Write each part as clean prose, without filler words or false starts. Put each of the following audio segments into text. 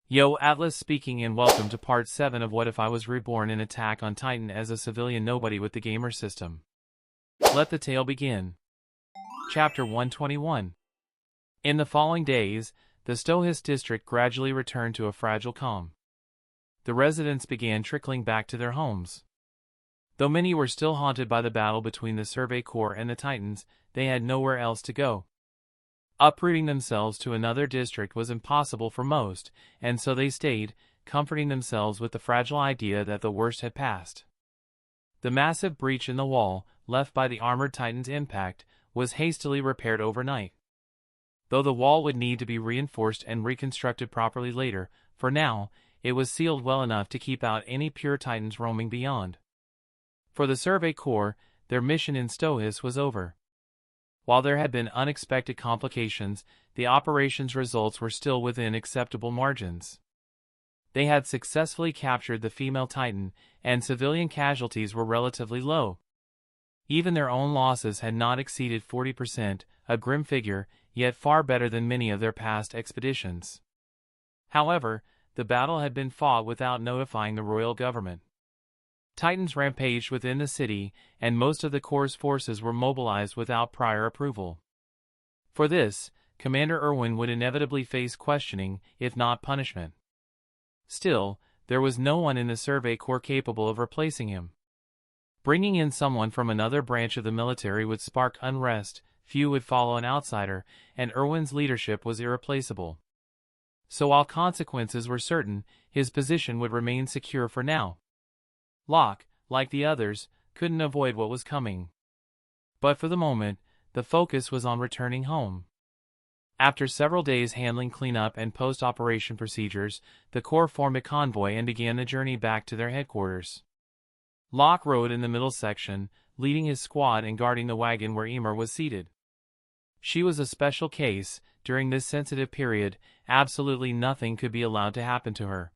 Yo, Atlas speaking and welcome to part 7 of What If I Was Reborn in Attack on Titan as a civilian nobody with the gamer system. Let the tale begin. Chapter 121. In the following days, the Stohis district gradually returned to a fragile calm. The residents began trickling back to their homes. Though many were still haunted by the battle between the Survey Corps and the Titans, they had nowhere else to go. Uprooting themselves to another district was impossible for most, and so they stayed, comforting themselves with the fragile idea that the worst had passed. The massive breach in the wall, left by the armored Titan's impact, was hastily repaired overnight. Though the wall would need to be reinforced and reconstructed properly later, for now, it was sealed well enough to keep out any pure Titans roaming beyond. For the Survey Corps, their mission in Stohis was over. While there had been unexpected complications, the operation's results were still within acceptable margins. They had successfully captured the female Titan, and civilian casualties were relatively low. Even their own losses had not exceeded 40%, a grim figure, yet far better than many of their past expeditions. However, the battle had been fought without notifying the royal government. Titans rampaged within the city, and most of the Corps' forces were mobilized without prior approval. For this, Commander Erwin would inevitably face questioning, if not punishment. Still, there was no one in the Survey Corps capable of replacing him. Bringing in someone from another branch of the military would spark unrest, few would follow an outsider, and Erwin's leadership was irreplaceable. So while consequences were certain, his position would remain secure for now. Locke, like the others, couldn't avoid what was coming. But for the moment, the focus was on returning home. After several days handling cleanup and post-operation procedures, the Corps formed a convoy and began the journey back to their headquarters. Locke rode in the middle section, leading his squad and guarding the wagon where Emer was seated. She was a special case. During this sensitive period, absolutely nothing could be allowed to happen to her.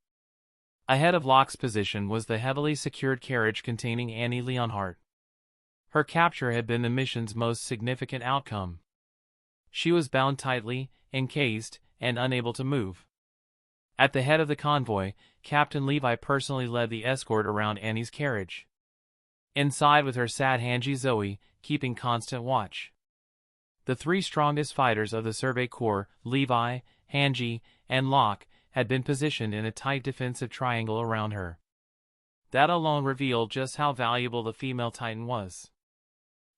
Ahead of Locke's position was the heavily secured carriage containing Annie Leonhardt. Her capture had been the mission's most significant outcome. She was bound tightly, encased, and unable to move. At the head of the convoy, Captain Levi personally led the escort around Annie's carriage. Inside with her sat Hanji Zoe, keeping constant watch. The three strongest fighters of the Survey Corps, Levi, Hanji, and Locke, had been positioned in a tight defensive triangle around her. That alone revealed just how valuable the female Titan was.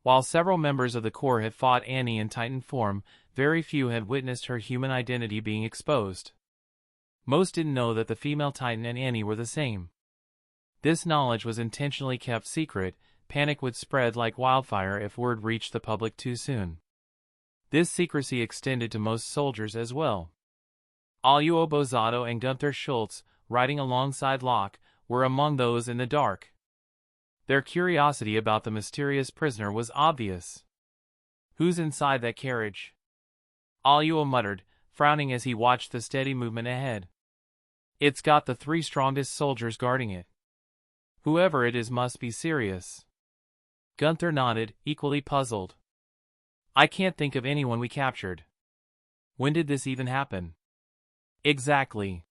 While several members of the Corps had fought Annie in Titan form, very few had witnessed her human identity being exposed. Most didn't know that the female Titan and Annie were the same. This knowledge was intentionally kept secret. Panic would spread like wildfire if word reached the public too soon. This secrecy extended to most soldiers as well. Aluo Bozado and Gunther Schultz, riding alongside Locke, were among those in the dark. Their curiosity about the mysterious prisoner was obvious. "Who's inside that carriage?" Aluo muttered, frowning as he watched the steady movement ahead. "It's got the three strongest soldiers guarding it. Whoever it is must be serious." Gunther nodded, equally puzzled. "I can't think of anyone we captured. When did this even happen?" "Exactly.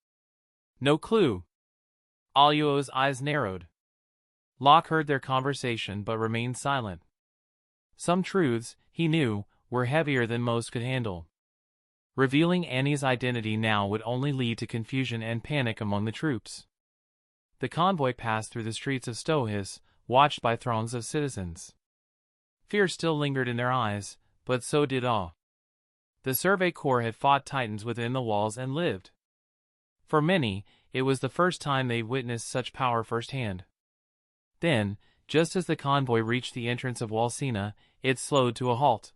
No clue." Aluo's eyes narrowed. Locke heard their conversation but remained silent. Some truths, he knew, were heavier than most could handle. Revealing Annie's identity now would only lead to confusion and panic among the troops. The convoy passed through the streets of Stohis, watched by throngs of citizens. Fear still lingered in their eyes, but so did awe. The Survey Corps had fought Titans within the walls and lived. For many, it was the first time they witnessed such power firsthand. Then, just as the convoy reached the entrance of Walsina, it slowed to a halt.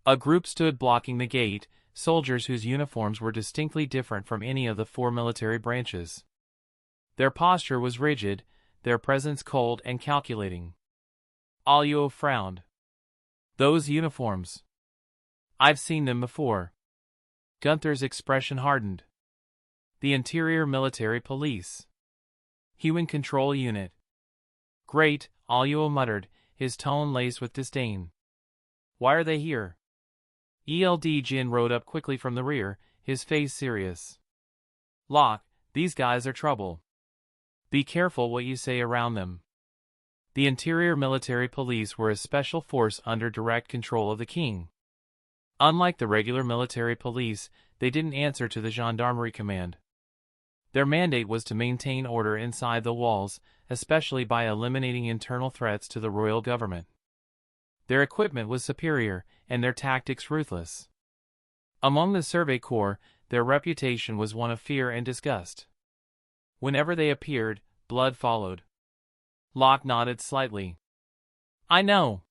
A group stood blocking the gate, soldiers whose uniforms were distinctly different from any of the four military branches. Their posture was rigid, their presence cold and calculating. Aluo frowned. "Those uniforms. I've seen them before." Gunther's expression hardened. "The Interior Military Police. Human Control Unit." "Great," Aluo muttered, his tone laced with disdain. "Why are they here?" Eld Jin rode up quickly from the rear, his face serious. Locke, these guys are trouble. Be careful what you say around them. The interior military police were a special force under direct control of the king. Unlike the regular military police, they didn't answer to the gendarmerie command. Their mandate was to maintain order inside the walls, especially by eliminating internal threats to the royal government. Their equipment was superior, and their tactics ruthless. Among the Survey Corps, their reputation was one of fear and disgust. Whenever they appeared, blood followed. Locke nodded slightly. I know.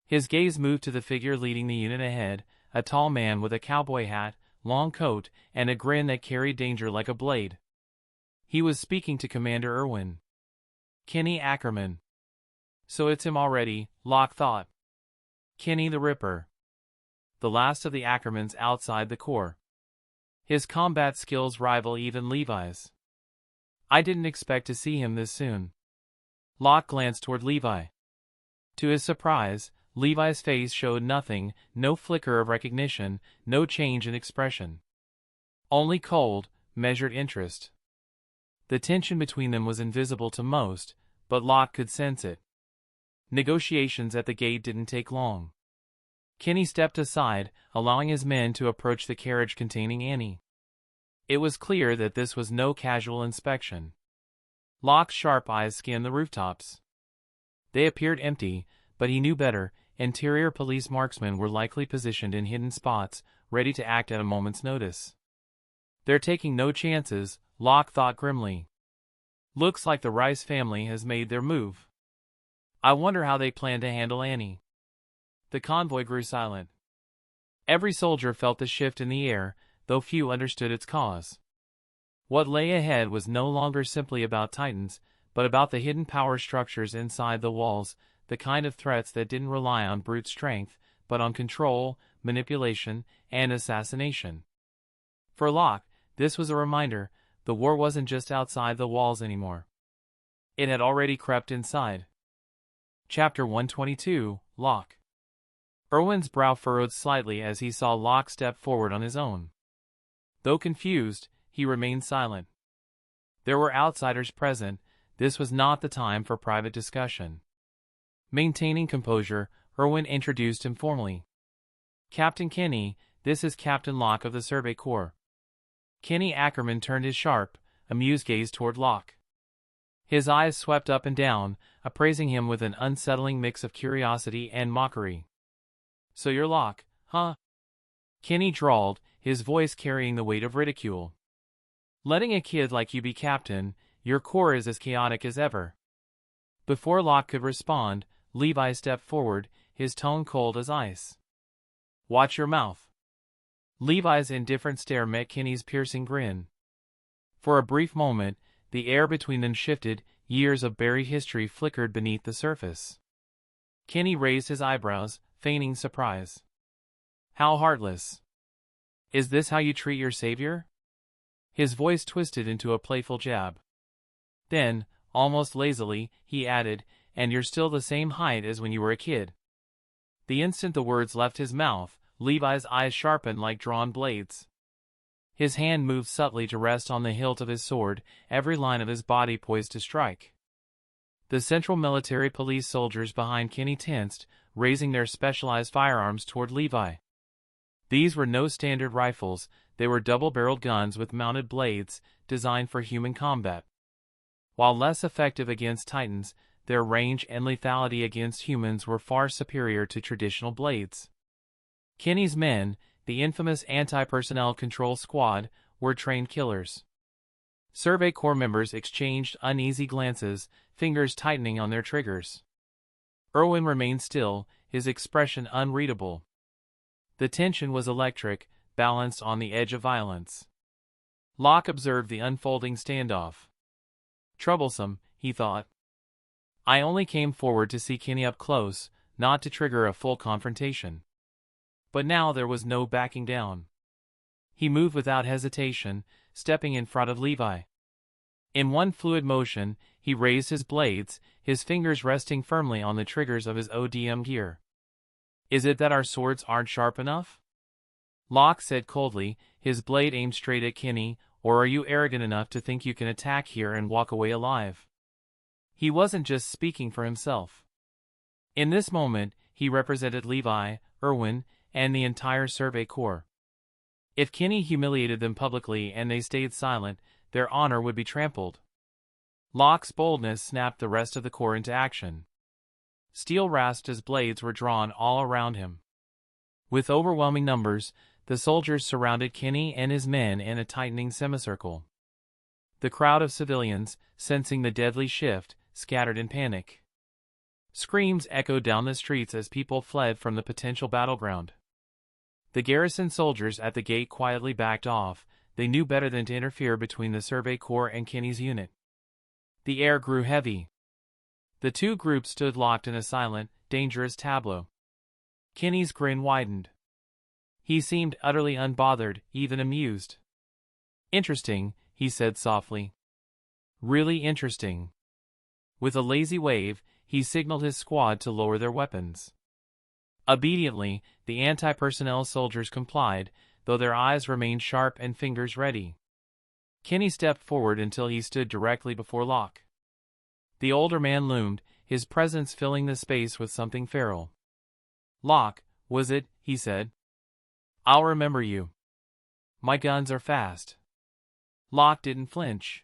His gaze moved to the figure leading the unit ahead, a tall man with a cowboy hat, long coat, and a grin that carried danger like a blade. He was speaking to Commander Irwin. Kenny Ackerman. So it's him already, Locke thought. Kenny the Ripper. The last of the Ackermans outside the Corps. His combat skills rival even Levi's. I didn't expect to see him this soon. Locke glanced toward Levi. To his surprise, Levi's face showed nothing, no flicker of recognition, no change in expression. Only cold, measured interest. The tension between them was invisible to most, but Locke could sense it. Negotiations at the gate didn't take long. Kenny stepped aside, allowing his men to approach the carriage containing Annie. It was clear that this was no casual inspection. Locke's sharp eyes scanned the rooftops. They appeared empty, but he knew better. Interior police marksmen were likely positioned in hidden spots, ready to act at a moment's notice. They're taking no chances, Locke thought grimly. Looks like the Rice family has made their move. I wonder how they plan to handle Annie. The convoy grew silent. Every soldier felt the shift in the air, though few understood its cause. What lay ahead was no longer simply about Titans, but about the hidden power structures inside the walls, the kind of threats that didn't rely on brute strength, but on control, manipulation, and assassination. For Locke, this was a reminder, the war wasn't just outside the walls anymore. It had already crept inside. Chapter 122, Locke. Irwin's brow furrowed slightly as he saw Locke step forward on his own. Though confused, he remained silent. There were outsiders present, this was not the time for private discussion. Maintaining composure, Irwin introduced him formally. Captain Kenny, this is Captain Locke of the Survey Corps. Kenny Ackerman turned his sharp, amused gaze toward Locke. His eyes swept up and down, appraising him with an unsettling mix of curiosity and mockery. So you're Locke, huh? Kenny drawled, his voice carrying the weight of ridicule. Letting a kid like you be captain, your corps is as chaotic as ever. Before Locke could respond, Levi stepped forward, his tone cold as ice. Watch your mouth. Levi's indifferent stare met Kenny's piercing grin. For a brief moment, the air between them shifted, years of buried history flickered beneath the surface. Kenny raised his eyebrows, feigning surprise. How heartless. Is this how you treat your savior? His voice twisted into a playful jab. Then, almost lazily, he added, and you're still the same height as when you were a kid. The instant the words left his mouth, Levi's eyes sharpened like drawn blades. His hand moved subtly to rest on the hilt of his sword, every line of his body poised to strike. The Central Military Police soldiers behind Kenny tensed, raising their specialized firearms toward Levi. These were no standard rifles, they were double-barreled guns with mounted blades, designed for human combat. While less effective against Titans, their range and lethality against humans were far superior to traditional blades. Kenny's men, the infamous Anti-Personnel Control Squad, were trained killers. Survey Corps members exchanged uneasy glances, fingers tightening on their triggers. Irwin remained still, his expression unreadable. The tension was electric, balanced on the edge of violence. Locke observed the unfolding standoff. Troublesome, he thought. I only came forward to see Kenny up close, not to trigger a full confrontation. But now there was no backing down. He moved without hesitation, stepping in front of Levi. In one fluid motion, he raised his blades, his fingers resting firmly on the triggers of his ODM gear. Is it that our swords aren't sharp enough? Locke said coldly, his blade aimed straight at Kenny, or are you arrogant enough to think you can attack here and walk away alive? He wasn't just speaking for himself. In this moment, he represented Levi, Irwin, and the entire Survey Corps. If Kinney humiliated them publicly and they stayed silent, their honor would be trampled. Locke's boldness snapped the rest of the Corps into action. Steel rasped as blades were drawn all around him. With overwhelming numbers, the soldiers surrounded Kinney and his men in a tightening semicircle. The crowd of civilians, sensing the deadly shift, scattered in panic. Screams echoed down the streets as people fled from the potential battleground. The garrison soldiers at the gate quietly backed off. They knew better than to interfere between the Survey Corps and Kinney's unit. The air grew heavy. The two groups stood locked in a silent, dangerous tableau. Kinney's grin widened. He seemed utterly unbothered, even amused. "Interesting," he said softly. "Really interesting." With a lazy wave, he signaled his squad to lower their weapons. Obediently, the anti-personnel soldiers complied, though their eyes remained sharp and fingers ready. Kinney stepped forward until he stood directly before Locke. The older man loomed, his presence filling the space with something feral. "Locke, was it?" he said. "I'll remember you. My guns are fast." Locke didn't flinch.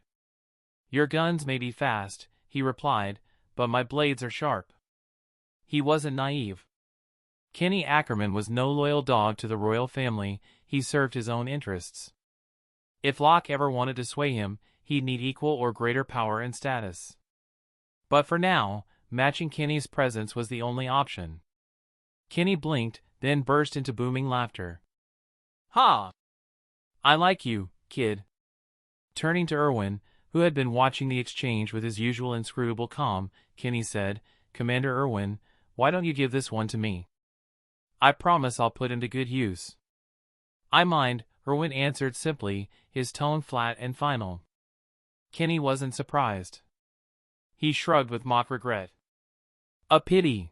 "Your guns may be fast," he replied, "but my blades are sharp." He wasn't naive. Kinney Ackerman was no loyal dog to the royal family, he served his own interests. If Locke ever wanted to sway him, he'd need equal or greater power and status. But for now, matching Kinney's presence was the only option. Kinney blinked, then burst into booming laughter. "Ha! I like you, kid." Turning to Irwin, who had been watching the exchange with his usual inscrutable calm, Kinney said, "Commander Irwin, why don't you give this one to me? I promise I'll put him to good use." "I mind," Irwin answered simply, his tone flat and final. Kinney wasn't surprised. He shrugged with mock regret. "A pity.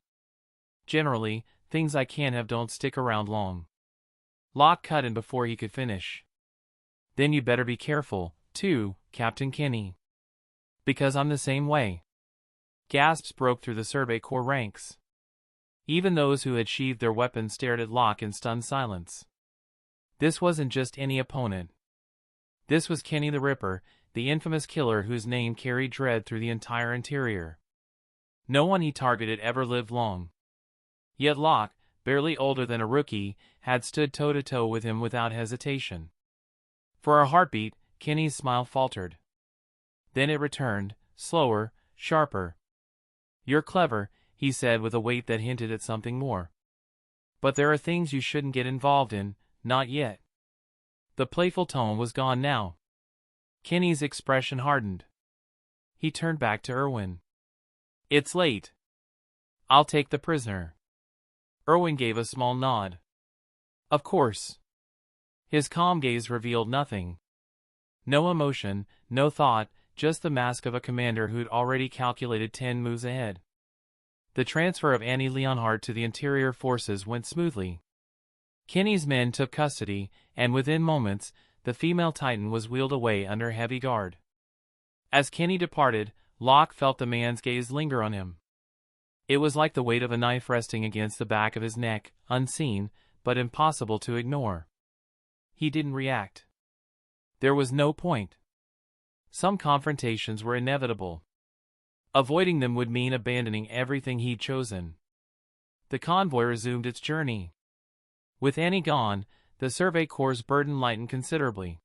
Generally, things I can't have don't stick around long." Locke cut in before he could finish. "Then you better be careful, too, Captain Kinney. Because I'm the same way." Gasps broke through the Survey Corps ranks. Even those who had sheathed their weapons stared at Locke in stunned silence. This wasn't just any opponent. This was Kinney the Ripper, the infamous killer whose name carried dread through the entire interior. No one he targeted ever lived long. Yet Locke, barely older than a rookie, had stood toe-to-toe with him without hesitation. For a heartbeat, Kinney's smile faltered. Then it returned, slower, sharper. "You're clever," he said with a weight that hinted at something more. "But there are things you shouldn't get involved in, not yet." The playful tone was gone now. Kinney's expression hardened. He turned back to Irwin. "It's late. I'll take the prisoner." Irwin gave a small nod. "Of course." His calm gaze revealed nothing. No emotion, no thought, just the mask of a commander who'd already calculated 10 moves ahead. The transfer of Annie Leonhardt to the interior forces went smoothly. Kinney's men took custody, and within moments, the female Titan was wheeled away under heavy guard. As Kinney departed, Locke felt the man's gaze linger on him. It was like the weight of a knife resting against the back of his neck, unseen, but impossible to ignore. He didn't react. There was no point. Some confrontations were inevitable. Avoiding them would mean abandoning everything he'd chosen. The convoy resumed its journey. With Annie gone, the Survey Corps' burden lightened considerably.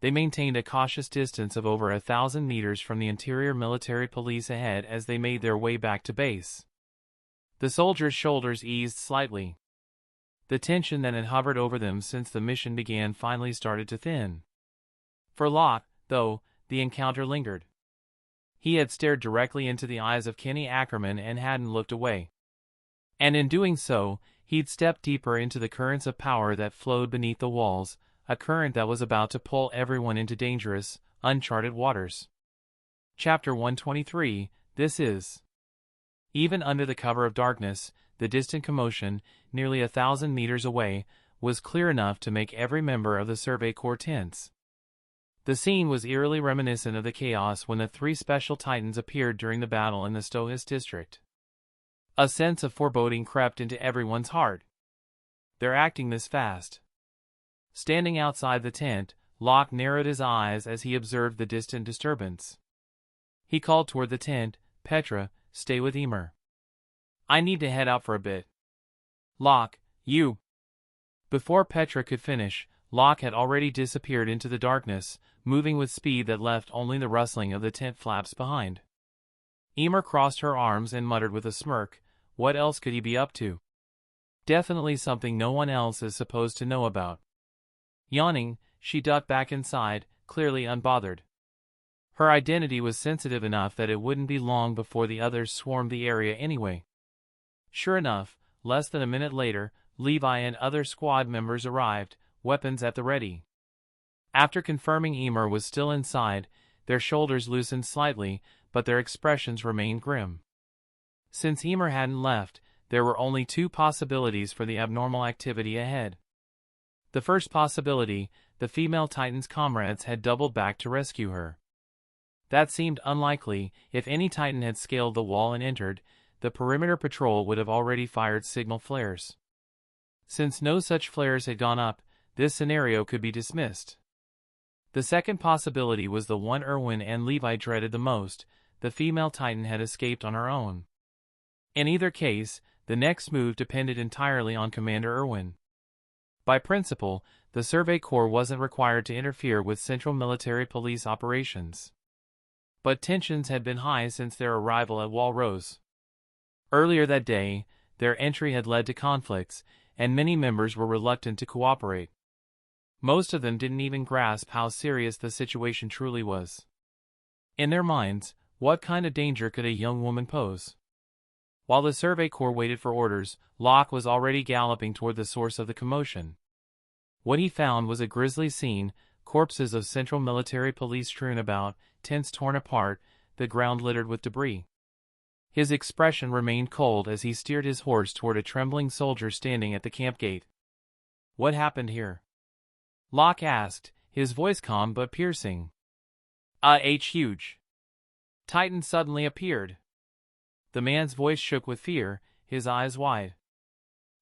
They maintained a cautious distance of over 1,000 meters from the interior military police ahead as they made their way back to base. The soldiers' shoulders eased slightly. The tension that had hovered over them since the mission began finally started to thin. For Locke, though, the encounter lingered. He had stared directly into the eyes of Kinney Ackerman and hadn't looked away. And in doing so, he'd stepped deeper into the currents of power that flowed beneath the walls, a current that was about to pull everyone into dangerous, uncharted waters. Chapter 123, This Is. Even under the cover of darkness, the distant commotion, nearly 1,000 meters away, was clear enough to make every member of the Survey Corps tense. The scene was eerily reminiscent of the chaos when the three special titans appeared during the battle in the Stohis district. A sense of foreboding crept into everyone's heart. They're acting this fast. Standing outside the tent, Locke narrowed his eyes as he observed the distant disturbance. He called toward the tent, "Petra, stay with Emer. I need to head out for a bit." "Locke, you..." Before Petra could finish, Locke had already disappeared into the darkness, moving with speed that left only the rustling of the tent flaps behind. Emer crossed her arms and muttered with a smirk, what else could he be up to? Definitely something no one else is supposed to know about. Yawning, she ducked back inside, clearly unbothered. Her identity was sensitive enough that it wouldn't be long before the others swarmed the area anyway. Sure enough, less than a minute later, Levi and other squad members arrived, weapons at the ready. After confirming Emer was still inside, their shoulders loosened slightly, but their expressions remained grim. Since Emer hadn't left, there were only two possibilities for the abnormal activity ahead. The first possibility, the female Titan's comrades had doubled back to rescue her. That seemed unlikely. If any Titan had scaled the wall and entered, the perimeter patrol would have already fired signal flares. Since no such flares had gone up, this scenario could be dismissed. The second possibility was the one Erwin and Levi dreaded the most. The female Titan had escaped on her own. In either case, the next move depended entirely on Commander Erwin. By principle, the Survey Corps wasn't required to interfere with Central Military Police operations. But tensions had been high since their arrival at Walrose. Earlier that day, their entry had led to conflicts, and many members were reluctant to cooperate. Most of them didn't even grasp how serious the situation truly was. In their minds, what kind of danger could a young woman pose? While the Survey Corps waited for orders, Locke was already galloping toward the source of the commotion. What he found was a grisly scene, corpses of Central Military Police strewn about, tents torn apart, the ground littered with debris. His expression remained cold as he steered his horse toward a trembling soldier standing at the camp gate. "What happened here?" Locke asked, his voice calm but piercing. Huge Titan suddenly appeared. The man's voice shook with fear, his eyes wide.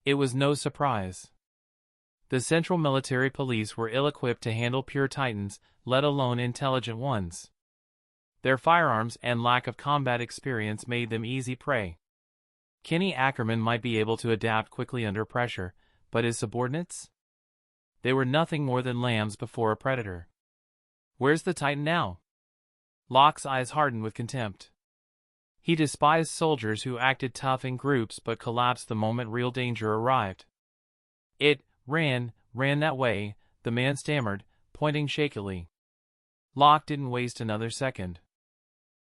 It was no surprise. The Central Military Police were ill-equipped to handle pure Titans, let alone intelligent ones. Their firearms and lack of combat experience made them easy prey. Kenny Ackerman might be able to adapt quickly under pressure, but his subordinates? They were nothing more than lambs before a predator. Where's the Titan now? Locke's eyes hardened with contempt. He despised soldiers who acted tough in groups but collapsed the moment real danger arrived. "It ran that way," the man stammered, pointing shakily. Locke didn't waste another second.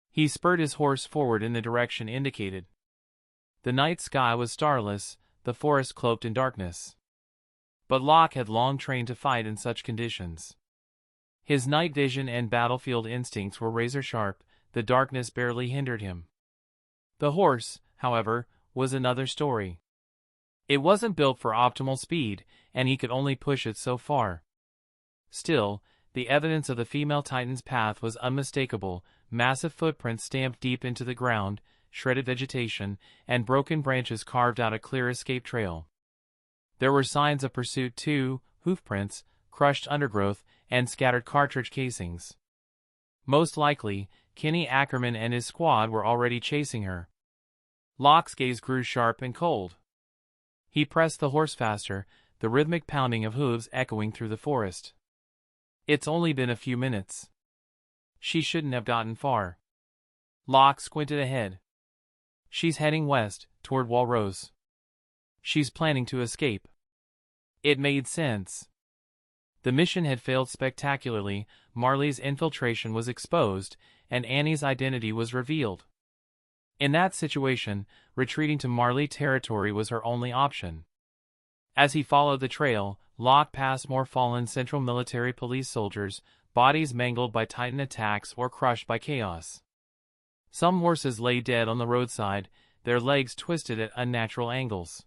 He spurred his horse forward in the direction indicated. The night sky was starless, the forest cloaked in darkness. But Locke had long trained to fight in such conditions. His night vision and battlefield instincts were razor-sharp, the darkness barely hindered him. The horse, however, was another story. It wasn't built for optimal speed, and he could only push it so far. Still, the evidence of the female Titan's path was unmistakable, massive footprints stamped deep into the ground, shredded vegetation, and broken branches carved out a clear escape trail. There were signs of pursuit too, hoofprints, crushed undergrowth, and scattered cartridge casings. Most likely, Kenny Ackerman and his squad were already chasing her. Locke's gaze grew sharp and cold. He pressed the horse faster, the rhythmic pounding of hooves echoing through the forest. It's only been a few minutes. She shouldn't have gotten far. Locke squinted ahead. She's heading west, toward Walrose. She's planning to escape. It made sense. The mission had failed spectacularly, Marley's infiltration was exposed, and Annie's identity was revealed. In that situation, retreating to Marley territory was her only option. As he followed the trail, Locke passed more fallen Central Military Police soldiers, bodies mangled by Titan attacks or crushed by chaos. Some horses lay dead on the roadside, their legs twisted at unnatural angles.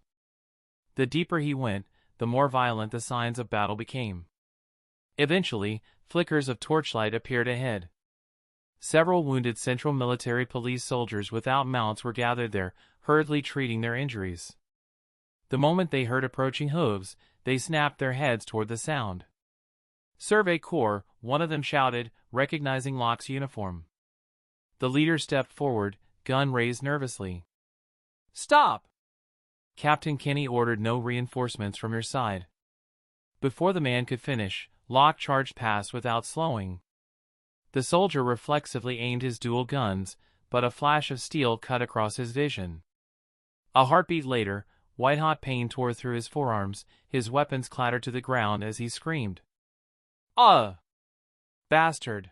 The deeper he went, the more violent the signs of battle became. Eventually, Flickers of torchlight appeared ahead. Several wounded Central Military Police soldiers without mounts were gathered there, hurriedly treating their injuries. The moment they heard approaching hooves, they snapped their heads toward the sound. "Survey Corps," one of them shouted, recognizing Locke's uniform. The leader stepped forward, gun raised nervously. "Stop!" Captain Kenny ordered. "No reinforcements from your side." Before the man could finish, Locke charged past without slowing. The soldier reflexively aimed his dual guns, but a flash of steel cut across his vision. A heartbeat later, white-hot pain tore through his forearms, his weapons clattered to the ground as he screamed. Bastard!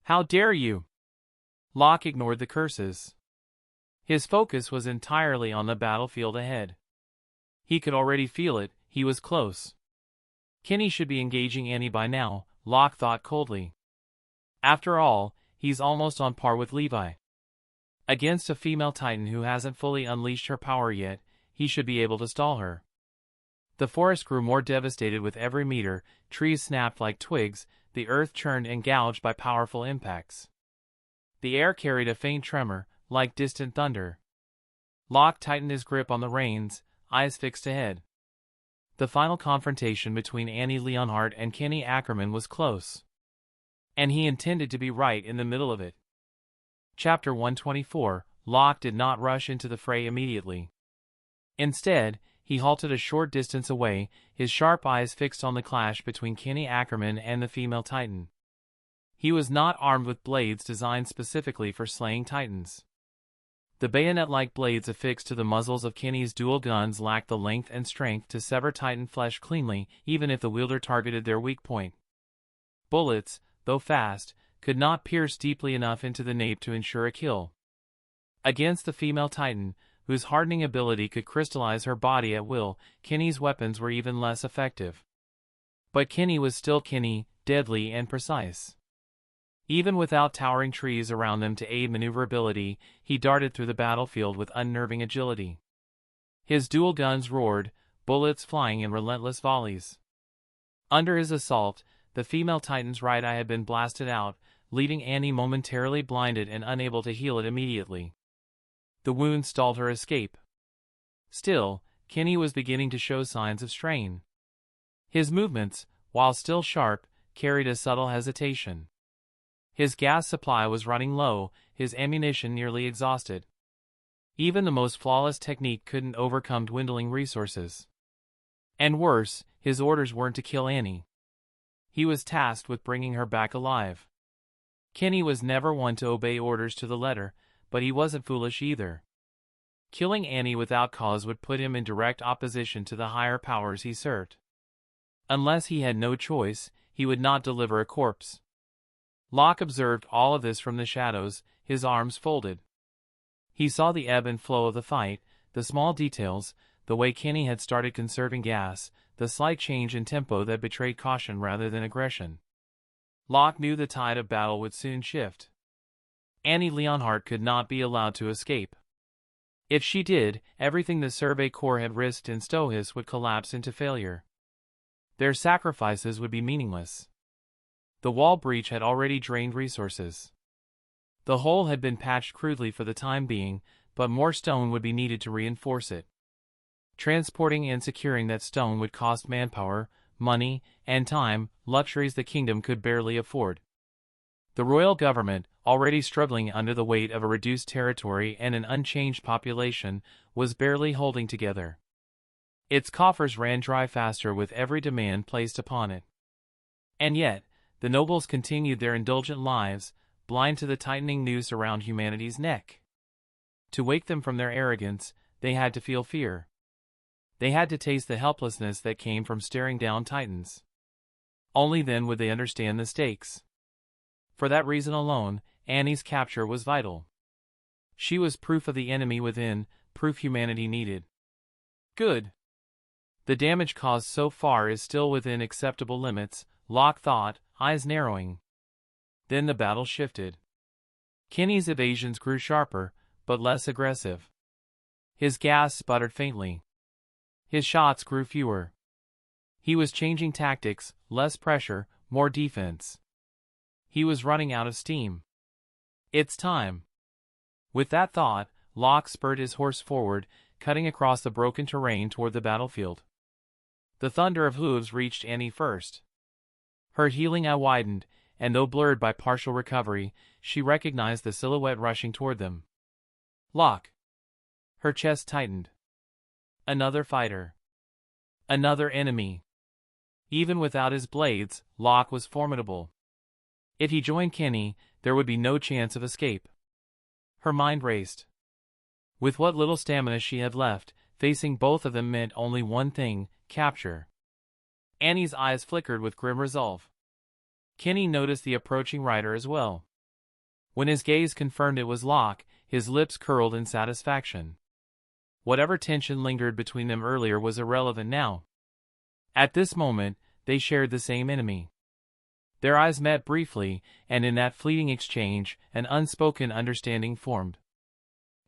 How dare you!" Locke ignored the curses. His focus was entirely on the battlefield ahead. He could already feel it. He was close. Kenny should be engaging Annie by now, Locke thought coldly. After all, he's almost on par with Levi. Against a female Titan who hasn't fully unleashed her power yet, he should be able to stall her. The forest grew more devastated with every meter, trees snapped like twigs, the earth churned and gouged by powerful impacts. The air carried a faint tremor, like distant thunder. Locke tightened his grip on the reins, eyes fixed ahead. The final confrontation between Annie Leonhardt and Kenny Ackerman was close. And he intended to be right in the middle of it. Chapter 124, Locke did not rush into the fray immediately. Instead, he halted a short distance away, his sharp eyes fixed on the clash between Kenny Ackerman and the female Titan. He was not armed with blades designed specifically for slaying Titans. The bayonet-like blades affixed to the muzzles of Kenny's dual guns lacked the length and strength to sever Titan flesh cleanly, even if the wielder targeted their weak point. Bullets, though fast, could not pierce deeply enough into the nape to ensure a kill. Against the female Titan, whose hardening ability could crystallize her body at will, Kenny's weapons were even less effective. But Kenny was still Kenny, deadly and precise. Even without towering trees around them to aid maneuverability, he darted through the battlefield with unnerving agility. His dual guns roared, bullets flying in relentless volleys. Under his assault, the female Titan's right eye had been blasted out, leaving Annie momentarily blinded and unable to heal it immediately. The wound stalled her escape. Still, Kenny was beginning to show signs of strain. His movements, while still sharp, carried a subtle hesitation. His gas supply was running low, his ammunition nearly exhausted. Even the most flawless technique couldn't overcome dwindling resources. And worse, his orders weren't to kill Annie. He was tasked with bringing her back alive. Kenny was never one to obey orders to the letter, but he wasn't foolish either. Killing Annie without cause would put him in direct opposition to the higher powers he served. Unless he had no choice, he would not deliver a corpse. Locke observed all of this from the shadows, his arms folded. He saw the ebb and flow of the fight, the small details, the way Kenny had started conserving gas, the slight change in tempo that betrayed caution rather than aggression. Locke knew the tide of battle would soon shift. Annie Leonhardt could not be allowed to escape. If she did, everything the Survey Corps had risked in Stohis would collapse into failure. Their sacrifices would be meaningless. The wall breach had already drained resources. The hole had been patched crudely for the time being, but more stone would be needed to reinforce it. Transporting and securing that stone would cost manpower, money, and time, luxuries the kingdom could barely afford. The royal government, already struggling under the weight of a reduced territory and an unchanged population, was barely holding together. Its coffers ran dry faster with every demand placed upon it. And yet, the nobles continued their indulgent lives, blind to the tightening noose around humanity's neck. To wake them from their arrogance, they had to feel fear. They had to taste the helplessness that came from staring down Titans. Only then would they understand the stakes. For that reason alone, Annie's capture was vital. She was proof of the enemy within, proof humanity needed. Good. The damage caused so far is still within acceptable limits, Locke thought, eyes narrowing. Then the battle shifted. Kenny's evasions grew sharper, but less aggressive. His gas sputtered faintly. His shots grew fewer. He was changing tactics, less pressure, more defense. He was running out of steam. It's time. With that thought, Locke spurred his horse forward, cutting across the broken terrain toward the battlefield. The thunder of hooves reached Annie first. Her healing eye widened, and though blurred by partial recovery, she recognized the silhouette rushing toward them. Locke. Her chest tightened. Another fighter. Another enemy. Even without his blades, Locke was formidable. If he joined Kenny, there would be no chance of escape. Her mind raced. With what little stamina she had left, facing both of them meant only one thing: capture. Annie's eyes flickered with grim resolve. Kenny noticed the approaching rider as well. When his gaze confirmed it was Locke, his lips curled in satisfaction. Whatever tension lingered between them earlier was irrelevant now. At this moment, they shared the same enemy. Their eyes met briefly, and in that fleeting exchange, an unspoken understanding formed.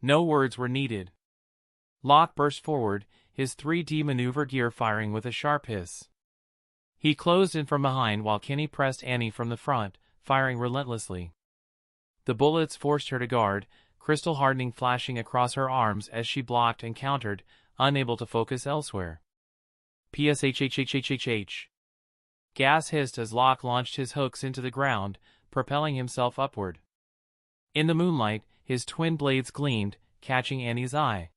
No words were needed. Locke burst forward, his 3D maneuver gear firing with a sharp hiss. He closed in from behind while Kenny pressed Annie from the front, firing relentlessly. The bullets forced her to guard, crystal hardening flashing across her arms as she blocked and countered, unable to focus elsewhere. PSHHHHHH. Gas hissed as Locke launched his hooks into the ground, propelling himself upward. In the moonlight, his twin blades gleamed, catching Annie's eye.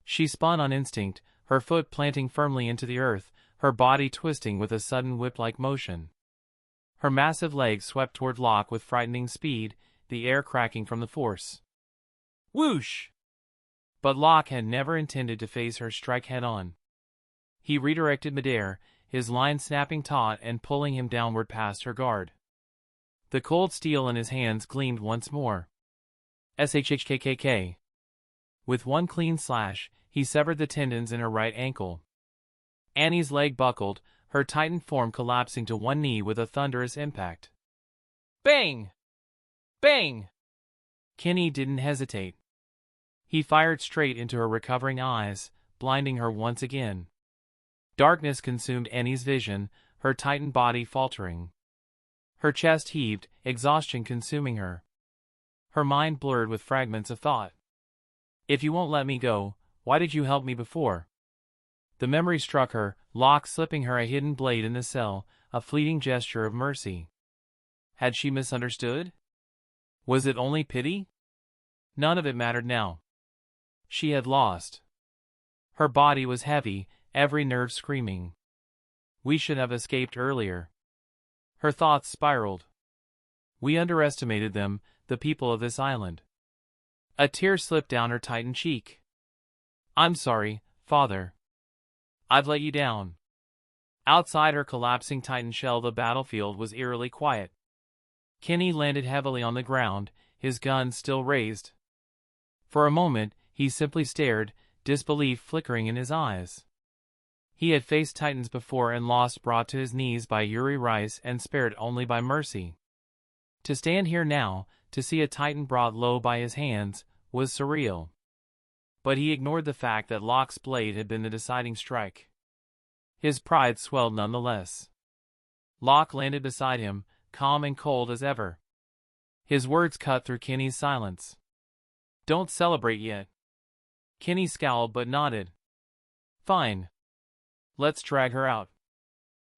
She spun on instinct, her foot planting firmly into the earth, her body twisting with a sudden whip-like motion. Her massive legs swept toward Locke with frightening speed, the air cracking from the force. Whoosh! But Locke had never intended to face her strike head-on. He redirected midair, his line snapping taut and pulling him downward past her guard. The cold steel in his hands gleamed once more. SHHKKK. With one clean slash, he severed the tendons in her right ankle. Annie's leg buckled, her tightened form collapsing to one knee with a thunderous impact. Bang! Bang! Kenny didn't hesitate. He fired straight into her recovering eyes, blinding her once again. Darkness consumed Annie's vision, her tightened body faltering. Her chest heaved, exhaustion consuming her. Her mind blurred with fragments of thought. If you won't let me go, why did you help me before? The memory struck her, Locke slipping her a hidden blade in the cell, a fleeting gesture of mercy. Had she misunderstood? Was it only pity? None of it mattered now. She had lost. Her body was heavy, every nerve screaming. We should have escaped earlier. Her thoughts spiraled. We underestimated them, the people of this island. A tear slipped down her tightened cheek. I'm sorry, Father. I've let you down. Outside her collapsing Titan shell, the battlefield was eerily quiet. Kenny landed heavily on the ground, his gun still raised. For a moment, he simply stared, disbelief flickering in his eyes. He had faced Titans before and lost, brought to his knees by Yuri Rice and spared only by mercy. To stand here now, to see a Titan brought low by his hands, was surreal. But he ignored the fact that Locke's blade had been the deciding strike. His pride swelled nonetheless. Locke landed beside him, calm and cold as ever. His words cut through Kenny's silence. Don't celebrate yet. Kenny scowled but nodded. Fine. Let's drag her out.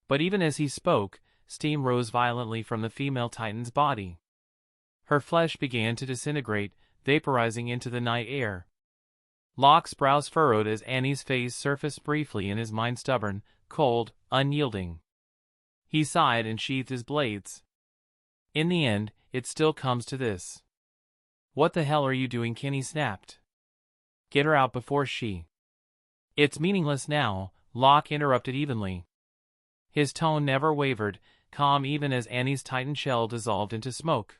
But even as he spoke, steam rose violently from the female Titan's body. Her flesh began to disintegrate, vaporizing into the night air. Locke's brows furrowed as Annie's face surfaced briefly in his mind, stubborn, cold, unyielding. He sighed and sheathed his blades. In the end, it still comes to this. What the hell are you doing? Kenny snapped. Get her out before she... It's meaningless now, Locke interrupted evenly. His tone never wavered, calm even as Annie's Titan shell dissolved into smoke.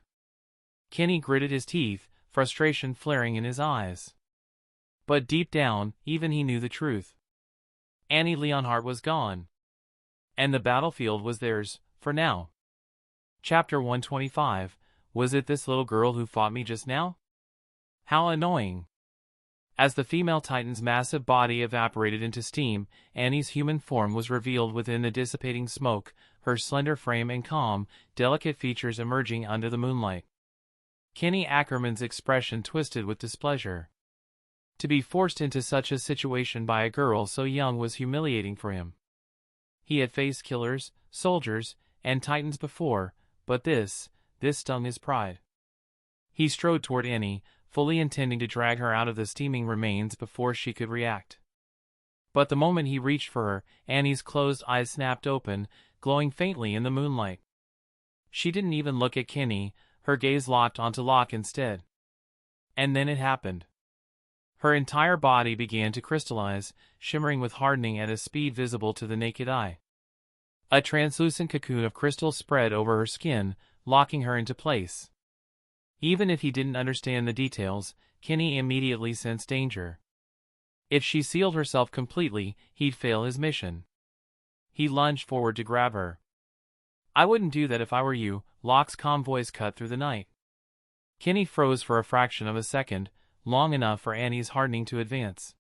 Kenny gritted his teeth, frustration flaring in his eyes. But deep down, even he knew the truth. Annie Leonhardt was gone. And the battlefield was theirs, for now. Chapter 125, was it this little girl who fought me just now? How annoying. As the female Titan's massive body evaporated into steam, Annie's human form was revealed within the dissipating smoke, her slender frame and calm, delicate features emerging under the moonlight. Kenny Ackerman's expression twisted with displeasure. To be forced into such a situation by a girl so young was humiliating for him. He had faced killers, soldiers, and titans before, but this stung his pride. He strode toward Annie, fully intending to drag her out of the steaming remains before she could react. But the moment he reached for her, Annie's closed eyes snapped open, glowing faintly in the moonlight. She didn't even look at Kenny, her gaze locked onto Locke instead. And then it happened. Her entire body began to crystallize, shimmering with hardening at a speed visible to the naked eye. A translucent cocoon of crystal spread over her skin, locking her into place. Even if he didn't understand the details, Kenny immediately sensed danger. If she sealed herself completely, he'd fail his mission. He lunged forward to grab her. "I wouldn't do that if I were you," Locke's calm voice cut through the night. Kenny froze for a fraction of a second, long enough for Annie's hardening to advance.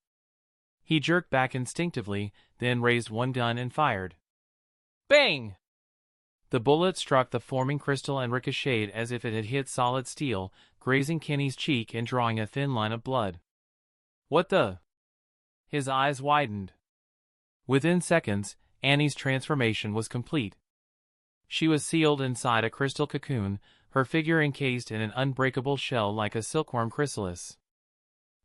He jerked back instinctively, then raised one gun and fired. Bang! The bullet struck the forming crystal and ricocheted as if it had hit solid steel, grazing Kenny's cheek and drawing a thin line of blood. "What the?" His eyes widened. Within seconds, Annie's transformation was complete. She was sealed inside a crystal cocoon, her figure encased in an unbreakable shell like a silkworm chrysalis.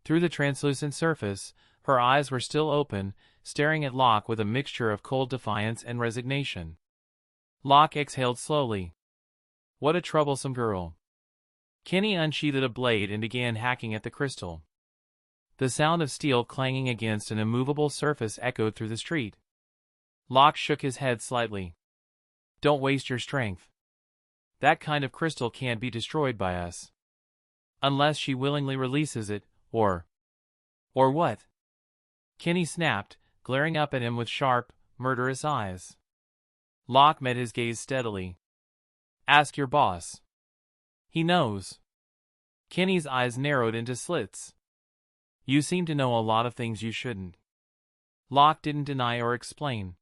Through the translucent surface, her eyes were still open, staring at Locke with a mixture of cold defiance and resignation. Locke exhaled slowly. What a troublesome girl. Kenny unsheathed a blade and began hacking at the crystal. The sound of steel clanging against an immovable surface echoed through the street. Locke shook his head slightly. "Don't waste your strength. That kind of crystal can't be destroyed by us. Unless she willingly releases it, or what?" Kenny snapped, glaring up at him with sharp, murderous eyes. Locke met his gaze steadily. "Ask your boss. He knows." Kenny's eyes narrowed into slits. "You seem to know a lot of things you shouldn't." Locke didn't deny or explain.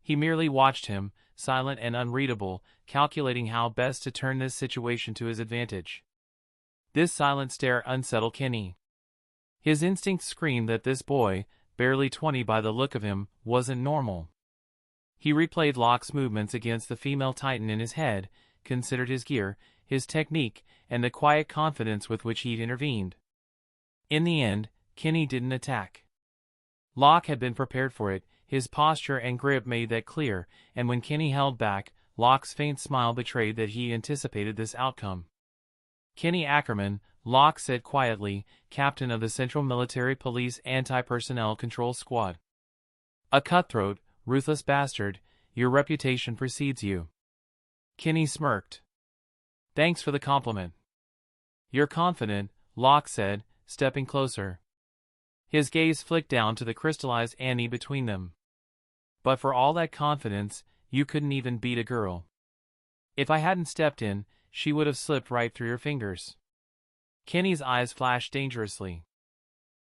He merely watched him, silent and unreadable, calculating how best to turn this situation to his advantage. This silent stare unsettled Kenny. His instincts screamed that this boy, barely 20 by the look of him, wasn't normal. He replayed Locke's movements against the female titan in his head, considered his gear, his technique, and the quiet confidence with which he'd intervened. In the end, Kenny didn't attack. Locke had been prepared for it, his posture and grip made that clear, and when Kenny held back, Locke's faint smile betrayed that he anticipated this outcome. "Kenny Ackerman," Locke said quietly, "captain of the Central Military Police Anti-Personnel Control Squad. A cutthroat, ruthless bastard, your reputation precedes you." Kenny smirked. "Thanks for the compliment." "You're confident," Locke said, stepping closer. His gaze flicked down to the crystallized Annie between them. "But for all that confidence, you couldn't even beat a girl. If I hadn't stepped in, she would have slipped right through your fingers." Kenny's eyes flashed dangerously.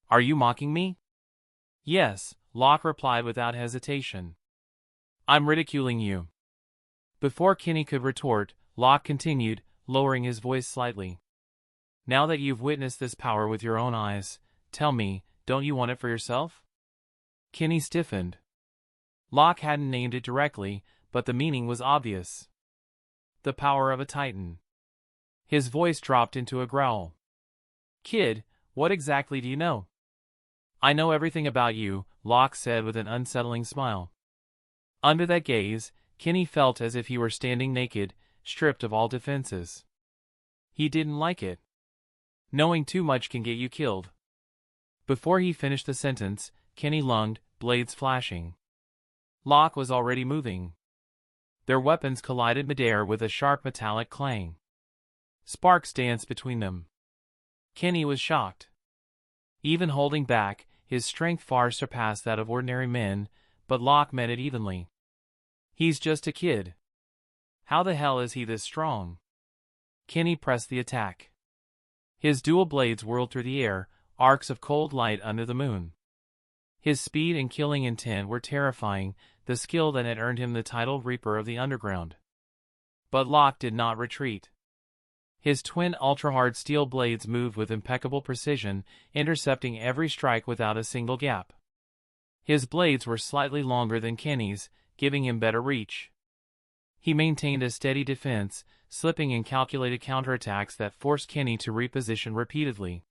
"Are you mocking me?" "Yes," Locke replied without hesitation. "I'm ridiculing you." Before Kenny could retort, Locke continued, lowering his voice slightly. "Now that you've witnessed this power with your own eyes, tell me, don't you want it for yourself?" Kenny stiffened. Locke hadn't named it directly, but the meaning was obvious. The power of a titan. His voice dropped into a growl. "Kid, what exactly do you know?" "I know everything about you," Locke said with an unsettling smile. Under that gaze, Kenny felt as if he were standing naked, stripped of all defenses. He didn't like it. Knowing too much can get you killed. Before he finished the sentence, Kenny lunged, blades flashing. Locke was already moving. Their weapons collided midair with a sharp metallic clang. Sparks danced between them. Kenny was shocked. Even holding back, his strength far surpassed that of ordinary men, but Locke met it evenly. "He's just a kid. How the hell is he this strong?" Kenny pressed the attack. His dual blades whirled through the air, arcs of cold light under the moon. His speed and killing intent were terrifying, the skill that had earned him the title Reaper of the Underground. But Locke did not retreat. His twin ultra-hard steel blades moved with impeccable precision, intercepting every strike without a single gap. His blades were slightly longer than Kenny's, giving him better reach. He maintained a steady defense, slipping in calculated counterattacks that forced Kenny to reposition repeatedly.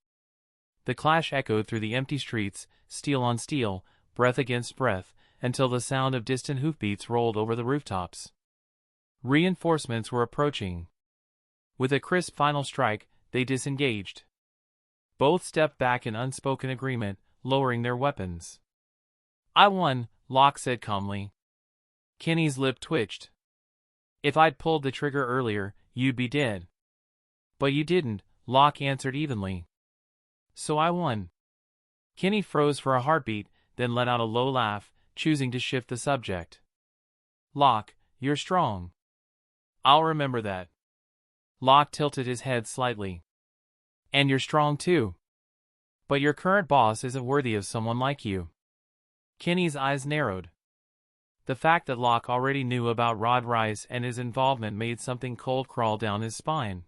The clash echoed through the empty streets, steel on steel, breath against breath, until the sound of distant hoofbeats rolled over the rooftops. Reinforcements were approaching. With a crisp final strike, they disengaged. Both stepped back in unspoken agreement, lowering their weapons. "I won," Locke said calmly. Kenny's lip twitched. "If I'd pulled the trigger earlier, you'd be dead." "But you didn't," Locke answered evenly. "So I won." Kenny froze for a heartbeat, then let out a low laugh, choosing to shift the subject. "Locke, you're strong." "I'll remember that." Locke tilted his head slightly. "And you're strong too. But your current boss isn't worthy of someone like you." Kenny's eyes narrowed. The fact that Locke already knew about Rod Rice and his involvement made something cold crawl down his spine.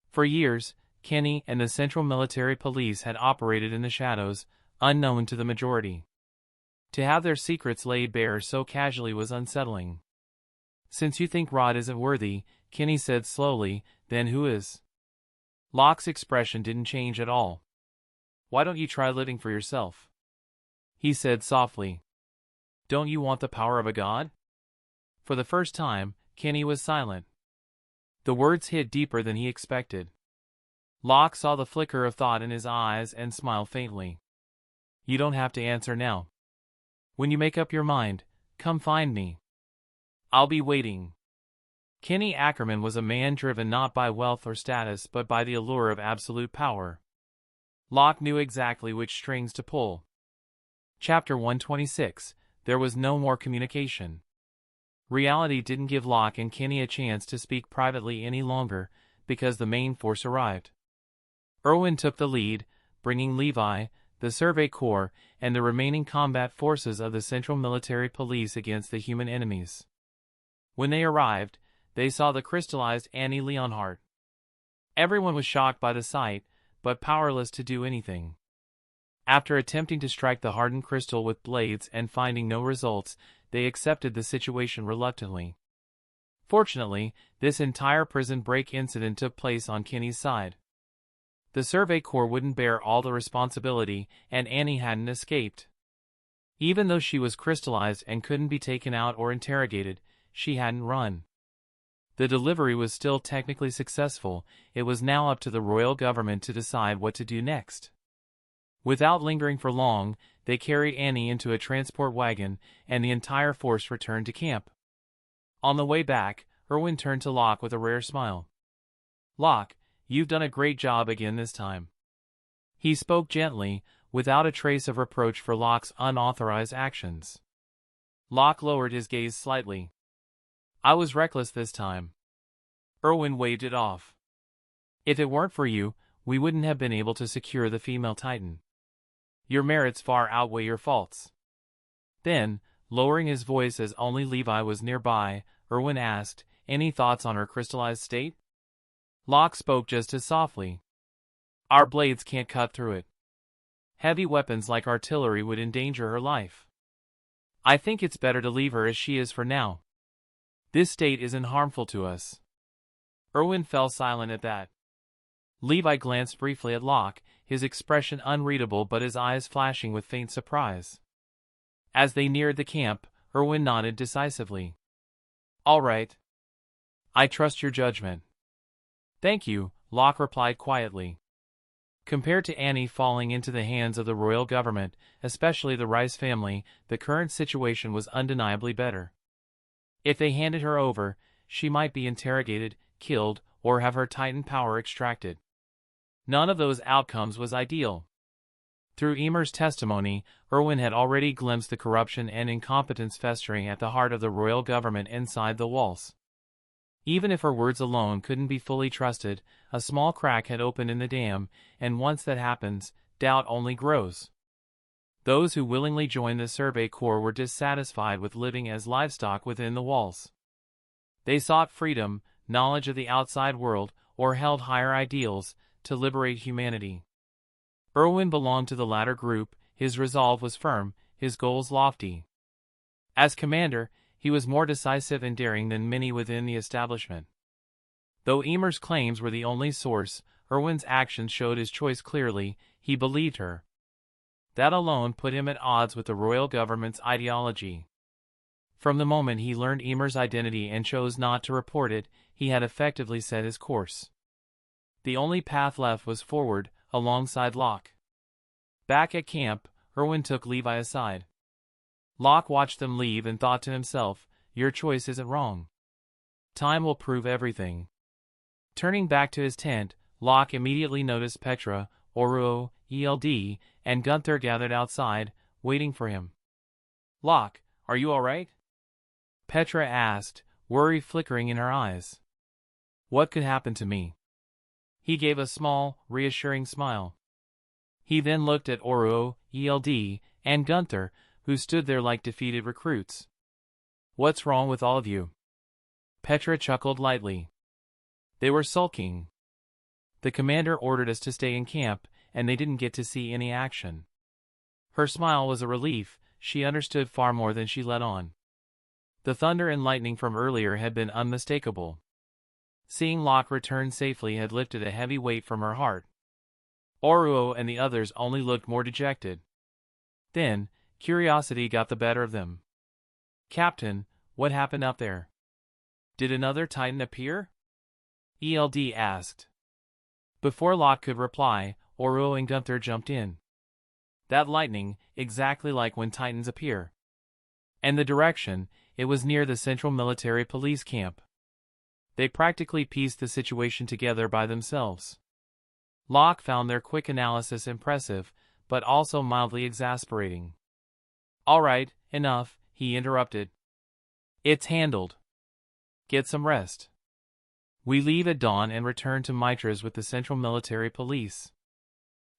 For years, Kenny and the Central Military Police had operated in the shadows, unknown to the majority. To have their secrets laid bare so casually was unsettling. "Since you think Rod isn't worthy," Kenny said slowly, "then who is?" Locke's expression didn't change at all. "Why don't you try living for yourself?" he said softly. "Don't you want the power of a god?" For the first time, Kenny was silent. The words hit deeper than he expected. Locke saw the flicker of thought in his eyes and smiled faintly. "You don't have to answer now. When you make up your mind, come find me. I'll be waiting." Kenny Ackerman was a man driven not by wealth or status but by the allure of absolute power. Locke knew exactly which strings to pull. Chapter 126. There was no more communication. Reality didn't give Locke and Kenny a chance to speak privately any longer, because the main force arrived. Irwin took the lead, bringing Levi, the Survey Corps, and the remaining combat forces of the Central Military Police against the human enemies. When they arrived, they saw the crystallized Annie Leonhardt. Everyone was shocked by the sight, but powerless to do anything. After attempting to strike the hardened crystal with blades and finding no results, they accepted the situation reluctantly. Fortunately, this entire prison break incident took place on Kenny's side. The Survey Corps wouldn't bear all the responsibility, and Annie hadn't escaped. Even though she was crystallized and couldn't be taken out or interrogated, she hadn't run. The delivery was still technically successful. It was now up to the royal government to decide what to do next. Without lingering for long, they carried Annie into a transport wagon, and the entire force returned to camp. On the way back, Irwin turned to Locke with a rare smile. "Locke, you've done a great job again this time." He spoke gently, without a trace of reproach for Locke's unauthorized actions. Locke lowered his gaze slightly. "I was reckless this time." Irwin waved it off. "If it weren't for you, we wouldn't have been able to secure the female Titan. Your merits far outweigh your faults." Then, lowering his voice as only Levi was nearby, Irwin asked, "Any thoughts on her crystallized state?" Locke spoke just as softly. "Our blades can't cut through it. Heavy weapons like artillery would endanger her life. I think it's better to leave her as she is for now. This state isn't harmful to us." Irwin fell silent at that. Levi glanced briefly at Locke, his expression unreadable but his eyes flashing with faint surprise. As they neared the camp, Irwin nodded decisively. "All right. I trust your judgment." "Thank you," Locke replied quietly. Compared to Annie falling into the hands of the royal government, especially the Rice family, the current situation was undeniably better. If they handed her over, she might be interrogated, killed, or have her Titan power extracted. None of those outcomes was ideal. Through Emer's testimony, Irwin had already glimpsed the corruption and incompetence festering at the heart of the royal government inside the walls. Even if her words alone couldn't be fully trusted, a small crack had opened in the dam, and once that happens, doubt only grows. Those who willingly joined the Survey Corps were dissatisfied with living as livestock within the walls. They sought freedom, knowledge of the outside world, or held higher ideals to liberate humanity. Erwin belonged to the latter group. His resolve was firm, his goals lofty. As commander, he was more decisive and daring than many within the establishment. Though Emer's claims were the only source, Erwin's actions showed his choice clearly. He believed her. That alone put him at odds with the royal government's ideology. From the moment he learned Emer's identity and chose not to report it, he had effectively set his course. The only path left was forward, alongside Locke. Back at camp, Erwin took Levi aside. Locke watched them leave and thought to himself, "Your choice isn't wrong. Time will prove everything." Turning back to his tent, Locke immediately noticed Petra, Oruo, ELD, and Gunther gathered outside, waiting for him. "Locke, are you all right?" Petra asked, worry flickering in her eyes. "What could happen to me?" He gave a small, reassuring smile. He then looked at Oruo, ELD, and Gunther, who stood there like defeated recruits. "What's wrong with all of you?" Petra chuckled lightly. They were sulking. The commander ordered us to stay in camp, and they didn't get to see any action. Her smile was a relief. She understood far more than she let on. The thunder and lightning from earlier had been unmistakable. Seeing Locke return safely had lifted a heavy weight from her heart. Oruo and the others only looked more dejected. Then, curiosity got the better of them. "Captain, what happened up there? Did another Titan appear?" ELD asked. Before Locke could reply, Oruo and Gunther jumped in. "That lightning, exactly like when Titans appear. And the direction, it was near the Central Military Police Camp." They practically pieced the situation together by themselves. Locke found their quick analysis impressive, but also mildly exasperating. "All right, enough," he interrupted. "It's handled. Get some rest. We leave at dawn and return to Mitra's with the Central Military Police."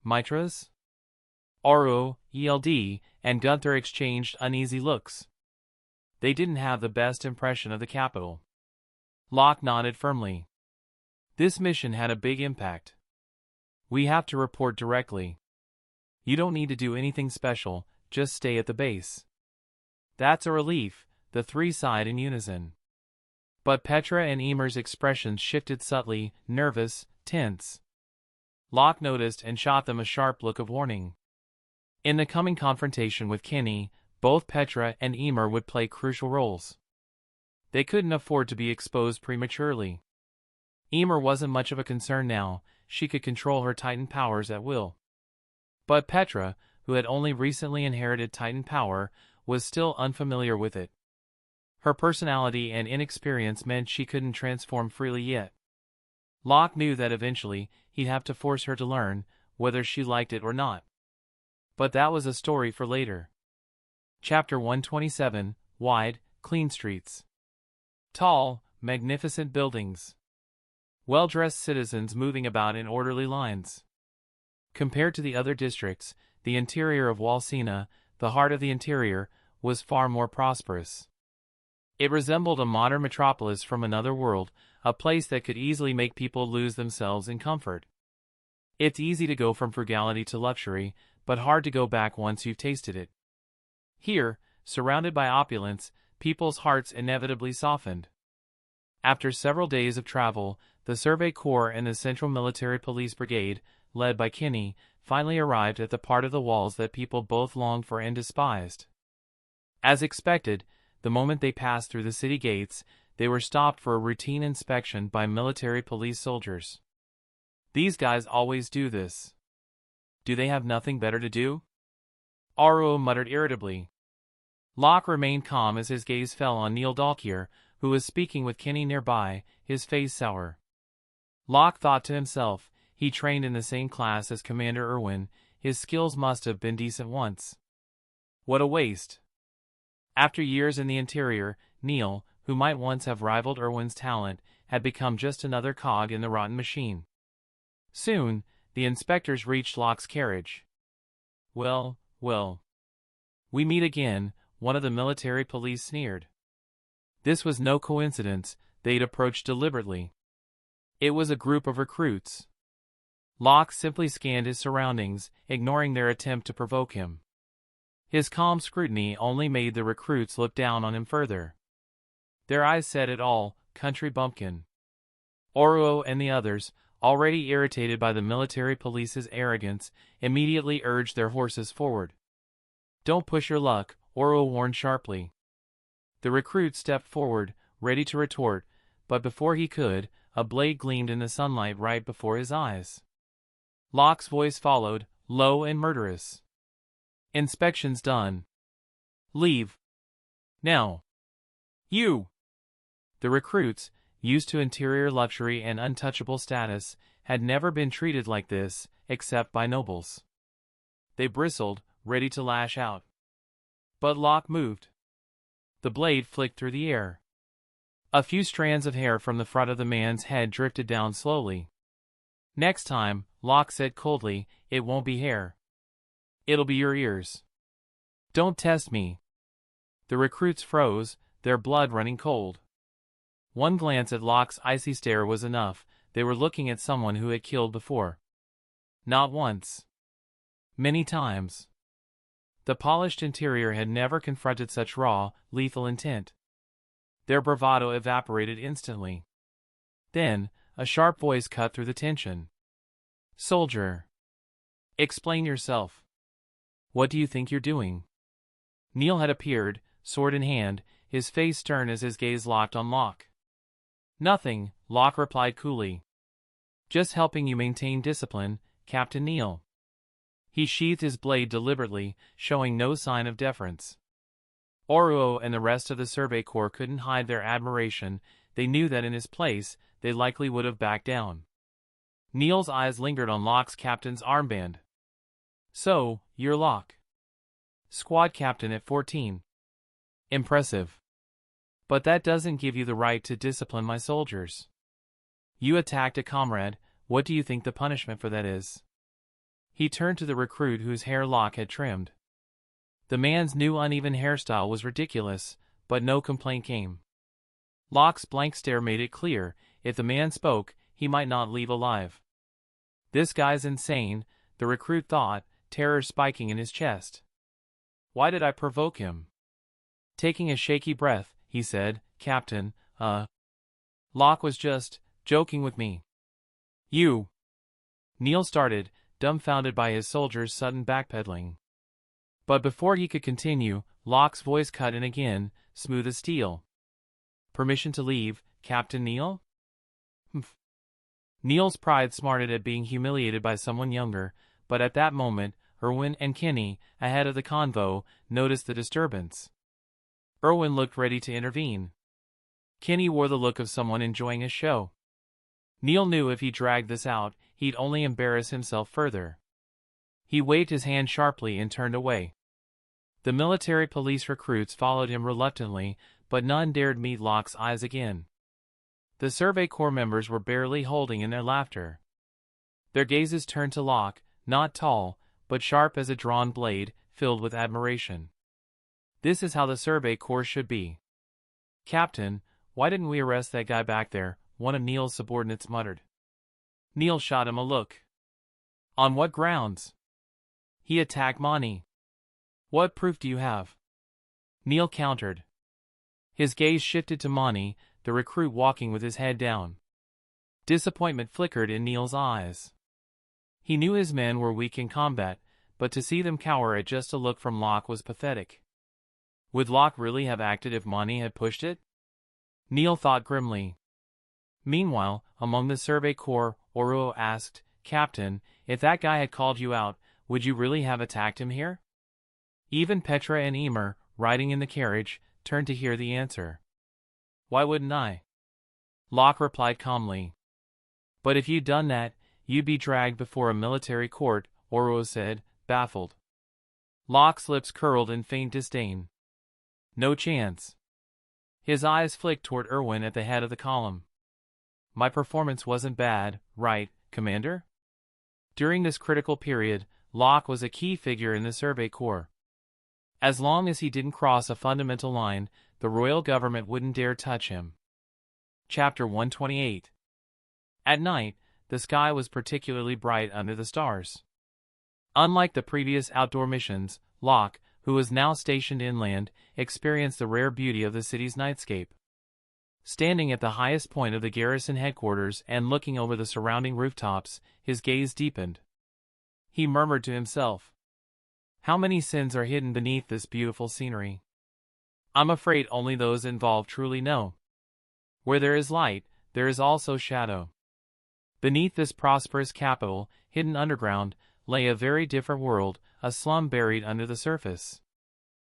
"Mitra's?" Oruo, ELD, and Gunther exchanged uneasy looks. They didn't have the best impression of the capital. Locke nodded firmly. "This mission had a big impact. We have to report directly. You don't need to do anything special, just stay at the base." "That's a relief," the three sighed in unison. But Petra and Emer's expressions shifted subtly, nervous, tense. Locke noticed and shot them a sharp look of warning. In the coming confrontation with Kenny, both Petra and Emer would play crucial roles. They couldn't afford to be exposed prematurely. Emer wasn't much of a concern now. She could control her Titan powers at will. But Petra, who had only recently inherited Titan power, was still unfamiliar with it. Her personality and inexperience meant she couldn't transform freely yet. Locke knew that eventually, he'd have to force her to learn, whether she liked it or not. But that was a story for later. Chapter 127, Wide, Clean Streets. Tall, magnificent buildings. Well-dressed citizens moving about in orderly lines. Compared to the other districts, the interior of Walsina, the heart of the interior, was far more prosperous. It resembled a modern metropolis from another world, a place that could easily make people lose themselves in comfort. It's easy to go from frugality to luxury, but hard to go back once you've tasted it. Here, surrounded by opulence, people's hearts inevitably softened. After several days of travel, the Survey Corps and the Central Military Police Brigade, led by Kenny, finally arrived at the part of the walls that people both longed for and despised. As expected, the moment they passed through the city gates, they were stopped for a routine inspection by military police soldiers. "These guys always do this. Do they have nothing better to do?" Oruo muttered irritably. Locke remained calm as his gaze fell on Neil Dalkier, who was speaking with Kenny nearby, his face sour. Locke thought to himself, he trained in the same class as Commander Erwin, his skills must have been decent once. What a waste. After years in the interior, Neil, who might once have rivaled Erwin's talent, had become just another cog in the rotten machine. Soon, the inspectors reached Locke's carriage. Well, "We meet again," one of the military police sneered. This was no coincidence, they'd approached deliberately. It was a group of recruits. Locke simply scanned his surroundings, ignoring their attempt to provoke him. His calm scrutiny only made the recruits look down on him further. Their eyes said it all, country bumpkin. Oruo and the others, already irritated by the military police's arrogance, immediately urged their horses forward. "Don't push your luck," Oruo warned sharply. The recruit stepped forward, ready to retort, but before he could, a blade gleamed in the sunlight right before his eyes. Locke's voice followed, low and murderous. "Inspection's done. Leave. Now." "You!" The recruits, used to interior luxury and untouchable status, had never been treated like this, except by nobles. They bristled, ready to lash out. But Locke moved. The blade flicked through the air. A few strands of hair from the front of the man's head drifted down slowly. "Next time," Locke said coldly, "it won't be hair. It'll be your ears. Don't test me." The recruits froze, their blood running cold. One glance at Locke's icy stare was enough. They were looking at someone who had killed before. Not once. Many times. The polished interior had never confronted such raw, lethal intent. Their bravado evaporated instantly. Then, a sharp voice cut through the tension. "Soldier. Explain yourself. What do you think you're doing?" Neil had appeared, sword in hand, his face stern as his gaze locked on Locke. "Nothing," Locke replied coolly. "Just helping you maintain discipline, Captain Neil." He sheathed his blade deliberately, showing no sign of deference. Oruo and the rest of the Survey Corps couldn't hide their admiration. They knew that in his place, they likely would have backed down. Neil's eyes lingered on Locke's captain's armband. "So, you're Locke. Squad captain at 14. Impressive. But that doesn't give you the right to discipline my soldiers. You attacked a comrade, what do you think the punishment for that is?" He turned to the recruit whose hair Locke had trimmed. The man's new uneven hairstyle was ridiculous, but no complaint came. Locke's blank stare made it clear, if the man spoke, he might not leave alive. "This guy's insane," the recruit thought, terror spiking in his chest. "Why did I provoke him?" Taking a shaky breath, he said, "Captain, Locke was just joking with me." "You." Neil started, dumbfounded by his soldiers' sudden backpedaling. But before he could continue, Locke's voice cut in again, smooth as steel. "Permission to leave, Captain Neil?" "Humph." Neil's pride smarted at being humiliated by someone younger, but at that moment, Erwin and Kenny, ahead of the convo, noticed the disturbance. Erwin looked ready to intervene. Kenny wore the look of someone enjoying a show. Neil knew if he dragged this out, he'd only embarrass himself further. He waved his hand sharply and turned away. The military police recruits followed him reluctantly, but none dared meet Locke's eyes again. The Survey Corps members were barely holding in their laughter. Their gazes turned to Locke, not tall, but sharp as a drawn blade, filled with admiration. This is how the Survey Corps should be. "Captain, why didn't we arrest that guy back there?" one of Neil's subordinates muttered. Neil shot him a look. "On what grounds?" "He attacked Mani." "What proof do you have?" Neil countered. His gaze shifted to Mani, the recruit walking with his head down. Disappointment flickered in Neil's eyes. He knew his men were weak in combat, but to see them cower at just a look from Locke was pathetic. Would Locke really have acted if Mani had pushed it? Neil thought grimly. Meanwhile, among the Survey Corps, Oruo asked, "Captain, if that guy had called you out, would you really have attacked him here?" Even Petra and Emer, riding in the carriage, turned to hear the answer. "Why wouldn't I?" Locke replied calmly. "But if you'd done that, you'd be dragged before a military court," Oruo said, baffled. Locke's lips curled in faint disdain. "No chance." His eyes flicked toward Erwin at the head of the column. "My performance wasn't bad, right, Commander?" During this critical period, Locke was a key figure in the Survey Corps. As long as he didn't cross a fundamental line, the royal government wouldn't dare touch him. Chapter 128. At night, the sky was particularly bright under the stars. Unlike the previous outdoor missions, Locke, who was now stationed inland, experienced the rare beauty of the city's nightscape. Standing at the highest point of the garrison headquarters and looking over the surrounding rooftops, his gaze deepened. He murmured to himself, "How many sins are hidden beneath this beautiful scenery? I'm afraid only those involved truly know. Where there is light, there is also shadow." Beneath this prosperous capital, hidden underground, lay a very different world, a slum buried under the surface.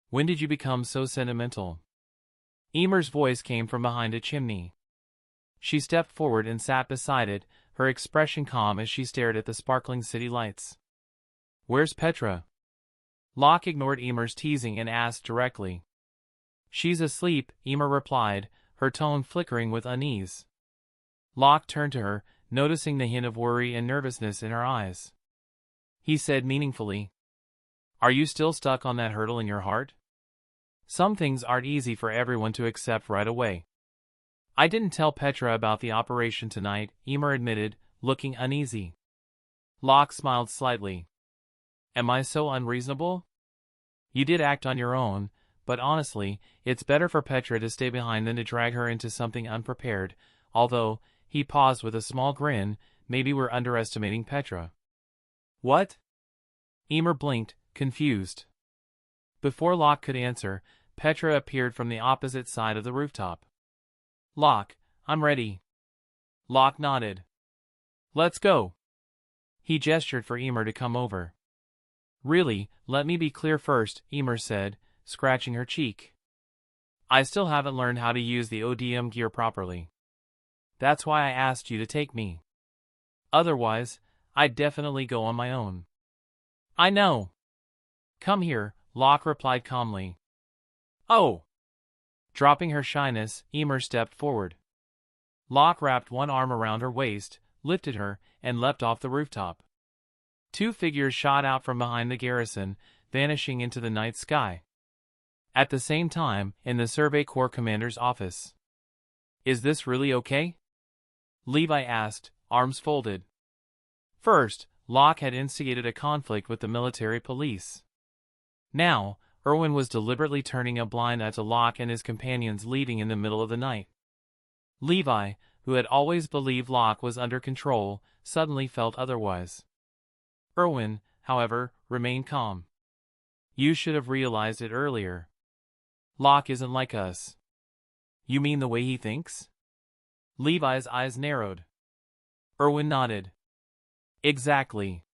"When did you become so sentimental?" Emer's voice came from behind a chimney. She stepped forward and sat beside it, her expression calm as she stared at the sparkling city lights. "Where's Petra?" Locke ignored Emer's teasing and asked directly. "She's asleep," Emer replied, her tone flickering with unease. Locke turned to her, noticing the hint of worry and nervousness in her eyes. He said meaningfully, "Are you still stuck on that hurdle in your heart? Some things aren't easy for everyone to accept right away." "I didn't tell Petra about the operation tonight," Emer admitted, looking uneasy. Locke smiled slightly. "Am I so unreasonable? You did act on your own, but honestly, it's better for Petra to stay behind than to drag her into something unprepared, although," he paused with a small grin, "maybe we're underestimating Petra." "What?" Emer blinked, confused. Before Locke could answer, Petra appeared from the opposite side of the rooftop. "Locke, I'm ready." Locke nodded. "Let's go." He gestured for Emer to come over. "Really, let me be clear first," Emer said, scratching her cheek. "I still haven't learned how to use the ODM gear properly. That's why I asked you to take me. Otherwise, I'd definitely go on my own." "I know." "Come here," Locke replied calmly. "Oh!" Dropping her shyness, Emer stepped forward. Locke wrapped one arm around her waist, lifted her, and leapt off the rooftop. Two figures shot out from behind the garrison, vanishing into the night sky. At the same time, in the Survey Corps commander's office. "Is this really okay?" Levi asked, arms folded. First, Locke had instigated a conflict with the military police. Now, Erwin was deliberately turning a blind eye to Locke and his companions leaving in the middle of the night. Levi, who had always believed Locke was under control, suddenly felt otherwise. Erwin, however, remained calm. "You should have realized it earlier. Locke isn't like us." "You mean the way he thinks?" Levi's eyes narrowed. Erwin nodded. "Exactly.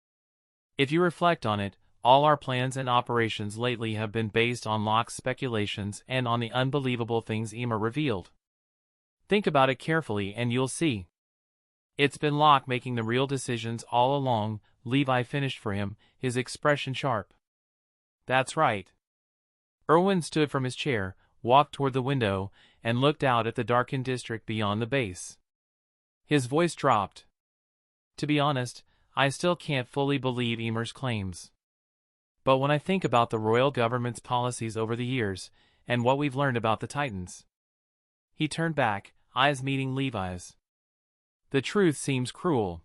If you reflect on it, all our plans and operations lately have been based on Locke's speculations and on the unbelievable things Emer revealed. Think about it carefully and you'll see. It's been Locke making the real decisions all along," Levi finished for him, his expression sharp. "That's right." Erwin stood from his chair, walked toward the window, and looked out at the darkened district beyond the base. His voice dropped. "To be honest, I still can't fully believe Emer's claims. But when I think about the royal government's policies over the years, and what we've learned about the Titans." He turned back, eyes meeting Levi's. "The truth seems cruel.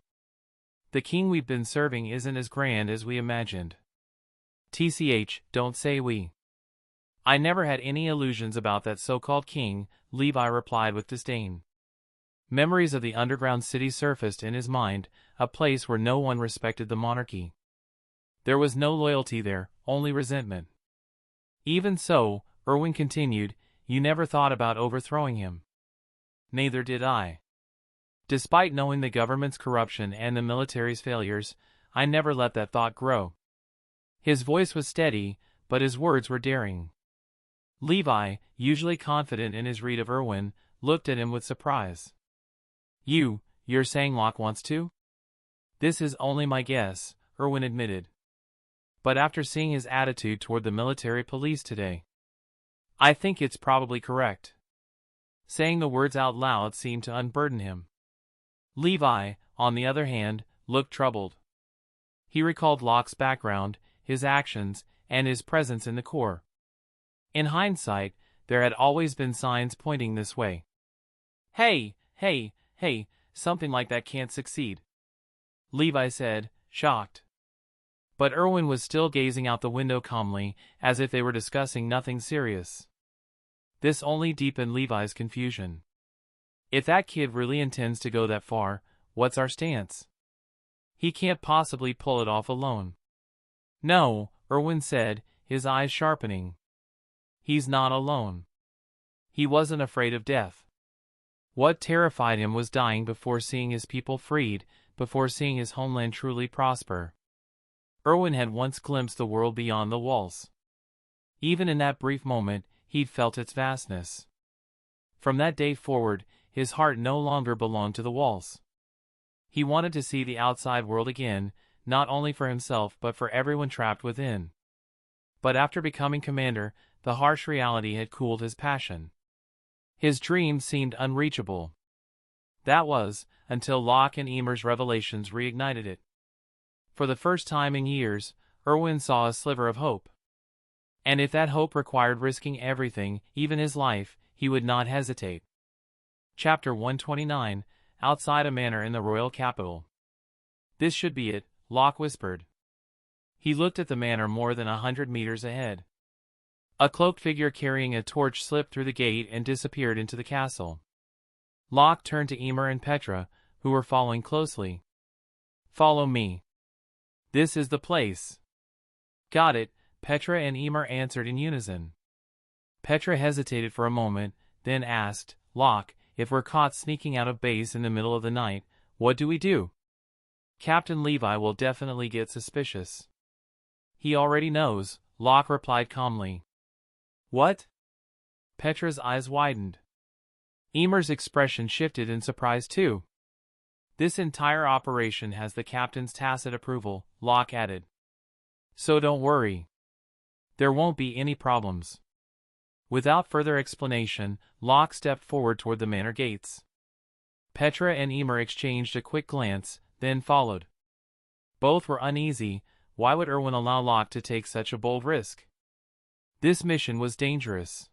The king we've been serving isn't as grand as we imagined." "TCH, don't say we. I never had any illusions about that so-called king," Levi replied with disdain. Memories of the underground city surfaced in his mind, a place where no one respected the monarchy. There was no loyalty there, only resentment. "Even so," Erwin continued, "you never thought about overthrowing him." "Neither did I. Despite knowing the government's corruption and the military's failures, I never let that thought grow." His voice was steady, but his words were daring. Levi, usually confident in his read of Erwin, looked at him with surprise. You're saying Locke wants to?" "This is only my guess," Erwin admitted. "But after seeing his attitude toward the military police today, I think it's probably correct." Saying the words out loud seemed to unburden him. Levi, on the other hand, looked troubled. He recalled Locke's background, his actions, and his presence in the Corps. In hindsight, there had always been signs pointing this way. Hey, something like that can't succeed, Levi said, shocked. But Erwin was still gazing out the window calmly, as if they were discussing nothing serious. This only deepened Levi's confusion. If that kid really intends to go that far, what's our stance? He can't possibly pull it off alone. No, Erwin said, his eyes sharpening. He's not alone. He wasn't afraid of death. What terrified him was dying before seeing his people freed, before seeing his homeland truly prosper. Erwin had once glimpsed the world beyond the walls. Even in that brief moment, he'd felt its vastness. From that day forward, his heart no longer belonged to the walls. He wanted to see the outside world again, not only for himself but for everyone trapped within. But after becoming commander, the harsh reality had cooled his passion. His dreams seemed unreachable. That was, until Locke and Emer's revelations reignited it. For the first time in years, Erwin saw a sliver of hope. And if that hope required risking everything, even his life, he would not hesitate. Chapter 129, Outside a Manor in the Royal Capital. This should be it, Locke whispered. He looked at the manor more than 100 meters ahead. A cloaked figure carrying a torch slipped through the gate and disappeared into the castle. Locke turned to Emer and Petra, who were following closely. Follow me. This is the place. Got it, Petra and Emer answered in unison. Petra hesitated for a moment, then asked, Locke, if we're caught sneaking out of base in the middle of the night, what do we do? Captain Levi will definitely get suspicious. He already knows, Locke replied calmly. What? Petra's eyes widened. Emer's expression shifted in surprise too. This entire operation has the captain's tacit approval, Locke added. So don't worry. There won't be any problems. Without further explanation, Locke stepped forward toward the manor gates. Petra and Emer exchanged a quick glance, then followed. Both were uneasy. Why would Erwin allow Locke to take such a bold risk? This mission was dangerous.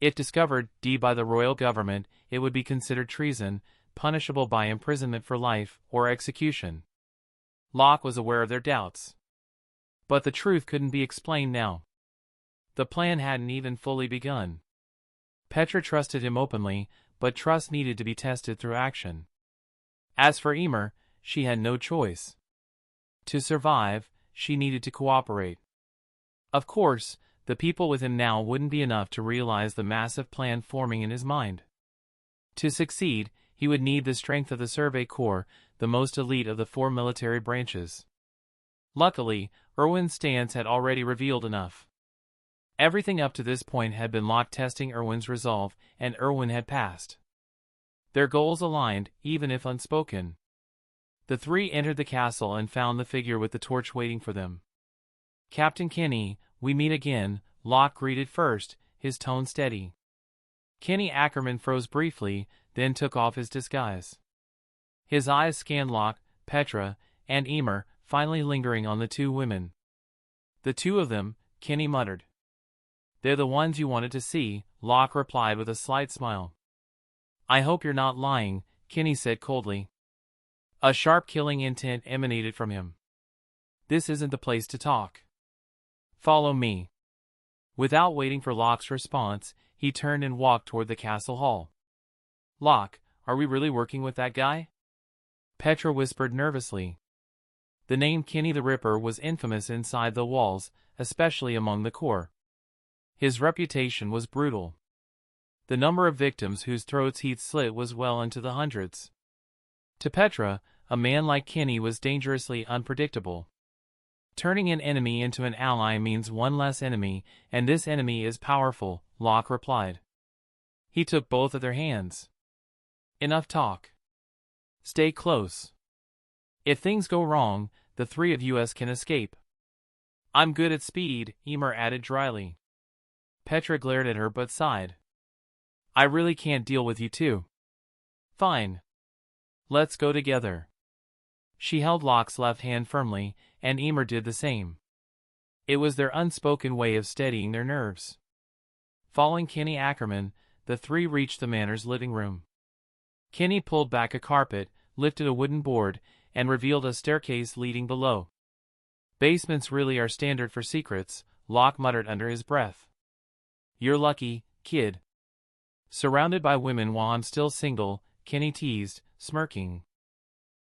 If discovered by the royal government, it would be considered treason, punishable by imprisonment for life or execution. Locke was aware of their doubts. But the truth couldn't be explained now. The plan hadn't even fully begun. Petra trusted him openly, but trust needed to be tested through action. As for Emer, she had no choice. To survive, she needed to cooperate. Of course, the people with him now wouldn't be enough to realize the massive plan forming in his mind. To succeed, he would need the strength of the Survey Corps, the most elite of the 4 military branches. Luckily, Erwin's stance had already revealed enough. Everything up to this point had been Locke testing Erwin's resolve, and Erwin had passed. Their goals aligned, even if unspoken. The three entered the castle and found the figure with the torch waiting for them. Captain Kenny, we meet again, Locke greeted first, his tone steady. Kenny Ackerman froze briefly, then took off his disguise. His eyes scanned Locke, Petra, and Emer, finally lingering on the two women. The two of them, Kenny muttered. They're the ones you wanted to see, Locke replied with a slight smile. I hope you're not lying, Kenny said coldly. A sharp killing intent emanated from him. This isn't the place to talk. Follow me. Without waiting for Locke's response, he turned and walked toward the castle hall. Locke, are we really working with that guy? Petra whispered nervously. The name Kenny the Ripper was infamous inside the walls, especially among the Corps. His reputation was brutal. The number of victims whose throats he'd slit was well into the hundreds. To Petra, a man like Kenny was dangerously unpredictable. Turning an enemy into an ally means one less enemy, and this enemy is powerful, Locke replied. He took both of their hands. Enough talk. Stay close. If things go wrong, the three of us can escape. I'm good at speed, Emer added dryly. Petra glared at her but sighed. I really can't deal with you two. Fine. Let's go together. She held Locke's left hand firmly, and Emer did the same. It was their unspoken way of steadying their nerves. Following Kenny Ackerman, the three reached the manor's living room. Kenny pulled back a carpet, lifted a wooden board, and revealed a staircase leading below. Basements really are standard for secrets, Locke muttered under his breath. You're lucky, kid. Surrounded by women while I'm still single, Kenny teased, smirking.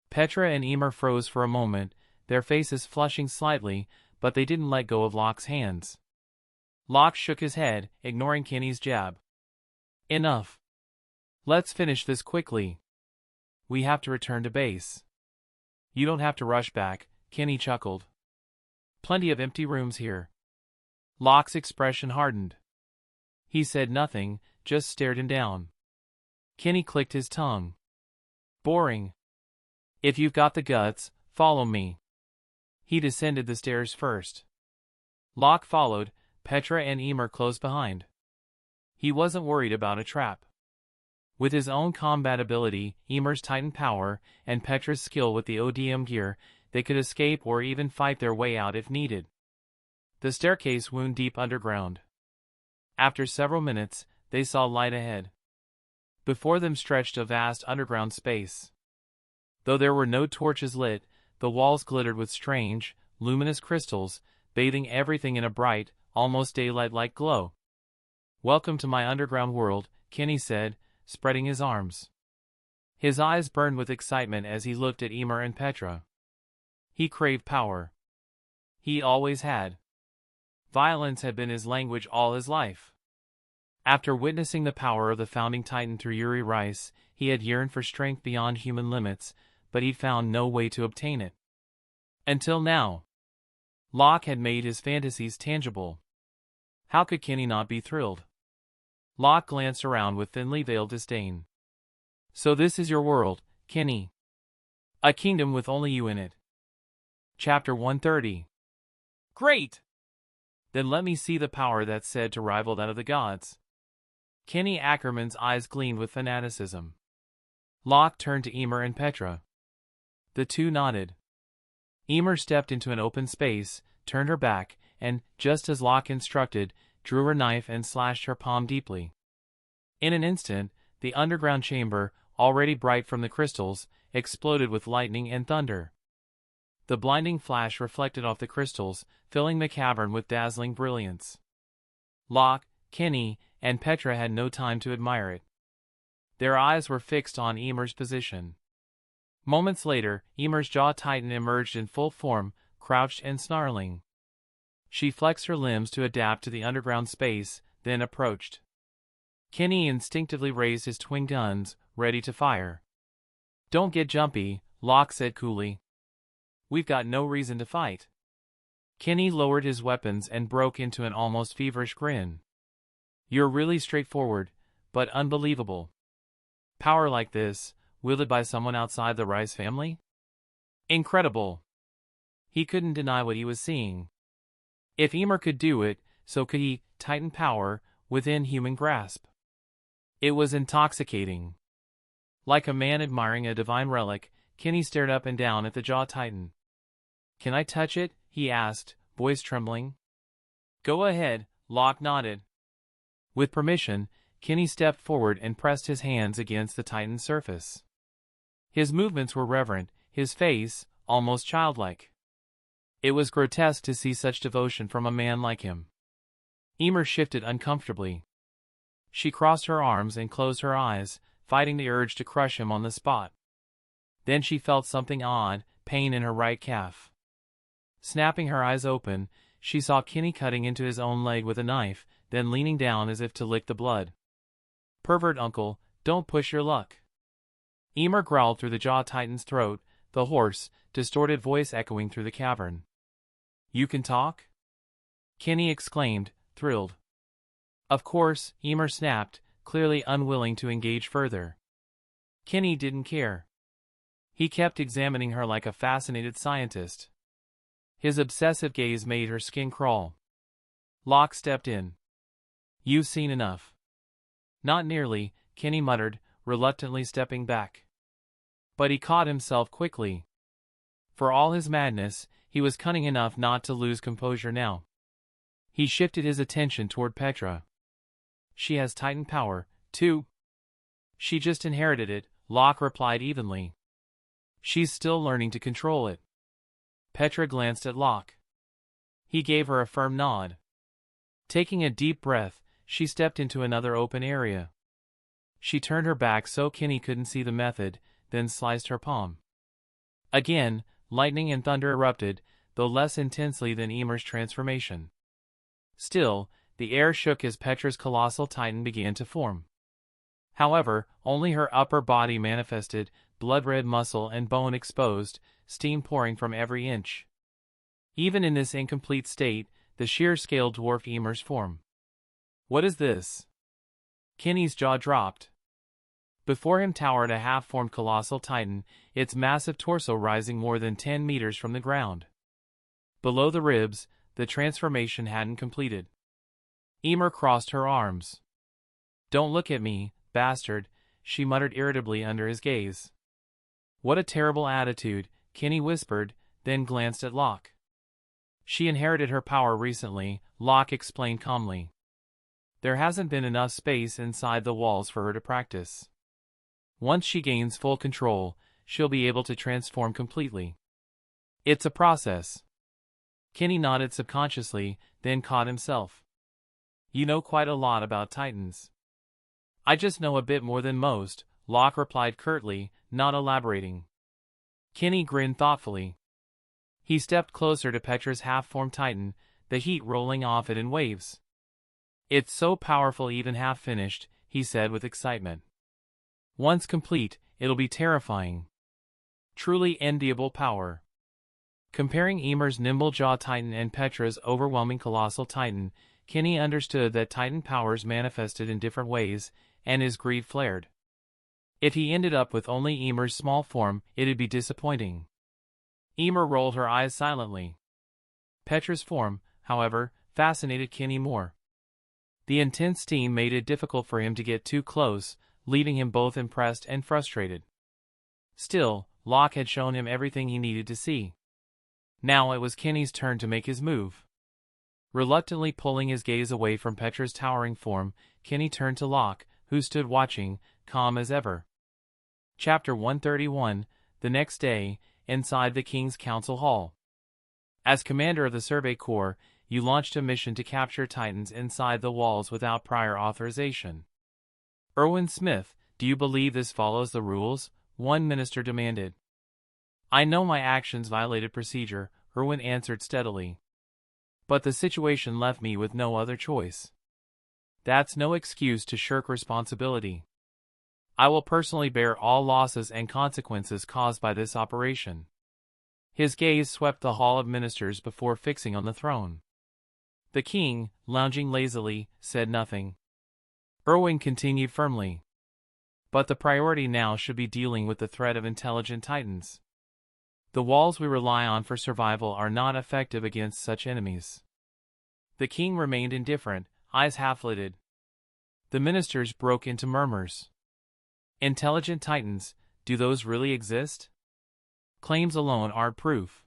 Petra and Emer froze for a moment, their faces flushing slightly, but they didn't let go of Locke's hands. Locke shook his head, ignoring Kenny's jab. Enough. Let's finish this quickly. We have to return to base. You don't have to rush back, Kenny chuckled. Plenty of empty rooms here. Locke's expression hardened. He said nothing, just stared him down. Kenny clicked his tongue. Boring. If you've got the guts, follow me. He descended the stairs first. Locke followed, Petra and Emer close behind. He wasn't worried about a trap. With his own combat ability, Emer's Titan power, and Petra's skill with the ODM gear, they could escape or even fight their way out if needed. The staircase wound deep underground. After several minutes, they saw light ahead. Before them stretched a vast underground space. Though there were no torches lit, the walls glittered with strange, luminous crystals, bathing everything in a bright, almost daylight-like glow. Welcome to my underground world, Kenny said, spreading his arms. His eyes burned with excitement as he looked at Emer and Petra. He craved power. He always had. Violence had been his language all his life. After witnessing the power of the founding Titan through Yuri Rice, he had yearned for strength beyond human limits, but he'd found no way to obtain it. Until now. Locke had made his fantasies tangible. How could Kenny not be thrilled? Locke glanced around with thinly veiled disdain. So this is your world, Kenny. A kingdom with only you in it. Chapter 130. Great! Then let me see the power that's said to rival that of the gods. Kenny Ackerman's eyes gleamed with fanaticism. Locke turned to Emer and Petra. The two nodded. Emer stepped into an open space, turned her back, and, just as Locke instructed, drew her knife and slashed her palm deeply. In an instant, the underground chamber, already bright from the crystals, exploded with lightning and thunder. The blinding flash reflected off the crystals, filling the cavern with dazzling brilliance. Locke, Kenny, and Petra had no time to admire it. Their eyes were fixed on Emer's position. Moments later, Emer's jaw titan emerged in full form, crouched and snarling. She flexed her limbs to adapt to the underground space, then approached. Kenny instinctively raised his twin guns, ready to fire. Don't get jumpy, Locke said coolly. We've got no reason to fight. Kenny lowered his weapons and broke into an almost feverish grin. You're really straightforward, but unbelievable. Power like this, wielded by someone outside the Rice family? Incredible. He couldn't deny what he was seeing. If Emer could do it, so could he, Titan power, within human grasp. It was intoxicating. Like a man admiring a divine relic, Kenny stared up and down at the jaw titan. Can I touch it? He asked, voice trembling. Go ahead, Locke nodded. With permission, Kenny stepped forward and pressed his hands against the titan's surface. His movements were reverent, his face, almost childlike. It was grotesque to see such devotion from a man like him. Emer shifted uncomfortably. She crossed her arms and closed her eyes, fighting the urge to crush him on the spot. Then she felt something odd, pain in her right calf. Snapping her eyes open, she saw Kenny cutting into his own leg with a knife, then leaning down as if to lick the blood. Pervert uncle, don't push your luck. Emer growled through the jaw titan's throat, the hoarse, distorted voice echoing through the cavern. You can talk? Kenny exclaimed, thrilled. Of course, Emer snapped, clearly unwilling to engage further. Kenny didn't care. He kept examining her like a fascinated scientist. His obsessive gaze made her skin crawl. Locke stepped in. You've seen enough. Not nearly, Kenny muttered, reluctantly stepping back. But he caught himself quickly. For all his madness, he was cunning enough not to lose composure now. He shifted his attention toward Petra. she has Titan power, too. She just inherited it, Locke replied evenly. She's still learning to control it. Petra glanced at Locke. He gave her a firm nod. Taking a deep breath, she stepped into another open area. She turned her back so Kenny couldn't see the method, then sliced her palm. Again, lightning and thunder erupted, though less intensely than Ymir's transformation. Still, the air shook as Petra's colossal titan began to form. However, only her upper body manifested, blood-red muscle and bone exposed, steam pouring from every inch. Even in this incomplete state, the sheer scale dwarfed Ymir's form. What is this? Kenny's jaw dropped. Before him towered a half-formed colossal titan, its massive torso rising more than 10 meters from the ground. Below the ribs, the transformation hadn't completed. Ymir crossed her arms. "Don't look at me, bastard," she muttered irritably under his gaze. "What a terrible attitude," Kenny whispered, then glanced at Locke. "She inherited her power recently," Locke explained calmly. "There hasn't been enough space inside the walls for her to practice. Once she gains full control, she'll be able to transform completely. It's a process." Kenny nodded subconsciously, then caught himself. "You know quite a lot about Titans." "I just know a bit more than most," Locke replied curtly, not elaborating. Kenny grinned thoughtfully. He stepped closer to Petra's half-formed titan, the heat rolling off it in waves. "It's so powerful even half-finished," he said with excitement. "Once complete, it'll be terrifying. Truly enviable power." Comparing Ymir's nimble jaw titan and Petra's overwhelming colossal titan, Kenny understood that titan powers manifested in different ways, and his greed flared. If he ended up with only Ymir's small form, it'd be disappointing. Ymir rolled her eyes silently. Petra's form, however, fascinated Kenny more. The intense steam made it difficult for him to get too close, leaving him both impressed and frustrated. Still, Locke had shown him everything he needed to see. Now it was Kenny's turn to make his move. Reluctantly pulling his gaze away from Petra's towering form, Kenny turned to Locke, who stood watching, calm as ever. Chapter 131, the next day, inside the King's Council Hall. As commander of the Survey Corps, you launched a mission to capture Titans inside the walls without prior authorization. "Erwin Smith, do you believe this follows the rules?" one minister demanded. "I know my actions violated procedure," Erwin answered steadily. "But the situation left me with no other choice. That's no excuse to shirk responsibility. I will personally bear all losses and consequences caused by this operation." His gaze swept the hall of ministers before fixing on the throne. The king, lounging lazily, said nothing. Erwin continued firmly. "But the priority now should be dealing with the threat of intelligent Titans. The walls we rely on for survival are not effective against such enemies." The king remained indifferent, eyes half-lidded. The ministers broke into murmurs. "Intelligent Titans, do those really exist? Claims alone aren't proof.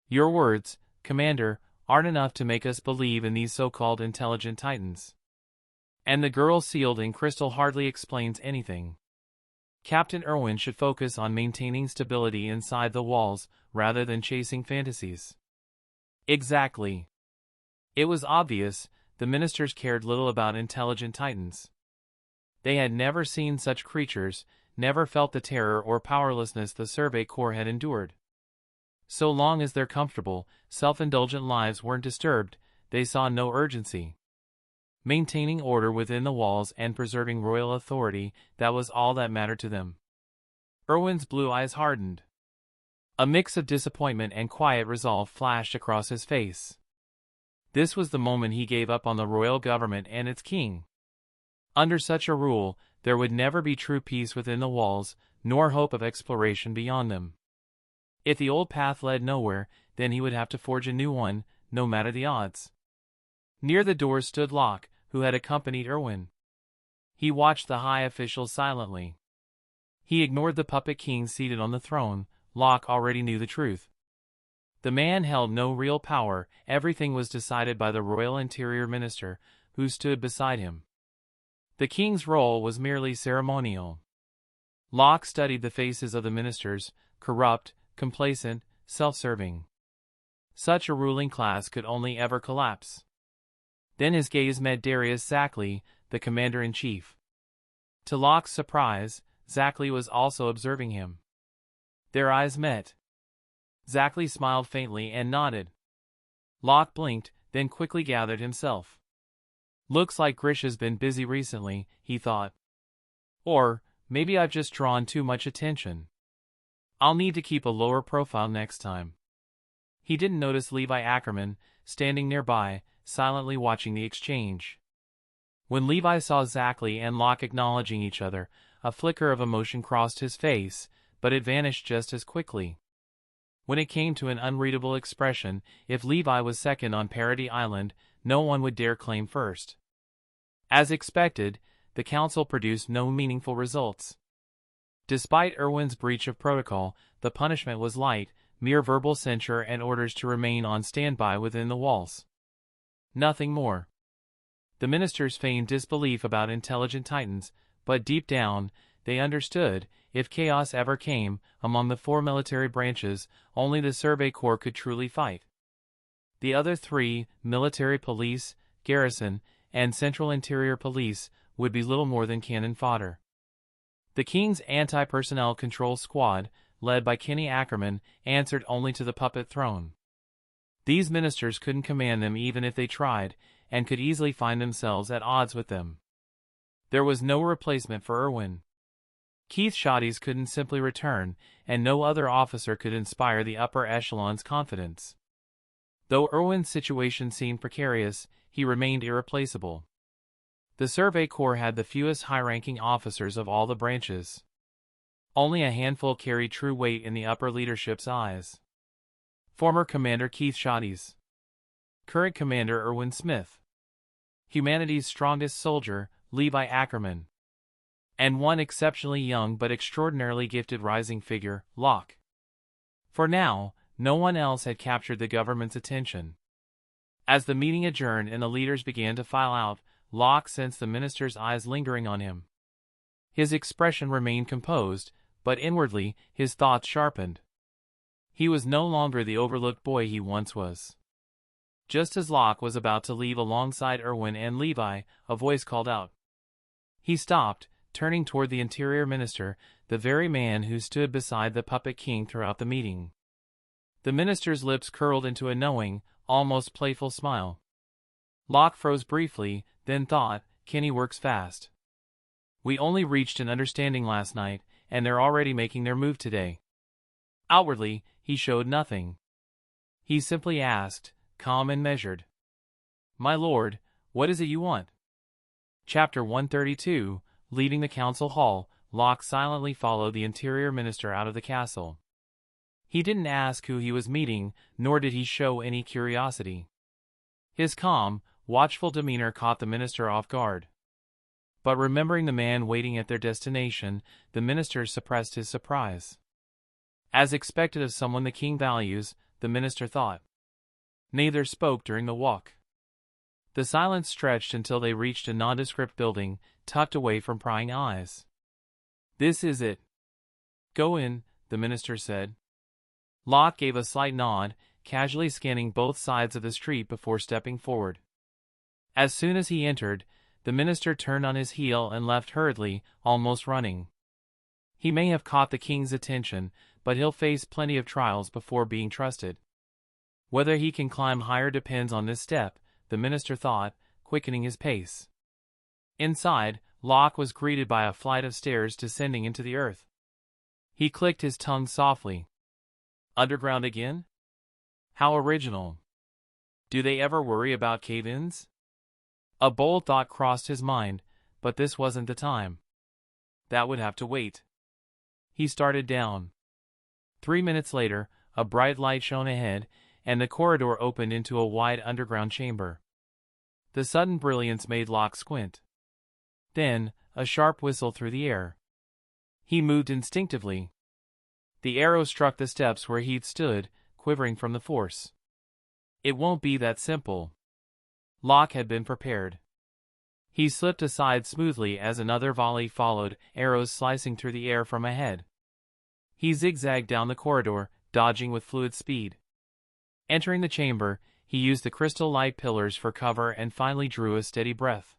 Your words, Commander, aren't enough to make us believe in these so-called intelligent Titans. And the girl sealed in crystal hardly explains anything. Captain Erwin should focus on maintaining stability inside the walls rather than chasing fantasies." Exactly. It was obvious, the ministers cared little about intelligent Titans. They had never seen such creatures, never felt the terror or powerlessness the Survey Corps had endured. So long as their comfortable, self-indulgent lives weren't disturbed, they saw no urgency. Maintaining order within the walls and preserving royal authority, that was all that mattered to them. Erwin's blue eyes hardened. A mix of disappointment and quiet resolve flashed across his face. This was the moment he gave up on the royal government and its king. Under such a rule, there would never be true peace within the walls, nor hope of exploration beyond them. If the old path led nowhere, then he would have to forge a new one, no matter the odds. Near the door stood Locke, who had accompanied Erwin. He watched the high officials silently. He ignored the puppet king seated on the throne. Locke already knew the truth. The man held no real power, everything was decided by the royal interior minister, who stood beside him. The king's role was merely ceremonial. Locke studied the faces of the ministers, corrupt, complacent, self-serving. Such a ruling class could only ever collapse. Then his gaze met Darius Zackley, the commander-in-chief. To Locke's surprise, Zackley was also observing him. Their eyes met. Zackley smiled faintly and nodded. Locke blinked, then quickly gathered himself. Looks like Grisha's been busy recently, he thought. Or, maybe I've just drawn too much attention. I'll need to keep a lower profile next time. He didn't notice Levi Ackerman, standing nearby, silently watching the exchange. When Levi saw Zackley and Locke acknowledging each other, a flicker of emotion crossed his face, but it vanished just as quickly. When it came to an unreadable expression, if Levi was second on Parody Island, no one would dare claim first. As expected, the council produced no meaningful results. Despite Erwin's breach of protocol, the punishment was light, mere verbal censure and orders to remain on standby within the walls. Nothing more. The ministers feigned disbelief about intelligent titans, but deep down, they understood, if chaos ever came, among the 4 military branches, only the Survey Corps could truly fight. The other 3, military police, garrison, and central interior police, would be little more than cannon fodder. The king's anti-personnel control squad, led by Kenny Ackerman, answered only to the puppet throne. These ministers couldn't command them even if they tried, and could easily find themselves at odds with them. There was no replacement for Erwin. Keith Shotties couldn't simply return, and no other officer could inspire the upper echelon's confidence. Though Erwin's situation seemed precarious, he remained irreplaceable. The Survey Corps had the fewest high-ranking officers of all the branches. Only a handful carried true weight in the upper leadership's eyes. Former Commander Keith Shotties. Current Commander Erwin Smith. Humanity's strongest soldier, Levi Ackerman. And one exceptionally young but extraordinarily gifted rising figure, Locke. For now, no one else had captured the government's attention. As the meeting adjourned and the leaders began to file out, Locke sensed the minister's eyes lingering on him. His expression remained composed, but inwardly, his thoughts sharpened. He was no longer the overlooked boy he once was. Just as Locke was about to leave alongside Erwin and Levi, a voice called out. He stopped, turning toward the interior minister, the very man who stood beside the puppet king throughout the meeting. The minister's lips curled into a knowing, almost playful smile. Locke froze briefly, then thought, Kenny works fast. We only reached an understanding last night, and they're already making their move today. Outwardly, he showed nothing. He simply asked, calm and measured. My lord, what is it you want? Chapter 132, Leaving the council hall, Locke silently followed the interior minister out of the castle. He didn't ask who he was meeting, nor did he show any curiosity. His calm, watchful demeanor caught the minister off guard. But remembering the man waiting at their destination, the minister suppressed his surprise. As expected of someone the king values, the minister thought. Neither spoke during the walk. The silence stretched until they reached a nondescript building, tucked away from prying eyes. This is it. Go in, the minister said. Locke gave a slight nod, casually scanning both sides of the street before stepping forward. As soon as he entered, the minister turned on his heel and left hurriedly, almost running. He may have caught the king's attention, but he'll face plenty of trials before being trusted. Whether he can climb higher depends on this step, the minister thought, quickening his pace. Inside, Locke was greeted by a flight of stairs descending into the earth. He clicked his tongue softly. Underground again? How original. Do they ever worry about cave-ins? A bold thought crossed his mind, but this wasn't the time. That would have to wait. He started down. 3 minutes later, a bright light shone ahead, and the corridor opened into a wide underground chamber. The sudden brilliance made Locke squint. Then, a sharp whistle through the air. He moved instinctively. The arrow struck the steps where he'd stood, quivering from the force. It won't be that simple. Locke had been prepared. He slipped aside smoothly as another volley followed, arrows slicing through the air from ahead. He zigzagged down the corridor, dodging with fluid speed. Entering the chamber, he used the crystal light pillars for cover and finally drew a steady breath.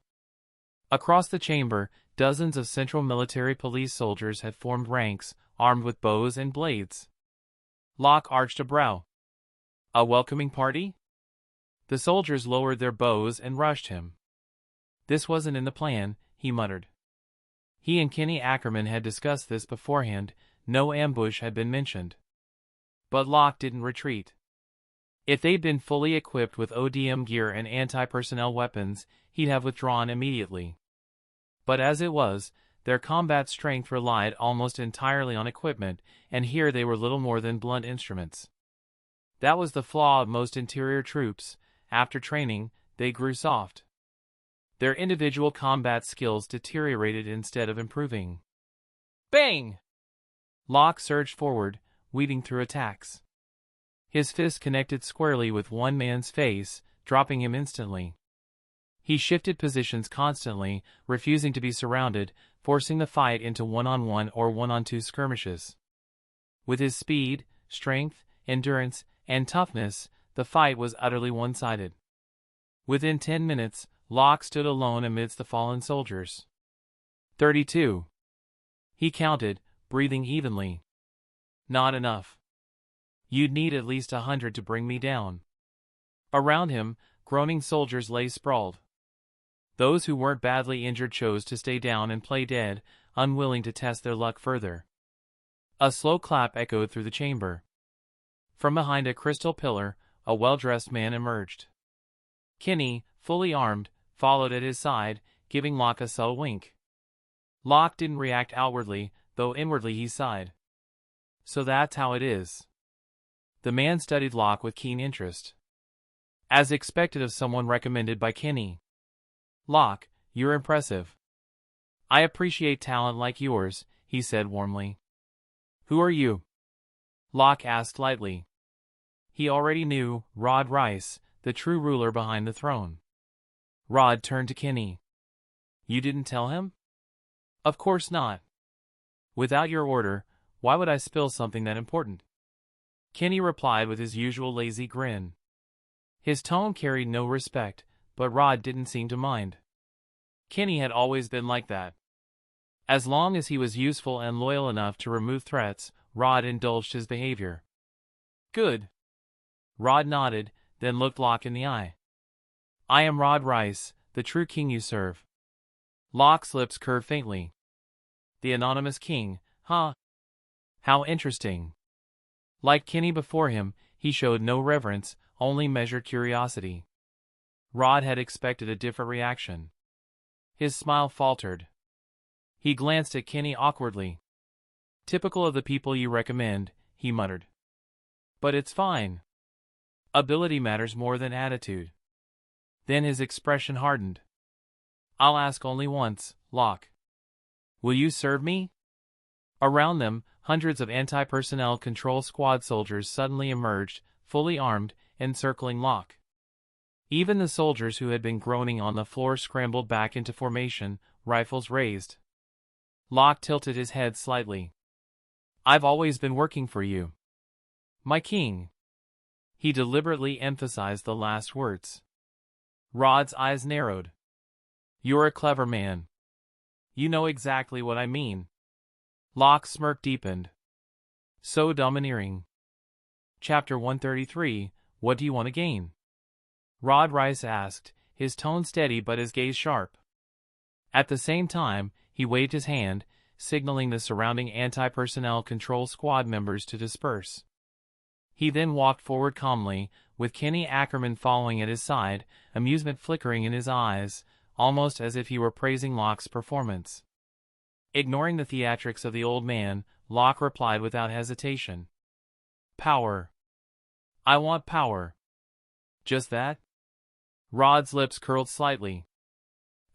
Across the chamber, dozens of Central Military Police soldiers had formed ranks, armed with bows and blades. Locke arched a brow. A welcoming party? The soldiers lowered their bows and rushed him. This wasn't in the plan, he muttered. He and Kenny Ackerman had discussed this beforehand, no ambush had been mentioned. But Locke didn't retreat. If they'd been fully equipped with ODM gear and anti-personnel weapons, he'd have withdrawn immediately. But as it was, their combat strength relied almost entirely on equipment, and here they were little more than blunt instruments. That was the flaw of most interior troops. After training, they grew soft. Their individual combat skills deteriorated instead of improving. Bang! Locke surged forward, weaving through attacks. His fist connected squarely with one man's face, dropping him instantly. He shifted positions constantly, refusing to be surrounded, forcing the fight into one-on-one or one-on-two skirmishes. With his speed, strength, endurance, and toughness, the fight was utterly one-sided. Within 10 minutes, Locke stood alone amidst the fallen soldiers. 32. He counted, breathing evenly. Not enough. You'd need at least 100 to bring me down. Around him, groaning soldiers lay sprawled. Those who weren't badly injured chose to stay down and play dead, unwilling to test their luck further. A slow clap echoed through the chamber. From behind a crystal pillar, a well-dressed man emerged. Kenny, fully armed, followed at his side, giving Locke a subtle wink. Locke didn't react outwardly, though inwardly he sighed. So that's how it is. The man studied Locke with keen interest. As expected of someone recommended by Kenny. Locke, you're impressive. I appreciate talent like yours, he said warmly. Who are you? Locke asked lightly. He already knew, Rod Rice, the true ruler behind the throne. Rod turned to Kenny. You didn't tell him? Of course not. Without your order, why would I spill something that important? Kenny replied with his usual lazy grin. His tone carried no respect, but Rod didn't seem to mind. Kenny had always been like that. As long as he was useful and loyal enough to remove threats, Rod indulged his behavior. Good. Rod nodded, then looked Locke in the eye. I am Rod Rice, the true king you serve. Locke's lips curved faintly. The anonymous king, huh? How interesting. Like Kenny before him, he showed no reverence, only measured curiosity. Rod had expected a different reaction. His smile faltered. He glanced at Kenny awkwardly. Typical of the people you recommend, he muttered. But it's fine. Ability matters more than attitude. Then his expression hardened. I'll ask only once, Locke. Will you serve me? Around them, hundreds of anti-personnel control squad soldiers suddenly emerged, fully armed, encircling Locke. Even the soldiers who had been groaning on the floor scrambled back into formation, rifles raised. Locke tilted his head slightly. I've always been working for you. My king. He deliberately emphasized the last words. Rod's eyes narrowed. You're a clever man. You know exactly what I mean. Locke's smirk deepened. So domineering. Chapter 133, What do you want to gain? Rod Rice asked, his tone steady but his gaze sharp. At the same time, he waved his hand, signaling the surrounding anti-personnel control squad members to disperse. He then walked forward calmly, with Kenny Ackerman following at his side, amusement flickering in his eyes, almost as if he were praising Locke's performance. Ignoring the theatrics of the old man, Locke replied without hesitation. Power. I want power. Just that? Rod's lips curled slightly.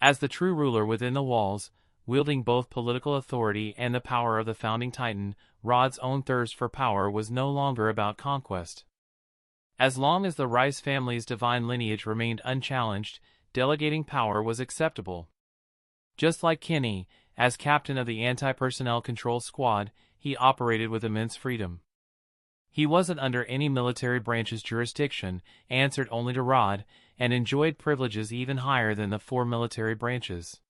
As the true ruler within the walls, wielding both political authority and the power of the founding titan, Rod's own thirst for power was no longer about conquest. As long as the Rice family's divine lineage remained unchallenged, delegating power was acceptable. Just like Kinney, as captain of the anti-personnel control squad, he operated with immense freedom. He wasn't under any military branch's jurisdiction, answered only to Rod, and enjoyed privileges even higher than the 4 military branches.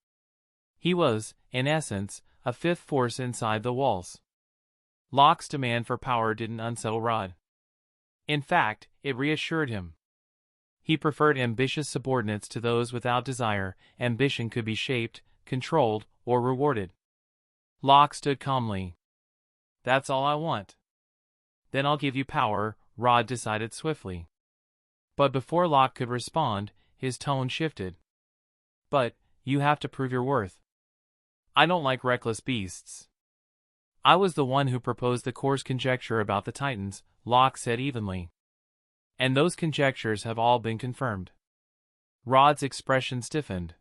He was, in essence, a fifth force inside the walls. Locke's demand for power didn't unsettle Rod. In fact, it reassured him. He preferred ambitious subordinates to those without desire. Ambition could be shaped, controlled, or rewarded. Locke stood calmly. "That's all I want." "Then I'll give you power," Rod decided swiftly. But before Locke could respond, his tone shifted. "But, you have to prove your worth. I don't like reckless beasts." "I was the one who proposed the Corps' conjecture about the Titans," Locke said evenly. "And those conjectures have all been confirmed." Rod's expression stiffened.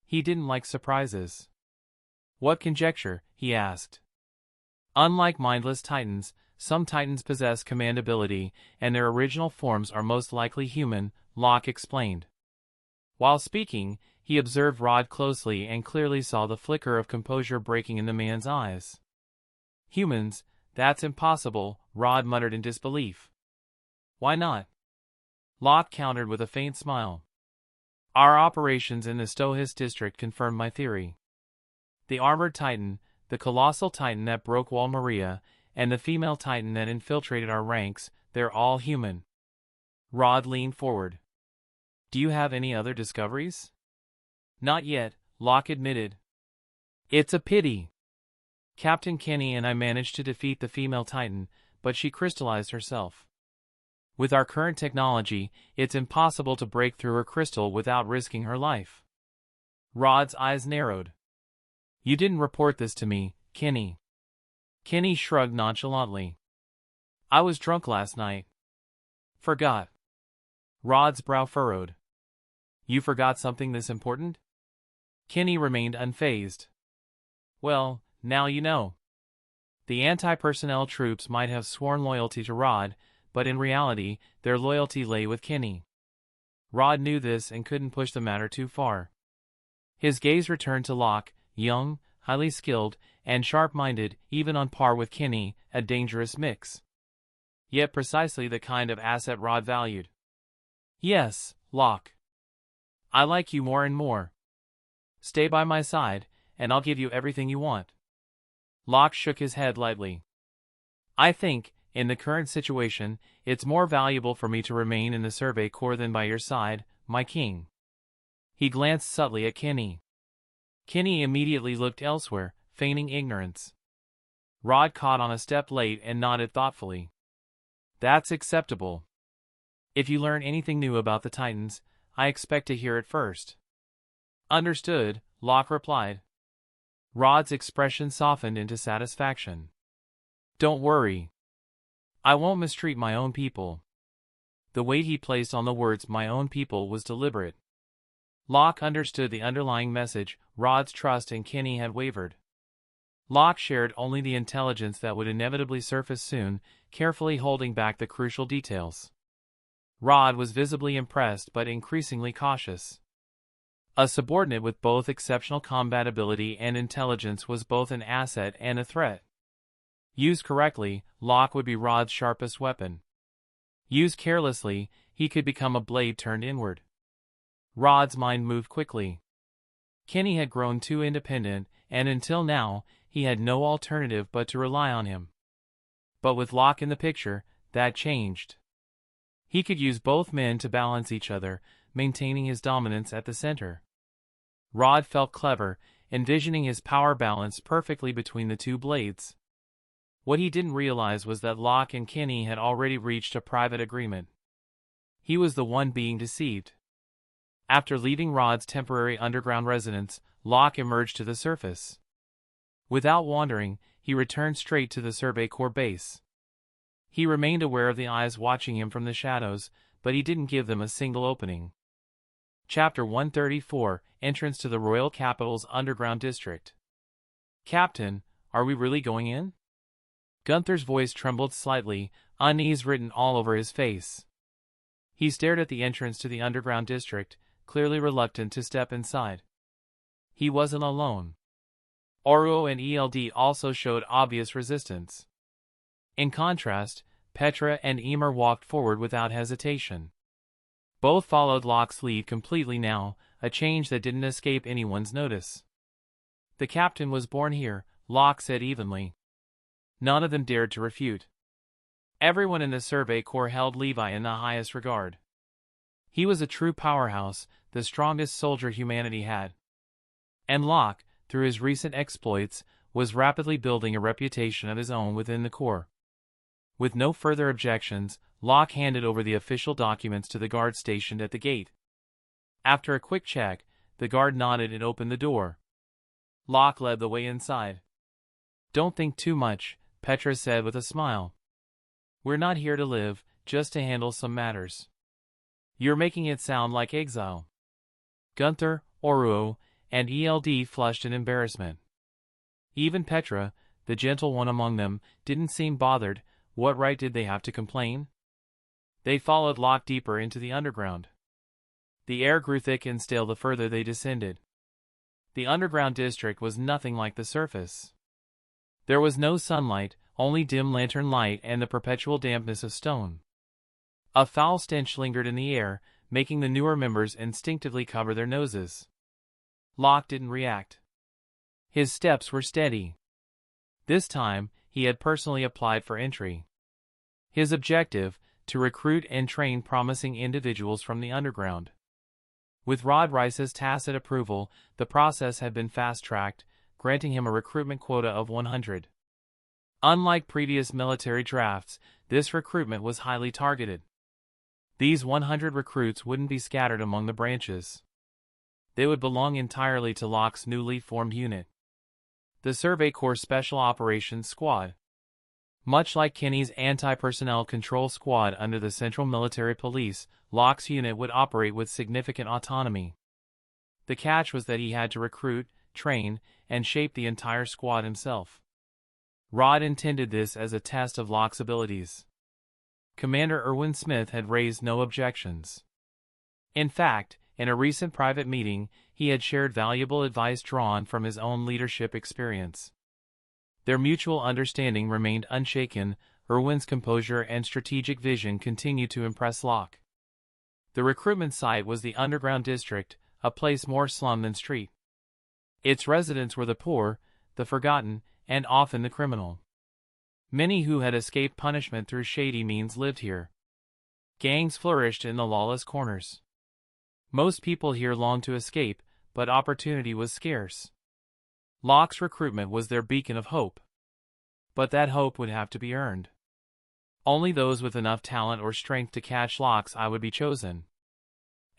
He didn't like surprises. "What conjecture?" he asked. "Unlike mindless Titans, some Titans possess command ability, and their original forms are most likely human," Locke explained. While speaking, he observed Rod closely and clearly saw the flicker of composure breaking in the man's eyes. "Humans? That's impossible," Rod muttered in disbelief. "Why not?" Locke countered with a faint smile. "Our operations in the Stohis district confirm my theory. The armored Titan, the colossal Titan that broke Wall Maria, and the female Titan that infiltrated our ranks, they're all human." Rod leaned forward. "Do you have any other discoveries?" "Not yet," Locke admitted. "It's a pity. Captain Kinney and I managed to defeat the female Titan, but she crystallized herself. With our current technology, it's impossible to break through her crystal without risking her life." Rod's eyes narrowed. "You didn't report this to me, Kinney." Kinney shrugged nonchalantly. "I was drunk last night. Forgot." Rod's brow furrowed. "You forgot something this important?" Kinney remained unfazed. "Well, now you know." The anti-personnel troops might have sworn loyalty to Rod, but in reality, their loyalty lay with Kinney. Rod knew this and couldn't push the matter too far. His gaze returned to Locke, young, highly skilled, and sharp-minded, even on par with Kinney, a dangerous mix. Yet precisely the kind of asset Rod valued. "Yes, Locke. I like you more and more. Stay by my side, and I'll give you everything you want." Locke shook his head lightly. "I think, in the current situation, it's more valuable for me to remain in the Survey Corps than by your side, my king." He glanced subtly at Kinney. Kinney immediately looked elsewhere, feigning ignorance. Rod caught on a step late and nodded thoughtfully. "That's acceptable. If you learn anything new about the Titans, I expect to hear it first." "Understood," Locke replied. Rod's expression softened into satisfaction. "Don't worry. I won't mistreat my own people." The weight he placed on the words "my own people" was deliberate. Locke understood the underlying message. Rod's trust in Kinney had wavered. Locke shared only the intelligence that would inevitably surface soon, carefully holding back the crucial details. Rod was visibly impressed but increasingly cautious. A subordinate with both exceptional combat ability and intelligence was both an asset and a threat. Used correctly, Locke would be Rod's sharpest weapon. Used carelessly, he could become a blade turned inward. Rod's mind moved quickly. Kinney had grown too independent, and until now, he had no alternative but to rely on him. But with Locke in the picture, that changed. He could use both men to balance each other, maintaining his dominance at the center. Rod felt clever, envisioning his power balance perfectly between the two blades. What he didn't realize was that Locke and Kinney had already reached a private agreement. He was the one being deceived. After leaving Rod's temporary underground residence, Locke emerged to the surface. Without wandering, he returned straight to the Survey Corps base. He remained aware of the eyes watching him from the shadows, but he didn't give them a single opening. Chapter 134, Entrance to the Royal Capital's Underground District. "Captain, are we really going in?" Gunther's voice trembled slightly, unease written all over his face. He stared at the entrance to the underground district, clearly reluctant to step inside. He wasn't alone. Oruo and ELD also showed obvious resistance. In contrast, Petra and Emer walked forward without hesitation. Both followed Locke's lead completely now, a change that didn't escape anyone's notice. The captain was born here, Locke said evenly. None of them dared to refute. Everyone in the Survey Corps held Levi in the highest regard. He was a true powerhouse, the strongest soldier humanity had. And Locke, through his recent exploits, was rapidly building a reputation of his own within the Corps. With no further objections, Locke handed over the official documents to the guard stationed at the gate. After a quick check, the guard nodded and opened the door. Locke led the way inside. "Don't think too much," Petra said with a smile. "We're not here to live, just to handle some matters." "You're making it sound like exile." Gunther, Oruo, and ELD flushed in embarrassment. Even Petra, the gentle one among them, didn't seem bothered. What right did they have to complain? They followed Locke deeper into the underground. The air grew thick and stale the further they descended. The underground district was nothing like the surface. There was no sunlight, only dim lantern light and the perpetual dampness of stone. A foul stench lingered in the air, making the newer members instinctively cover their noses. Locke didn't react. His steps were steady. This time, he had personally applied for entry. His objective, to recruit and train promising individuals from the underground. With Rod Rice's tacit approval, the process had been fast-tracked, granting him a recruitment quota of 100. Unlike previous military drafts, this recruitment was highly targeted. These 100 recruits wouldn't be scattered among the branches. They would belong entirely to Locke's newly formed unit, the Survey Corps Special Operations Squad. Much like Kenny's anti-personnel control squad under the Central Military Police, Locke's unit would operate with significant autonomy. The catch was that he had to recruit, train, and shape the entire squad himself. Rod intended this as a test of Locke's abilities. Commander Erwin Smith had raised no objections. In fact, in a recent private meeting, he had shared valuable advice drawn from his own leadership experience. Their mutual understanding remained unshaken. Erwin's composure and strategic vision continued to impress Locke. The recruitment site was the underground district, a place more slum than street. Its residents were the poor, the forgotten, and often the criminal. Many who had escaped punishment through shady means lived here. Gangs flourished in the lawless corners. Most people here longed to escape, but opportunity was scarce. Locke's recruitment was their beacon of hope. But that hope would have to be earned. Only those with enough talent or strength to catch Locke's eye would be chosen.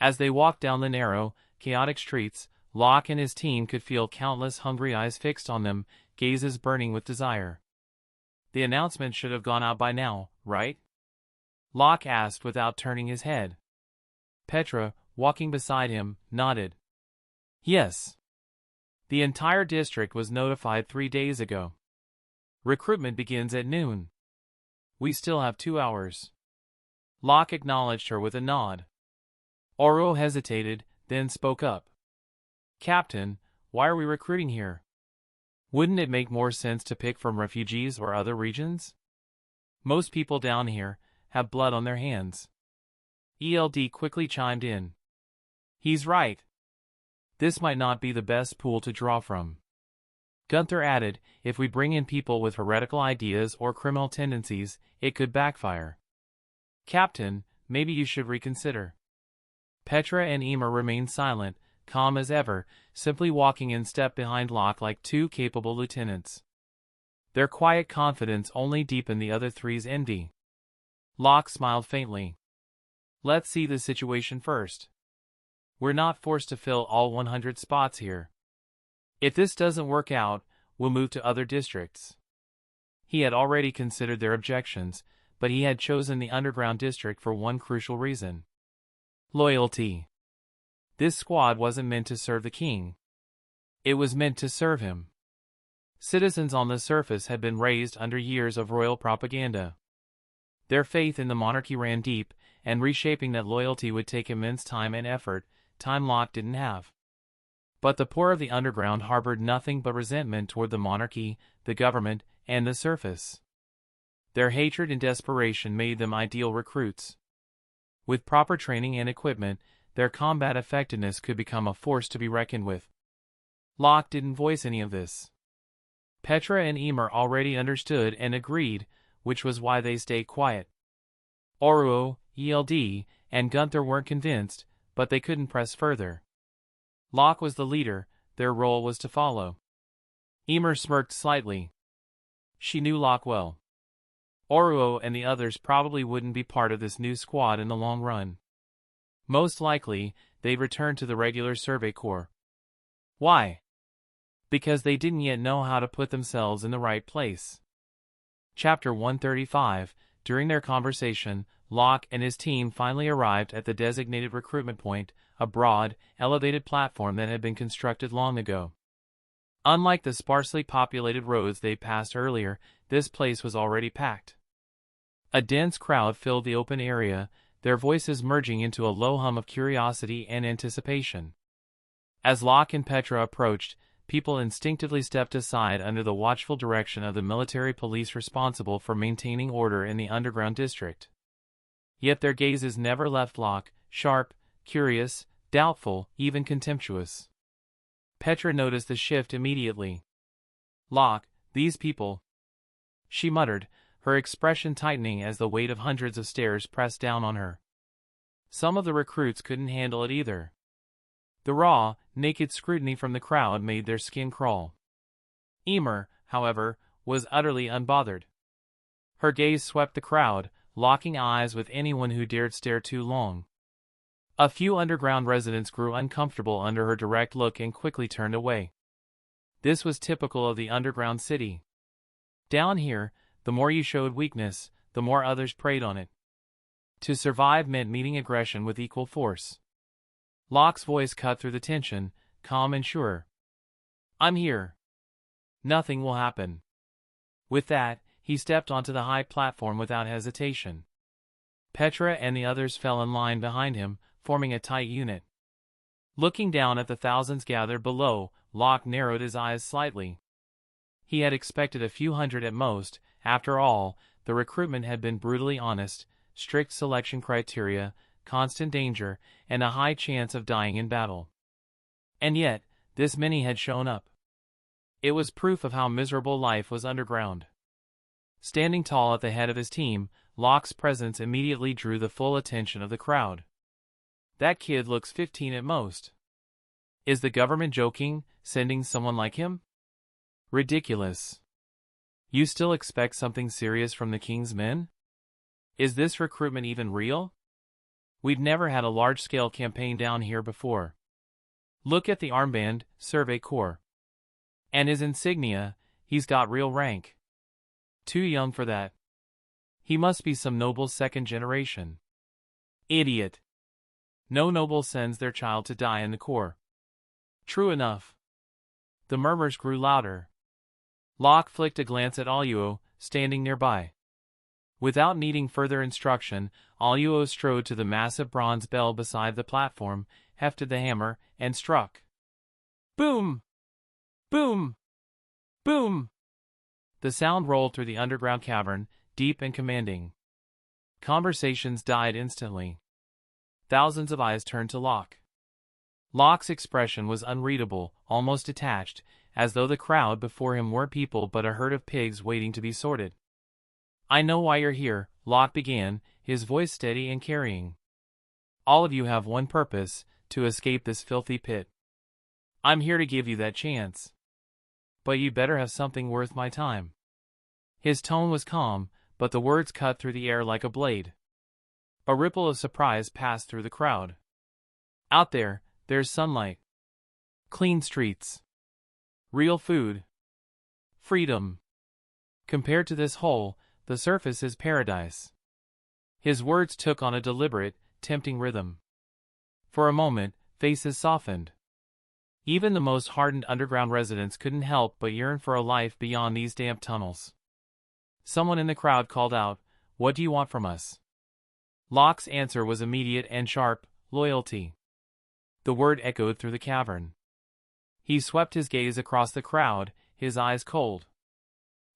As they walked down the narrow, chaotic streets, Locke and his team could feel countless hungry eyes fixed on them, gazes burning with desire. The announcement should have gone out by now, right? Locke asked without turning his head. Petra, walking beside him, nodded. Yes. The entire district was notified 3 days ago. Recruitment begins at noon. We still have 2 hours. Locke acknowledged her with a nod. Oruo hesitated, then spoke up. Captain, why are we recruiting here? Wouldn't it make more sense to pick from refugees or other regions? Most people down here have blood on their hands. ELD quickly chimed in. He's right. This might not be the best pool to draw from. Gunther added, if we bring in people with heretical ideas or criminal tendencies, it could backfire. Captain, maybe you should reconsider. Petra and Emer remained silent, calm as ever, simply walking in step behind Locke like 2 capable lieutenants. Their quiet confidence only deepened the other three's envy. Locke smiled faintly. Let's see the situation first. We're not forced to fill all 100 spots here. If this doesn't work out, we'll move to other districts. He had already considered their objections, but he had chosen the underground district for one crucial reason. Loyalty. This squad wasn't meant to serve the king. It was meant to serve him. Citizens on the surface had been raised under years of royal propaganda. Their faith in the monarchy ran deep, and reshaping that loyalty would take immense time and effort, time Locke didn't have. But the poor of the underground harbored nothing but resentment toward the monarchy, the government, and the surface. Their hatred and desperation made them ideal recruits. With proper training and equipment, their combat effectiveness could become a force to be reckoned with. Locke didn't voice any of this. Petra and Emer already understood and agreed, which was why they stayed quiet. Oruo, ELD, and Gunther weren't convinced, but they couldn't press further. Locke was the leader, their role was to follow. Emer smirked slightly. She knew Locke well. Oruo and the others probably wouldn't be part of this new squad in the long run. Most likely, they'd return to the regular Survey Corps. Why? Because they didn't yet know how to put themselves in the right place. Chapter 135. During their conversation, Locke and his team finally arrived at the designated recruitment point, a broad, elevated platform that had been constructed long ago. Unlike the sparsely populated roads they passed earlier, this place was already packed. A dense crowd filled the open area, their voices merging into a low hum of curiosity and anticipation. As Locke and Petra approached, people instinctively stepped aside under the watchful direction of the military police responsible for maintaining order in the underground district. Yet their gazes never left Locke, sharp, curious, doubtful, even contemptuous. Petra noticed the shift immediately. "Locke, these people," she muttered, her expression tightening as the weight of hundreds of stares pressed down on her. Some of the recruits couldn't handle it either. The raw, naked scrutiny from the crowd made their skin crawl. Emer, however, was utterly unbothered. Her gaze swept the crowd, locking eyes with anyone who dared stare too long. A few underground residents grew uncomfortable under her direct look and quickly turned away. This was typical of the underground city. Down here, the more you showed weakness, the more others preyed on it. To survive meant meeting aggression with equal force. Locke's voice cut through the tension, calm and sure. "I'm here. Nothing will happen." With that, he stepped onto the high platform without hesitation. Petra and the others fell in line behind him, forming a tight unit. Looking down at the thousands gathered below, Locke narrowed his eyes slightly. He had expected a few hundred at most. After all, the recruitment had been brutally honest, strict selection criteria, constant danger, and a high chance of dying in battle. And yet, this many had shown up. It was proof of how miserable life was underground. Standing tall at the head of his team, Locke's presence immediately drew the full attention of the crowd. "That kid looks 15 at most. Is the government joking, sending someone like him? Ridiculous. You still expect something serious from the King's men? Is this recruitment even real? We've never had a large-scale campaign down here before. Look at the armband, Survey Corps. And his insignia, he's got real rank. Too young for that. He must be some noble second generation." "Idiot. No noble sends their child to die in the Corps." "True enough." The murmurs grew louder. Locke flicked a glance at Aluo, standing nearby. Without needing further instruction, Aluo strode to the massive bronze bell beside the platform, hefted the hammer, and struck. Boom! Boom! Boom! The sound rolled through the underground cavern, deep and commanding. Conversations died instantly. Thousands of eyes turned to Locke. Locke's expression was unreadable, almost detached, as though the crowd before him weren't people but a herd of pigs waiting to be sorted. "I know why you're here," Locke began, his voice steady and carrying. "All of you have one purpose, to escape this filthy pit. I'm here to give you that chance. But you better have something worth my time." His tone was calm, but the words cut through the air like a blade. A ripple of surprise passed through the crowd. "Out there, there's sunlight. Clean streets. Real food. Freedom. Compared to this hole, the surface is paradise." His words took on a deliberate, tempting rhythm. For a moment, faces softened. Even the most hardened underground residents couldn't help but yearn for a life beyond these damp tunnels. Someone in the crowd called out, "What do you want from us?" Locke's answer was immediate and sharp: loyalty. The word echoed through the cavern. He swept his gaze across the crowd, his eyes cold.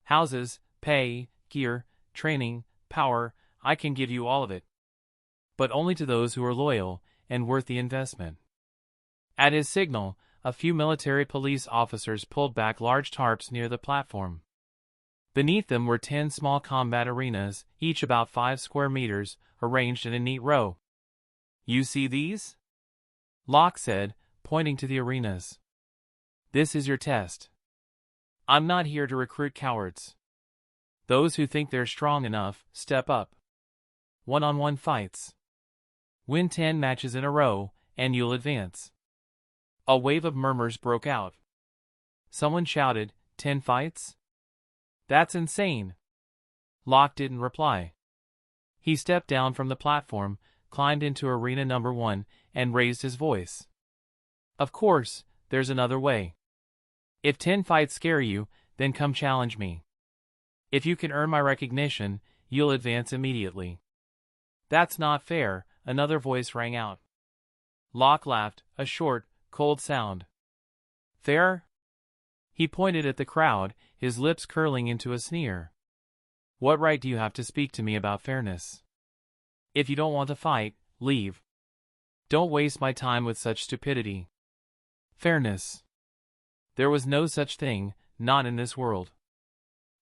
Houses, pay, gear, training, power, I can give you all of it. But only to those who are loyal and worth the investment. At his signal, a few military police officers pulled back large tarps near the platform. Beneath them were 10 small combat arenas, each about 5 square meters, arranged in a neat row. You see these? Locke said, pointing to the arenas. This is your test. I'm not here to recruit cowards. Those who think they're strong enough, step up. One-on-one fights. Win 10 matches in a row, and you'll advance. A wave of murmurs broke out. Someone shouted, 10 fights? That's insane. Locke didn't reply. He stepped down from the platform, climbed into arena number 1, and raised his voice. Of course, there's another way. If 10 fights scare you, then come challenge me. If you can earn my recognition, you'll advance immediately. That's not fair, another voice rang out. Locke laughed, a short, cold sound. Fair? He pointed at the crowd, his lips curling into a sneer. What right do you have to speak to me about fairness? If you don't want to fight, leave. Don't waste my time with such stupidity. Fairness. There was no such thing, not in this world.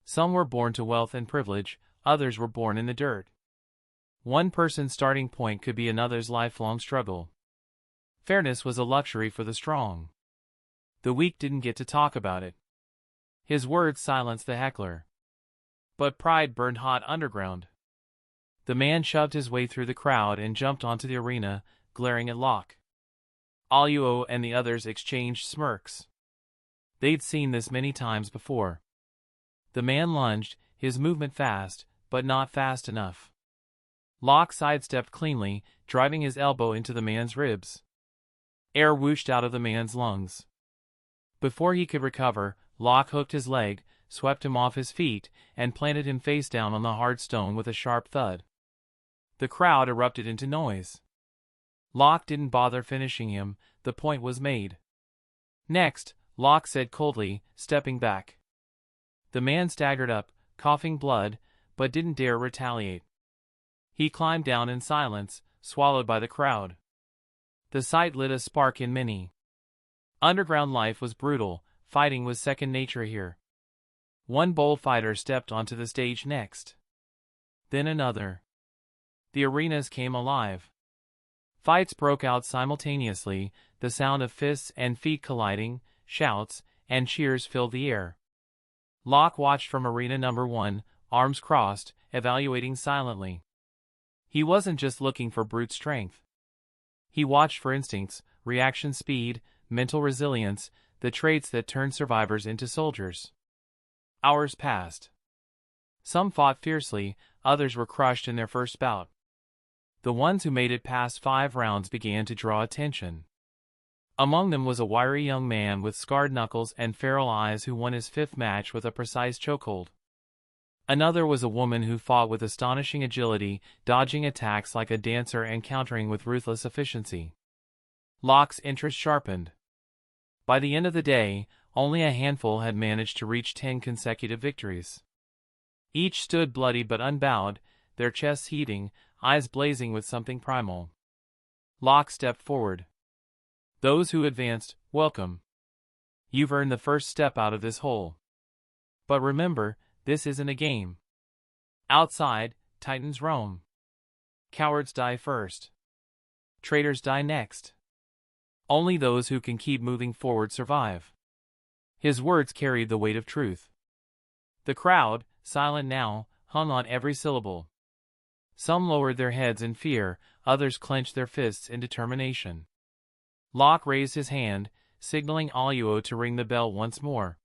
Some were born to wealth and privilege, others were born in the dirt. One person's starting point could be another's lifelong struggle. Fairness was a luxury for the strong. The weak didn't get to talk about it. His words silenced the heckler. But pride burned hot underground. The man shoved his way through the crowd and jumped onto the arena, glaring at Locke. Aluo and the others exchanged smirks. They'd seen this many times before. The man lunged, his movement fast, but not fast enough. Locke sidestepped cleanly, driving his elbow into the man's ribs. Air whooshed out of the man's lungs. Before he could recover, Locke hooked his leg, swept him off his feet, and planted him face down on the hard stone with a sharp thud. The crowd erupted into noise. Locke didn't bother finishing him, the point was made. Next, Locke said coldly, stepping back. The man staggered up, coughing blood, but didn't dare retaliate. He climbed down in silence, swallowed by the crowd. The sight lit a spark in many. Underground life was brutal, fighting was second nature here. One bold fighter stepped onto the stage next. Then another. The arenas came alive. Fights broke out simultaneously, the sound of fists and feet colliding, shouts, and cheers filled the air. Locke watched from arena number 1, arms crossed, evaluating silently. He wasn't just looking for brute strength. He watched for instincts, reaction speed, mental resilience, the traits that turn survivors into soldiers. Hours passed. Some fought fiercely, others were crushed in their first bout. The ones who made it past 5 rounds began to draw attention. Among them was a wiry young man with scarred knuckles and feral eyes who won his 5th match with a precise chokehold. Another was a woman who fought with astonishing agility, dodging attacks like a dancer and countering with ruthless efficiency. Locke's interest sharpened. By the end of the day, only a handful had managed to reach 10 consecutive victories. Each stood bloody but unbowed, their chests heaving, eyes blazing with something primal. Locke stepped forward. Those who advanced, welcome. You've earned the first step out of this hole. But remember, this isn't a game. Outside, titans roam. Cowards die first. Traitors die next. Only those who can keep moving forward survive. His words carried the weight of truth. The crowd, silent now, hung on every syllable. Some lowered their heads in fear, others clenched their fists in determination. Locke raised his hand, signaling Aluo to ring the bell once more.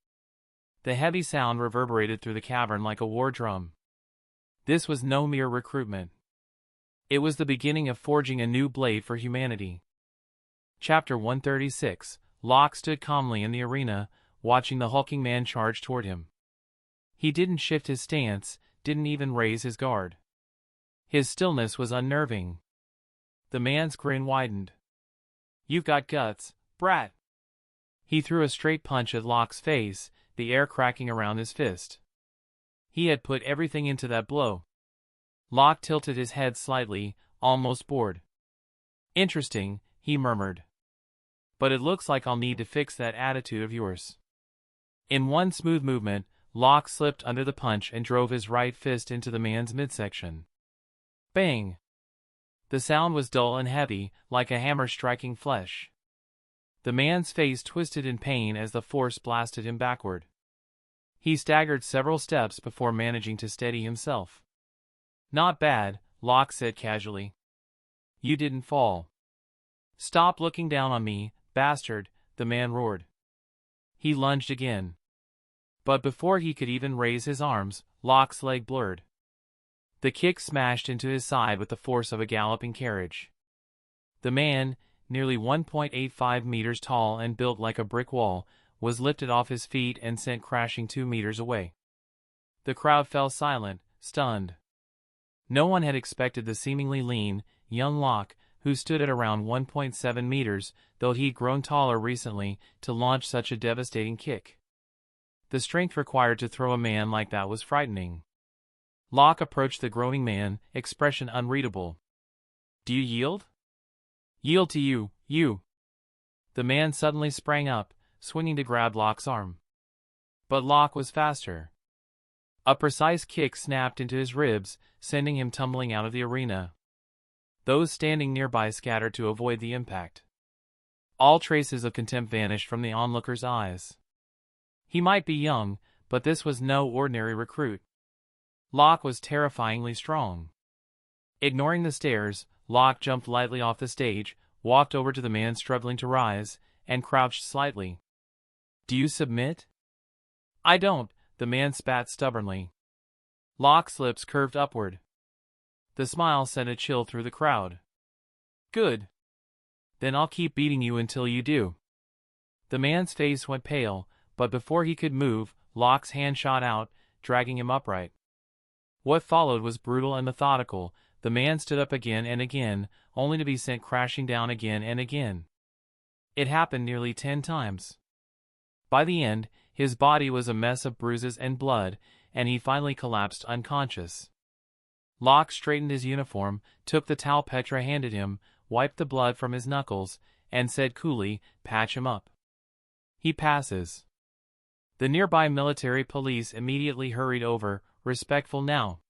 The heavy sound reverberated through the cavern like a war drum. This was no mere recruitment. It was the beginning of forging a new blade for humanity. Chapter 136. Locke stood calmly in the arena, watching the hulking man charge toward him. He didn't shift his stance, didn't even raise his guard. His stillness was unnerving. The man's grin widened. You've got guts, brat. He threw a straight punch at Locke's face, the air cracking around his fist. He had put everything into that blow. Locke tilted his head slightly, almost bored. Interesting, he murmured. But it looks like I'll need to fix that attitude of yours. In one smooth movement, Locke slipped under the punch and drove his right fist into the man's midsection. Bang! The sound was dull and heavy, like a hammer striking flesh. The man's face twisted in pain as the force blasted him backward. He staggered several steps before managing to steady himself. Not bad, Locke said casually. You didn't fall. Stop looking down on me, bastard, the man roared. He lunged again. But before he could even raise his arms, Locke's leg blurred. The kick smashed into his side with the force of a galloping carriage. The man, nearly 1.85 meters tall and built like a brick wall, was lifted off his feet and sent crashing 2 meters away. The crowd fell silent, stunned. No one had expected the seemingly lean, young Locke, who stood at around 1.7 meters, though he'd grown taller recently, to launch such a devastating kick. The strength required to throw a man like that was frightening. Locke approached the groaning man, expression unreadable. Do you yield? Yield to you, you. The man suddenly sprang up, swinging to grab Locke's arm. But Locke was faster. A precise kick snapped into his ribs, sending him tumbling out of the arena. Those standing nearby scattered to avoid the impact. All traces of contempt vanished from the onlooker's eyes. He might be young, but this was no ordinary recruit. Locke was terrifyingly strong. Ignoring the stares, Locke jumped lightly off the stage, walked over to the man struggling to rise, and crouched slightly. Do you submit? I don't, the man spat stubbornly. Locke's lips curved upward. The smile sent a chill through the crowd. Good. Then I'll keep beating you until you do. The man's face went pale, but before he could move, Locke's hand shot out, dragging him upright. What followed was brutal and methodical. The man stood up again and again, only to be sent crashing down again and again. It happened nearly 10 times. By the end, his body was a mess of bruises and blood, and he finally collapsed unconscious. Locke straightened his uniform, took the towel Petra handed him, wiped the blood from his knuckles, and said coolly, "Patch him up. He passes." The nearby military police immediately hurried over, respectful now.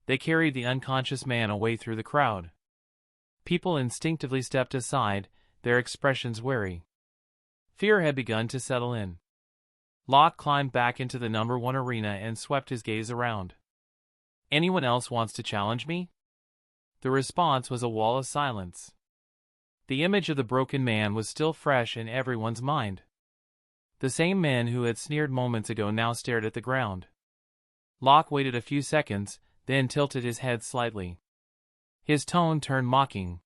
They carried the unconscious man away through the crowd. People instinctively stepped aside, their expressions wary. Fear had begun to settle in. Locke climbed back into the number 1 arena and swept his gaze around. Anyone else wants to challenge me? The response was a wall of silence. The image of the broken man was still fresh in everyone's mind. The same men who had sneered moments ago now stared at the ground. Locke waited a few seconds, then tilted his head slightly. His tone turned mocking.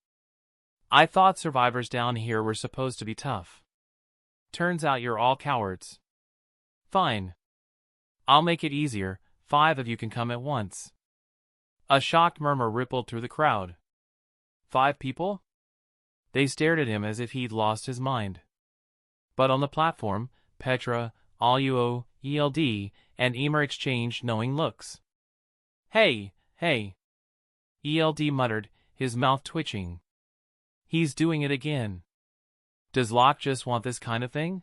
I thought survivors down here were supposed to be tough. Turns out you're all cowards. Fine. I'll make it easier, 5 of you can come at once. A shocked murmur rippled through the crowd. 5 people? They stared at him as if he'd lost his mind. But on the platform, Petra, Aluo, ELD, and Emer exchanged knowing looks. Hey, hey. ELD muttered, his mouth twitching. He's doing it again. Does Locke just want this kind of thing?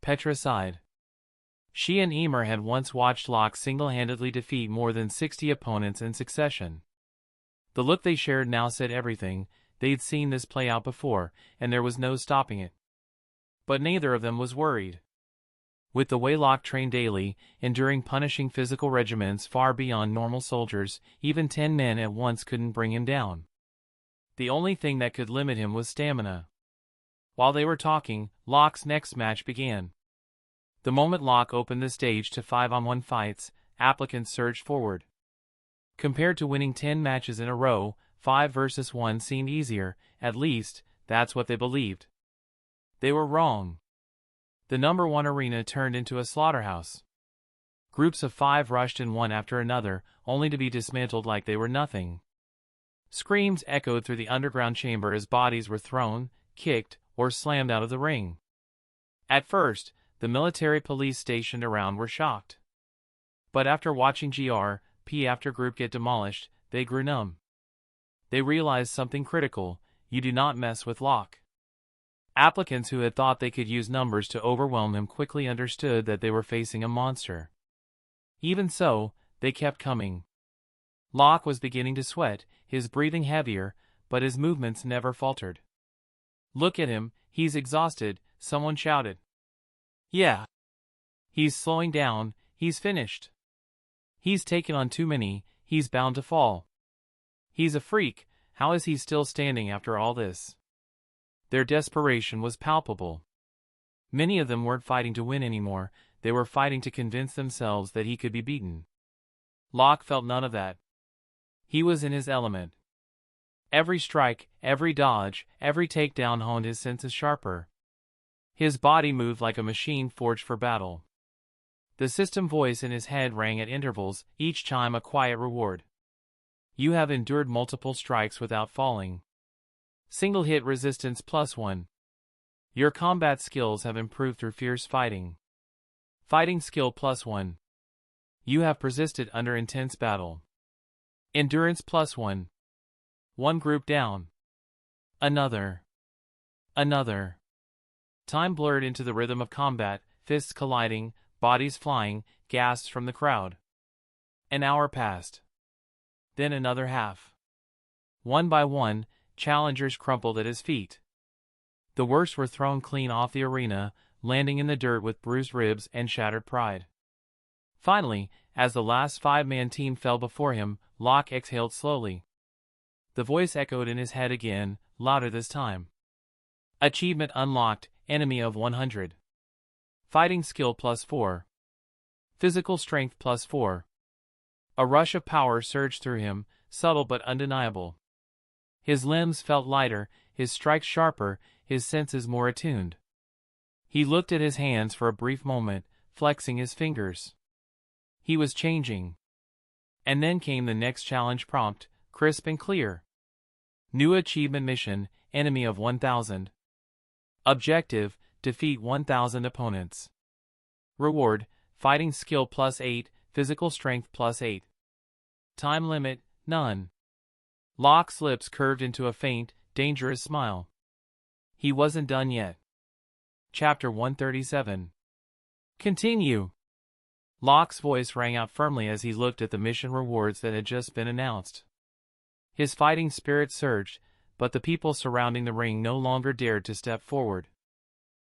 Petra sighed. She and Emer had once watched Locke single-handedly defeat more than 60 opponents in succession. The look they shared now said everything. They'd seen this play out before, and there was no stopping it. But neither of them was worried. With the way Locke trained daily, enduring punishing physical regimens far beyond normal soldiers, even 10 men at once couldn't bring him down. The only thing that could limit him was stamina. While they were talking, Locke's next match began. The moment Locke opened the stage to 5-on-1 fights, applicants surged forward. Compared to winning 10 matches in a row, 5 versus 1 seemed easier, at least, that's what they believed. They were wrong. The number 1 arena turned into a slaughterhouse. Groups of 5 rushed in one after another, only to be dismantled like they were nothing. Screams echoed through the underground chamber as bodies were thrown, kicked, or slammed out of the ring. At first, the military police stationed around were shocked. But after watching GRP after group get demolished, they grew numb. They realized something critical: you do not mess with Locke. Applicants who had thought they could use numbers to overwhelm him quickly understood that they were facing a monster. Even so, they kept coming. Locke was beginning to sweat, his breathing heavier, but his movements never faltered. "Look at him, he's exhausted," someone shouted. "Yeah. He's slowing down, he's finished. He's taken on too many, he's bound to fall. He's a freak, how is he still standing after all this?" Their desperation was palpable. Many of them weren't fighting to win anymore, they were fighting to convince themselves that he could be beaten. Locke felt none of that. He was in his element. Every strike, every dodge, every takedown honed his senses sharper. His body moved like a machine forged for battle. The system voice in his head rang at intervals, each chime a quiet reward. "You have endured multiple strikes without falling. Single hit resistance +1. Your combat skills have improved through fierce fighting. Fighting skill +1. You have persisted under intense battle. Endurance +1. One group down. Another. Another." Time blurred into the rhythm of combat, fists colliding, bodies flying, gasps from the crowd. An hour passed. Then another half. One by one, challengers crumpled at his feet. The worst were thrown clean off the arena, landing in the dirt with bruised ribs and shattered pride. Finally, as the last five-man team fell before him, Locke exhaled slowly. The voice echoed in his head again, louder this time. Achievement unlocked, enemy of 100. Fighting skill +4. Physical strength +4. A rush of power surged through him, subtle but undeniable. His limbs felt lighter, his strikes sharper, his senses more attuned. He looked at his hands for a brief moment, flexing his fingers. He was changing. And then came the next challenge prompt, crisp and clear. New achievement mission, enemy of 1000. Objective, defeat 1000 opponents. Reward, fighting skill +8, physical strength +8. Time limit, none. Locke's lips curved into a faint, dangerous smile. He wasn't done yet. Chapter 137. Continue. Locke's voice rang out firmly as he looked at the mission rewards that had just been announced. His fighting spirit surged, but the people surrounding the ring no longer dared to step forward.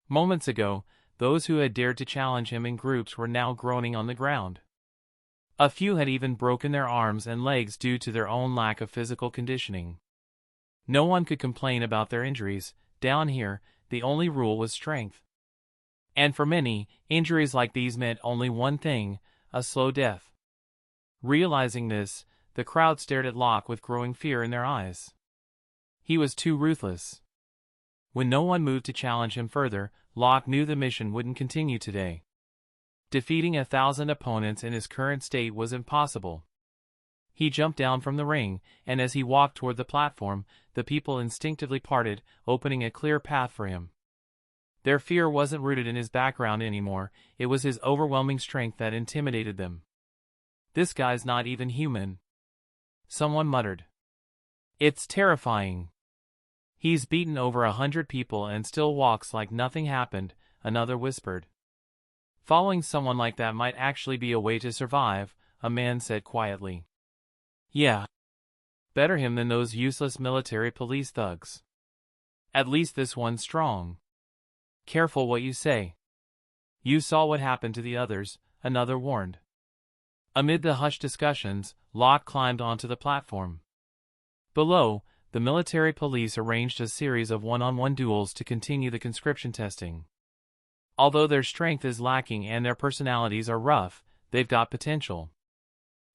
Moments ago, those who had dared to challenge him in groups were now groaning on the ground. A few had even broken their arms and legs due to their own lack of physical conditioning. No one could complain about their injuries. Down here, the only rule was strength. And for many, injuries like these meant only one thing: a slow death. Realizing this, the crowd stared at Locke with growing fear in their eyes. He was too ruthless. When no one moved to challenge him further, Locke knew the mission wouldn't continue today. Defeating 1000 opponents in his current state was impossible. He jumped down from the ring, and as he walked toward the platform, the people instinctively parted, opening a clear path for him. Their fear wasn't rooted in his background anymore, it was his overwhelming strength that intimidated them. "This guy's not even human," someone muttered. "It's terrifying. He's beaten over 100 people and still walks like nothing happened," another whispered. "Following someone like that might actually be a way to survive," a man said quietly. "Yeah. Better him than those useless military police thugs. At least this one's strong. Careful what you say. You saw what happened to the others," another warned. Amid the hushed discussions, Locke climbed onto the platform. Below, the military police arranged a series of one-on-one duels to continue the conscription testing. Although their strength is lacking and their personalities are rough, they've got potential.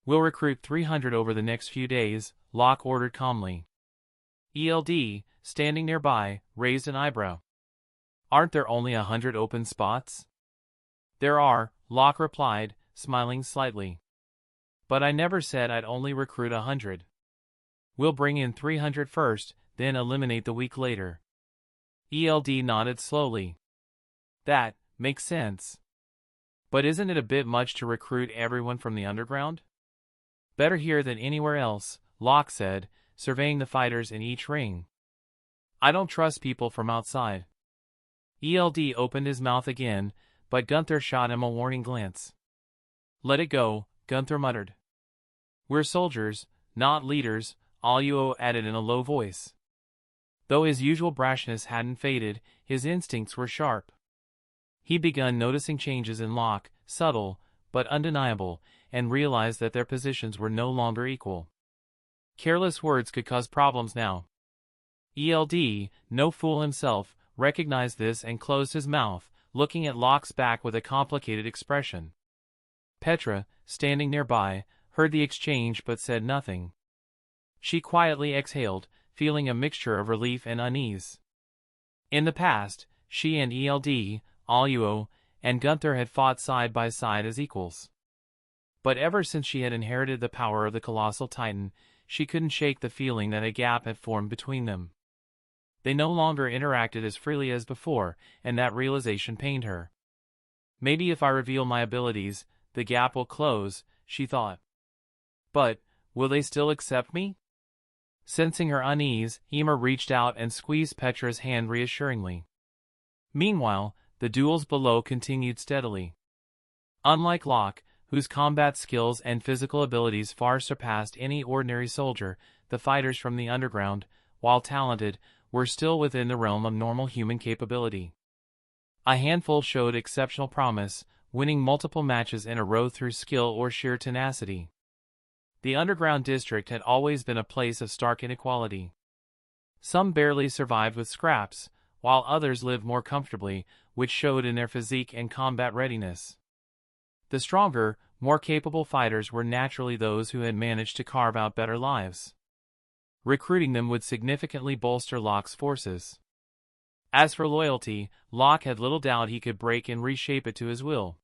"We'll recruit 300 over the next few days," Locke ordered calmly. ELD, standing nearby, raised an eyebrow. "Aren't there only 100 open spots?" "There are," Locke replied, smiling slightly. "But I never said I'd only recruit 100. We'll bring in 300 first, then eliminate the weak later." ELD nodded slowly. That makes sense. But isn't it a bit much to recruit everyone from the underground? Better here than anywhere else, Locke said, surveying the fighters in each ring. I don't trust people from outside. ELD opened his mouth again, but Gunther shot him a warning glance. Let it go, Gunther muttered. We're soldiers, not leaders, Aluo added in a low voice. Though his usual brashness hadn't faded, his instincts were sharp. He'd begun noticing changes in Locke, subtle, but undeniable, and realized that their positions were no longer equal. Careless words could cause problems now. ELD, no fool himself, recognized this and closed his mouth, looking at Locke's back with a complicated expression. Petra, standing nearby, heard the exchange but said nothing. She quietly exhaled, feeling a mixture of relief and unease. In the past, she and ELD, Aluo, and Gunther had fought side by side as equals. But ever since she had inherited the power of the colossal titan, she couldn't shake the feeling that a gap had formed between them. They no longer interacted as freely as before, and that realization pained her. Maybe if I reveal my abilities, the gap will close, she thought. But, will they still accept me? Sensing her unease, Ymir reached out and squeezed Petra's hand reassuringly. Meanwhile, the duels below continued steadily. Unlike Locke, whose combat skills and physical abilities far surpassed any ordinary soldier, the fighters from the underground, while talented, were still within the realm of normal human capability. A handful showed exceptional promise, winning multiple matches in a row through skill or sheer tenacity. The underground district had always been a place of stark inequality. Some barely survived with scraps, while others lived more comfortably, which showed in their physique and combat readiness. The stronger, more capable fighters were naturally those who had managed to carve out better lives. Recruiting them would significantly bolster Locke's forces. As for loyalty, Locke had little doubt he could break and reshape it to his will.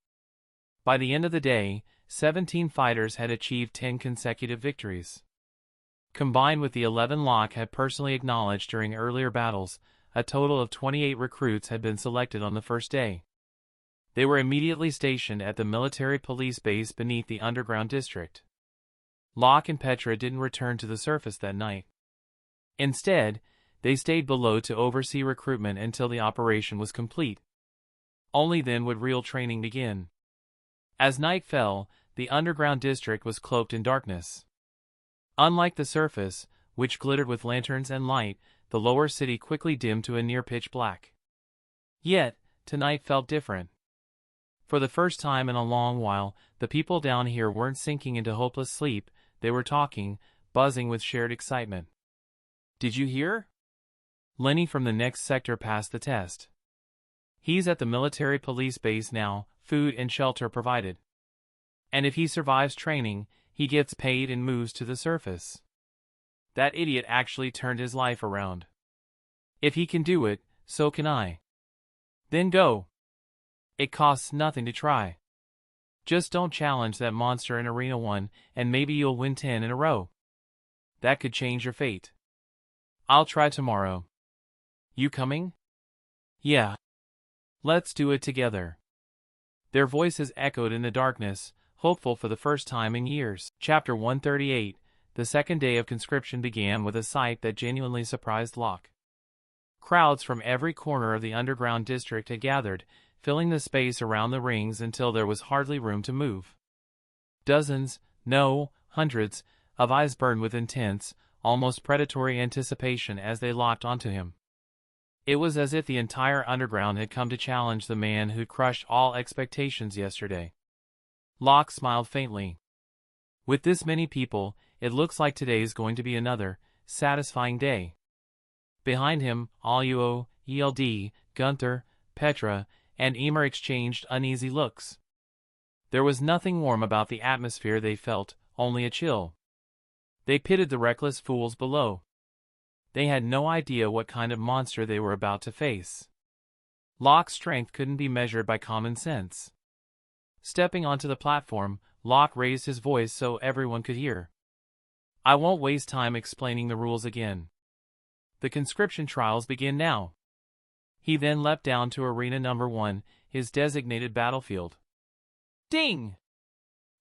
By the end of the day, 17 fighters had achieved 10 consecutive victories. Combined with the 11 Locke had personally acknowledged during earlier battles, a total of 28 recruits had been selected on the first day. They were immediately stationed at the military police base beneath the underground district. Locke and Petra didn't return to the surface that night. Instead, they stayed below to oversee recruitment until the operation was complete. Only then would real training begin. As night fell, the underground district was cloaked in darkness. Unlike the surface, which glittered with lanterns and light, the lower city quickly dimmed to a near pitch black. Yet, tonight felt different. For the first time in a long while, the people down here weren't sinking into hopeless sleep, they were talking, buzzing with shared excitement. Did you hear? Lenny from the next sector passed the test. He's at the military police base now, food and shelter provided. And if he survives training, he gets paid and moves to the surface. That idiot actually turned his life around. If he can do it, so can I. Then go. It costs nothing to try. Just don't challenge that monster in Arena 1, and maybe you'll win 10 in a row. That could change your fate. I'll try tomorrow. You coming? Yeah. Let's do it together. Their voices echoed in the darkness, hopeful for the first time in years. Chapter 138. The second day of conscription began with a sight that genuinely surprised Locke. Crowds from every corner of the underground district had gathered, filling the space around the rings until there was hardly room to move. Dozens, no, hundreds, of eyes burned with intense, almost predatory anticipation as they locked onto him. It was as if the entire underground had come to challenge the man who'd crushed all expectations yesterday. Locke smiled faintly. With this many people, it looks like today's going to be another, satisfying day. Behind him, Aluo, ELD, Gunther, Petra, and Ymir exchanged uneasy looks. There was nothing warm about the atmosphere they felt, only a chill. They pitied the reckless fools below. They had no idea what kind of monster they were about to face. Locke's strength couldn't be measured by common sense. Stepping onto the platform, Locke raised his voice so everyone could hear. I won't waste time explaining the rules again. The conscription trials begin now. He then leapt down to arena number 1, his designated battlefield. Ding!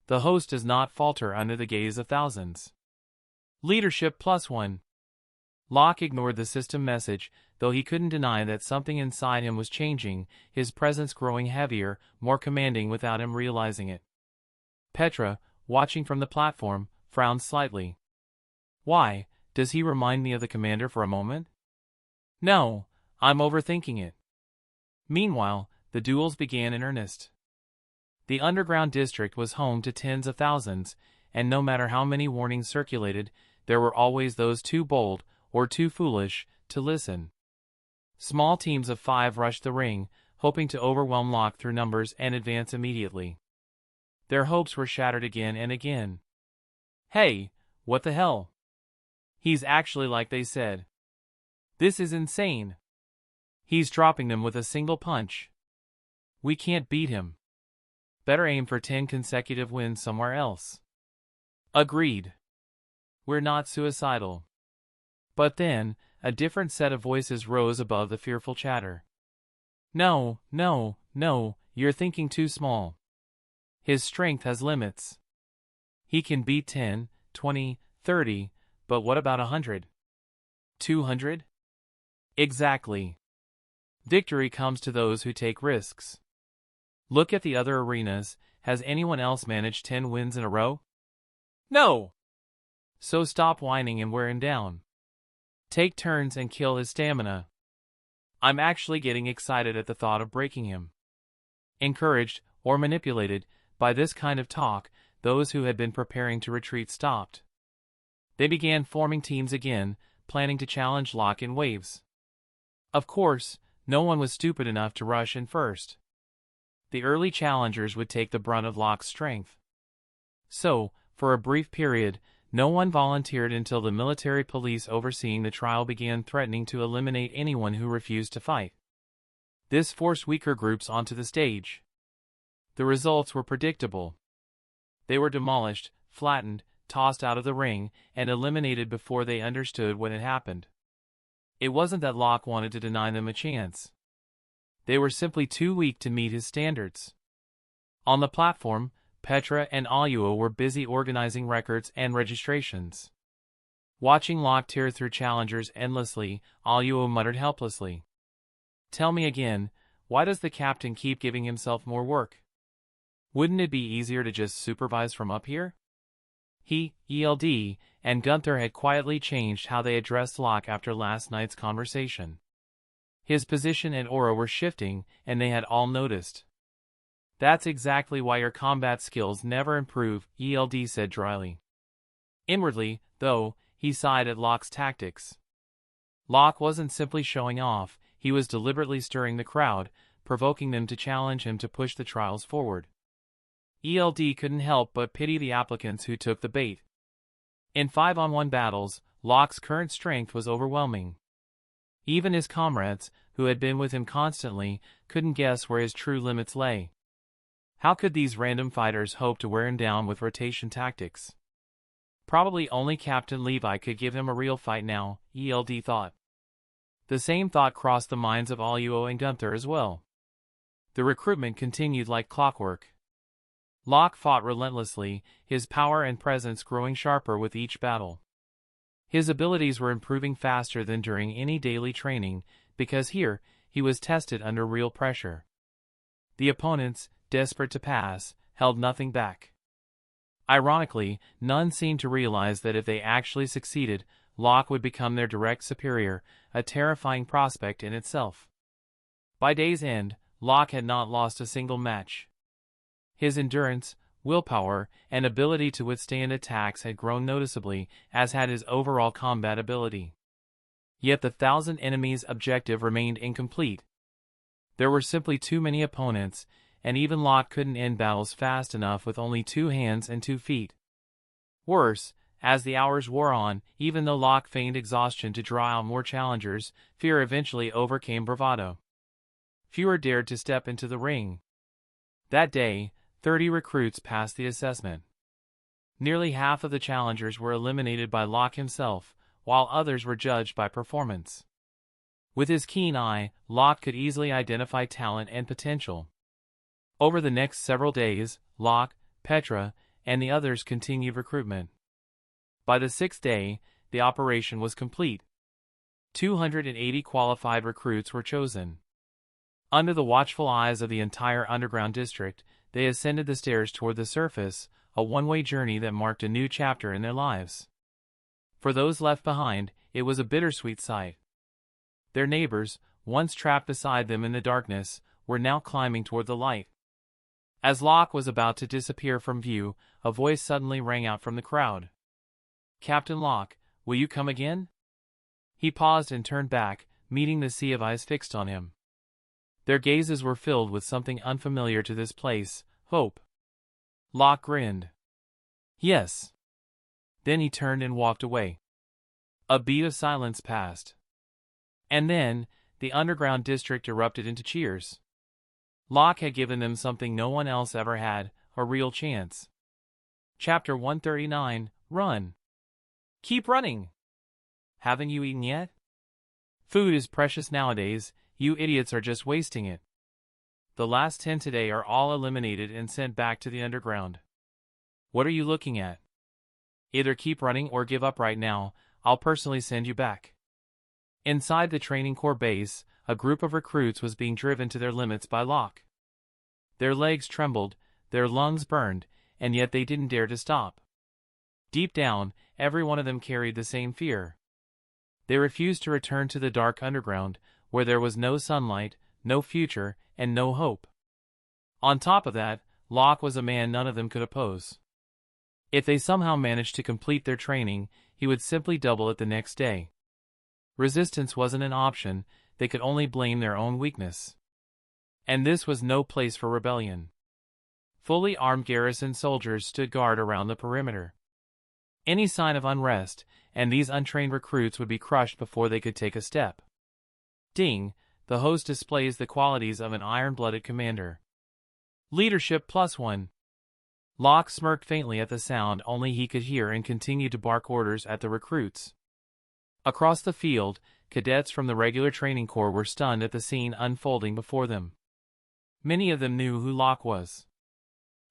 The host does not falter under the gaze of thousands. Leadership +1. Locke ignored the system message, though he couldn't deny that something inside him was changing, his presence growing heavier, more commanding without him realizing it. Petra, watching from the platform, frowned slightly. Why, does he remind me of the commander for a moment? No, I'm overthinking it. Meanwhile, the duels began in earnest. The underground district was home to tens of thousands, and no matter how many warnings circulated, there were always those too bold, or too foolish, to listen. Small teams of 5 rushed the ring, hoping to overwhelm Locke through numbers and advance immediately. Their hopes were shattered again and again. Hey, what the hell? He's actually like they said. This is insane. He's dropping them with a single punch. We can't beat him. Better aim for 10 consecutive wins somewhere else. Agreed. We're not suicidal. But then, a different set of voices rose above the fearful chatter. No, no, no, you're thinking too small. His strength has limits. He can beat 10, 20, 30, but what about 100? 200? Exactly. Victory comes to those who take risks. Look at the other arenas. Has anyone else managed 10 wins in a row? No! So stop whining and wear him down. Take turns and kill his stamina. I'm actually getting excited at the thought of breaking him. Encouraged, or manipulated, by this kind of talk, those who had been preparing to retreat stopped. They began forming teams again, planning to challenge Locke in waves. Of course, no one was stupid enough to rush in first. The early challengers would take the brunt of Locke's strength. So, for a brief period, no one volunteered until the military police overseeing the trial began threatening to eliminate anyone who refused to fight. This forced weaker groups onto the stage. The results were predictable. They were demolished, flattened, tossed out of the ring, and eliminated before they understood what had happened. It wasn't that Locke wanted to deny them a chance. They were simply too weak to meet his standards. On the platform, Petra and Aluo were busy organizing records and registrations. Watching Locke tear through challengers endlessly, Aluo muttered helplessly. Tell me again, why does the captain keep giving himself more work? Wouldn't it be easier to just supervise from up here? He, ELD, and Gunther had quietly changed how they addressed Locke after last night's conversation. His position and aura were shifting, and they had all noticed. That's exactly why your combat skills never improve, ELD said dryly. Inwardly, though, he sighed at Locke's tactics. Locke wasn't simply showing off, he was deliberately stirring the crowd, provoking them to challenge him to push the trials forward. ELD couldn't help but pity the applicants who took the bait. In 5-on-1 battles, Locke's current strength was overwhelming. Even his comrades, who had been with him constantly, couldn't guess where his true limits lay. How could these random fighters hope to wear him down with rotation tactics? Probably only Captain Levi could give him a real fight now, ELD thought. The same thought crossed the minds of Aluo and Gunther as well. The recruitment continued like clockwork. Locke fought relentlessly, his power and presence growing sharper with each battle. His abilities were improving faster than during any daily training, because here, he was tested under real pressure. The opponents, desperate to pass, held nothing back. Ironically, none seemed to realize that if they actually succeeded, Locke would become their direct superior, a terrifying prospect in itself. By day's end, Locke had not lost a single match. His endurance, willpower, and ability to withstand attacks had grown noticeably, as had his overall combat ability. Yet the 1,000 enemies objective remained incomplete. There were simply too many opponents, and even Locke couldn't end battles fast enough with only 2 hands and 2 feet. Worse, as the hours wore on, even though Locke feigned exhaustion to draw out more challengers, fear eventually overcame bravado. Fewer dared to step into the ring. That day, 30 recruits passed the assessment. Nearly half of the challengers were eliminated by Locke himself, while others were judged by performance. With his keen eye, Locke could easily identify talent and potential. Over the next several days, Locke, Petra, and the others continued recruitment. By the 6th day, the operation was complete. 280 qualified recruits were chosen. Under the watchful eyes of the entire underground district, they ascended the stairs toward the surface, a one-way journey that marked a new chapter in their lives. For those left behind, it was a bittersweet sight. Their neighbors, once trapped beside them in the darkness, were now climbing toward the light. As Locke was about to disappear from view, a voice suddenly rang out from the crowd. "Captain Locke, will you come again?" He paused and turned back, meeting the sea of eyes fixed on him. Their gazes were filled with something unfamiliar to this place, hope. Locke grinned. "Yes." Then he turned and walked away. A beat of silence passed. And then, the underground district erupted into cheers. Locke had given them something no one else ever had, a real chance. Chapter 139, Run. Keep running! Haven't you eaten yet? Food is precious nowadays, you idiots are just wasting it. The last 10 today are all eliminated and sent back to the underground. What are you looking at? Either keep running or give up right now, I'll personally send you back. Inside the training corps base, a group of recruits was being driven to their limits by Locke. Their legs trembled, their lungs burned, and yet they didn't dare to stop. Deep down, every one of them carried the same fear. They refused to return to the dark underground, where there was no sunlight, no future, and no hope. On top of that, Locke was a man none of them could oppose. If they somehow managed to complete their training, he would simply double it the next day. Resistance wasn't an option, they could only blame their own weakness. And this was no place for rebellion. Fully armed garrison soldiers stood guard around the perimeter. Any sign of unrest, and these untrained recruits would be crushed before they could take a step. Ding, the host displays the qualities of an iron-blooded commander. Leadership +1. Locke smirked faintly at the sound only he could hear and continued to bark orders at the recruits. Across the field, cadets from the regular training corps were stunned at the scene unfolding before them. Many of them knew who Locke was.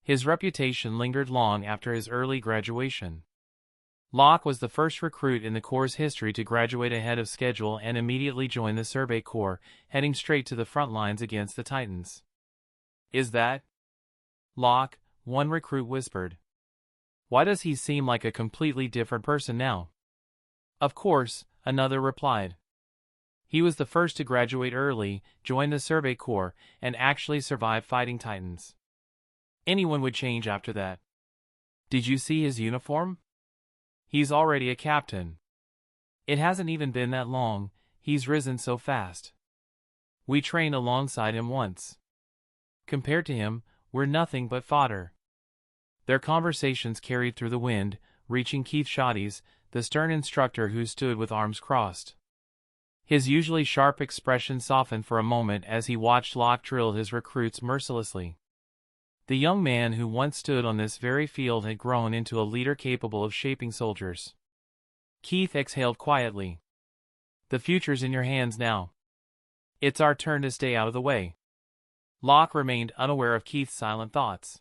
His reputation lingered long after his early graduation. Locke was the first recruit in the Corps' history to graduate ahead of schedule and immediately join the Survey Corps, heading straight to the front lines against the Titans. "Is that Locke?" one recruit whispered. "Why does he seem like a completely different person now?" "Of course," another replied. "He was the first to graduate early, join the Survey Corps, and actually survive fighting Titans. Anyone would change after that. Did you see his uniform? He's already a captain. It hasn't even been that long, he's risen so fast. We trained alongside him once. Compared to him, we're nothing but fodder." Their conversations carried through the wind, reaching Keith Shoddy's, the stern instructor who stood with arms crossed. His usually sharp expression softened for a moment as he watched Locke drill his recruits mercilessly. The young man who once stood on this very field had grown into a leader capable of shaping soldiers. Keith exhaled quietly. "The future's in your hands now. It's our turn to stay out of the way." Locke remained unaware of Keith's silent thoughts.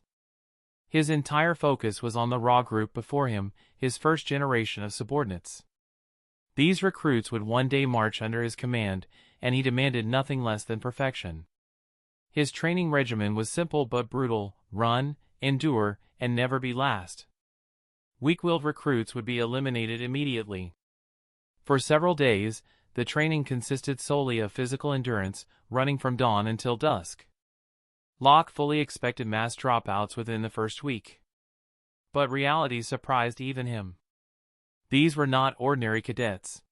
His entire focus was on the raw group before him, his first generation of subordinates. These recruits would one day march under his command, and he demanded nothing less than perfection. His training regimen was simple but brutal: run, endure, and never be last. Weak-willed recruits would be eliminated immediately. For several days, the training consisted solely of physical endurance, running from dawn until dusk. Locke fully expected mass dropouts within the first week. But reality surprised even him. These were not ordinary cadets.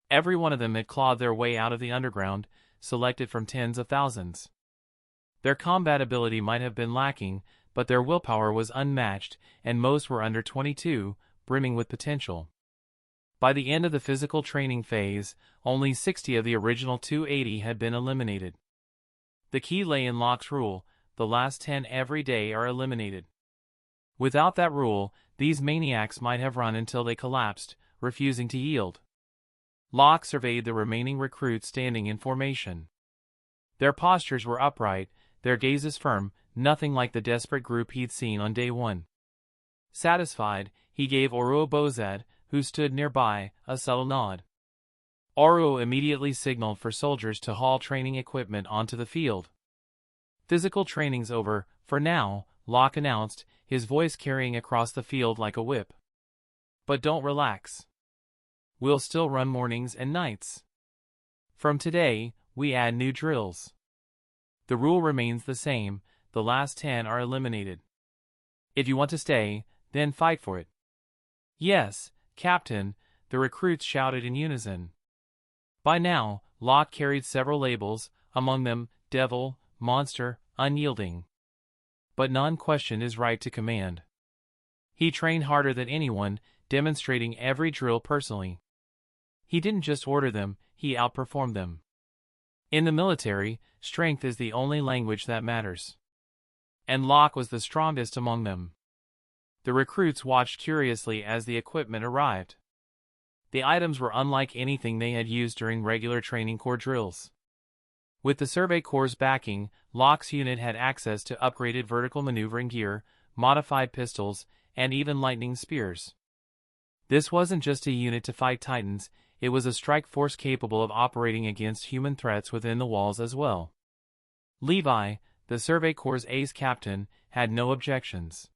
Every one of them had clawed their way out of the underground, selected from tens of thousands. Their combat ability might have been lacking, but their willpower was unmatched, and most were under 22, brimming with potential. By the end of the physical training phase, only 60 of the original 280 had been eliminated. The key lay in Locke's rule: the last 10 every day are eliminated. Without that rule, these maniacs might have run until they collapsed, refusing to yield. Locke surveyed the remaining recruits standing in formation. Their postures were upright, their gazes firm, nothing like the desperate group he'd seen on day one. Satisfied, he gave Oruo Bozad, who stood nearby, a subtle nod. Oruo immediately signaled for soldiers to haul training equipment onto the field. Physical training's over, for now, Locke announced, his voice carrying across the field like a whip. But don't relax. We'll still run mornings and nights. From today, we add new drills. The rule remains the same, the last 10 are eliminated. If you want to stay, then fight for it. Yes, Captain, the recruits shouted in unison. By now, Locke carried several labels, among them, Devil, Monster, Unyielding. But none questioned his right to command. He trained harder than anyone, demonstrating every drill personally. He didn't just order them, he outperformed them. In the military, strength is the only language that matters. And Locke was the strongest among them. The recruits watched curiously as the equipment arrived. The items were unlike anything they had used during regular training corps drills. With the Survey Corps' backing, Locke's unit had access to upgraded vertical maneuvering gear, modified pistols, and even lightning spears. This wasn't just a unit to fight Titans, it was a strike force capable of operating against human threats within the walls as well. Levi, the Survey Corps' ace captain, had no objections.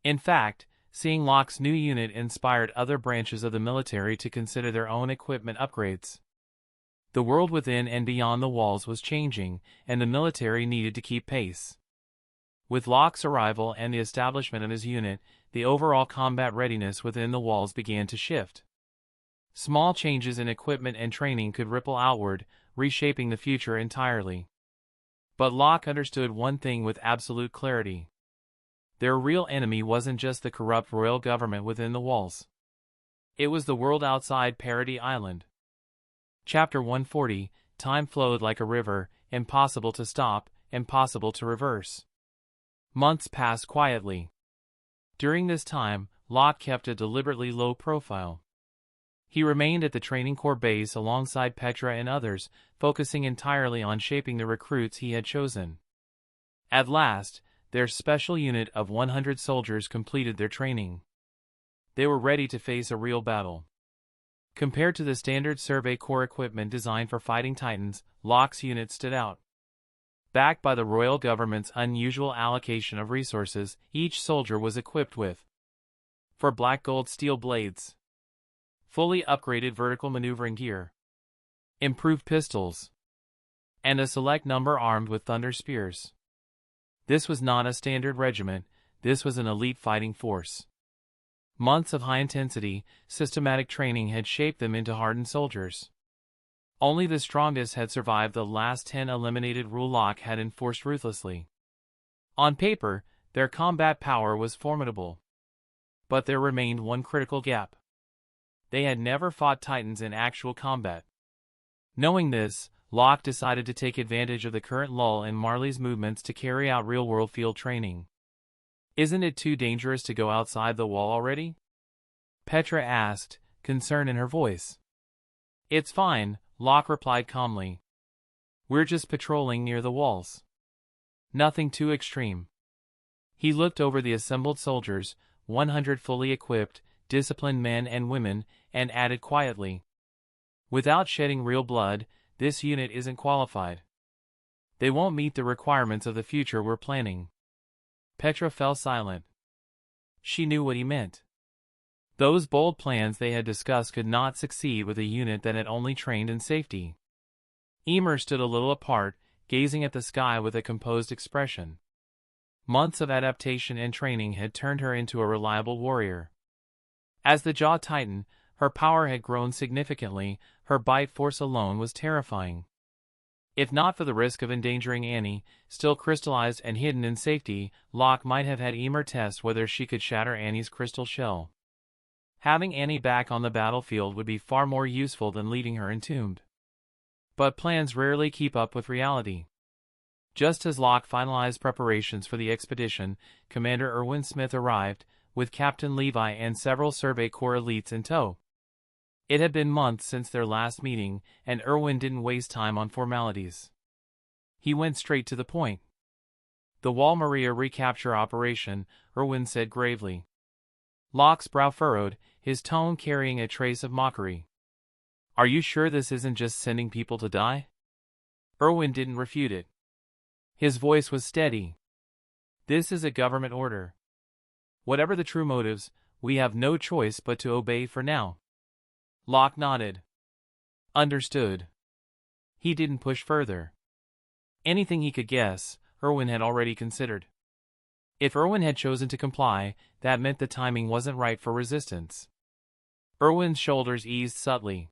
In fact, seeing Locke's new unit inspired other branches of the military to consider their own equipment upgrades. The world within and beyond the walls was changing, and the military needed to keep pace. With Locke's arrival and the establishment of his unit, the overall combat readiness within the walls began to shift. Small changes in equipment and training could ripple outward, reshaping the future entirely. But Locke understood one thing with absolute clarity. Their real enemy wasn't just the corrupt royal government within the walls. It was the world outside Parody Island. Chapter 140, Time flowed like a river, impossible to stop, impossible to reverse. Months passed quietly. During this time, Locke kept a deliberately low profile. He remained at the training corps base alongside Petra and others, focusing entirely on shaping the recruits he had chosen. At last, their special unit of 100 soldiers completed their training. They were ready to face a real battle. Compared to the standard Survey Corps equipment designed for fighting Titans, Locke's unit stood out. Backed by the royal government's unusual allocation of resources, each soldier was equipped with 4 black gold steel blades, fully upgraded vertical maneuvering gear, improved pistols, and a select number armed with thunder spears. This was not a standard regiment, this was an elite fighting force. Months of high-intensity, systematic training had shaped them into hardened soldiers. Only the strongest had survived the last 10 eliminated rule Locke had enforced ruthlessly. On paper, their combat power was formidable. But there remained one critical gap. They had never fought Titans in actual combat. Knowing this, Locke decided to take advantage of the current lull in Marley's movements to carry out real-world field training. Isn't it too dangerous to go outside the wall already? Petra asked, concern in her voice. It's fine, Locke replied calmly. We're just patrolling near the walls. Nothing too extreme. He looked over the assembled soldiers, 100 fully equipped, disciplined men and women, and added quietly. Without shedding real blood, this unit isn't qualified. They won't meet the requirements of the future we're planning. Petra fell silent. She knew what he meant. Those bold plans they had discussed could not succeed with a unit that had only trained in safety. Emer stood a little apart, gazing at the sky with a composed expression. Months of adaptation and training had turned her into a reliable warrior. As the Jaw Titan, her power had grown significantly, her bite force alone was terrifying. If not for the risk of endangering Annie, still crystallized and hidden in safety, Locke might have had Emer test whether she could shatter Annie's crystal shell. Having Annie back on the battlefield would be far more useful than leaving her entombed. But plans rarely keep up with reality. Just as Locke finalized preparations for the expedition, Commander Erwin Smith arrived, with Captain Levi and several Survey Corps elites in tow. It had been months since their last meeting, and Erwin didn't waste time on formalities. He went straight to the point. "The Wall Maria recapture operation," Erwin said gravely. Locke's brow furrowed, his tone carrying a trace of mockery. "Are you sure this isn't just sending people to die?" Erwin didn't refute it. His voice was steady. "This is a government order. Whatever the true motives, we have no choice but to obey for now." Locke nodded. Understood. He didn't push further. Anything he could guess, Erwin had already considered. If Erwin had chosen to comply, that meant the timing wasn't right for resistance. Erwin's shoulders eased subtly.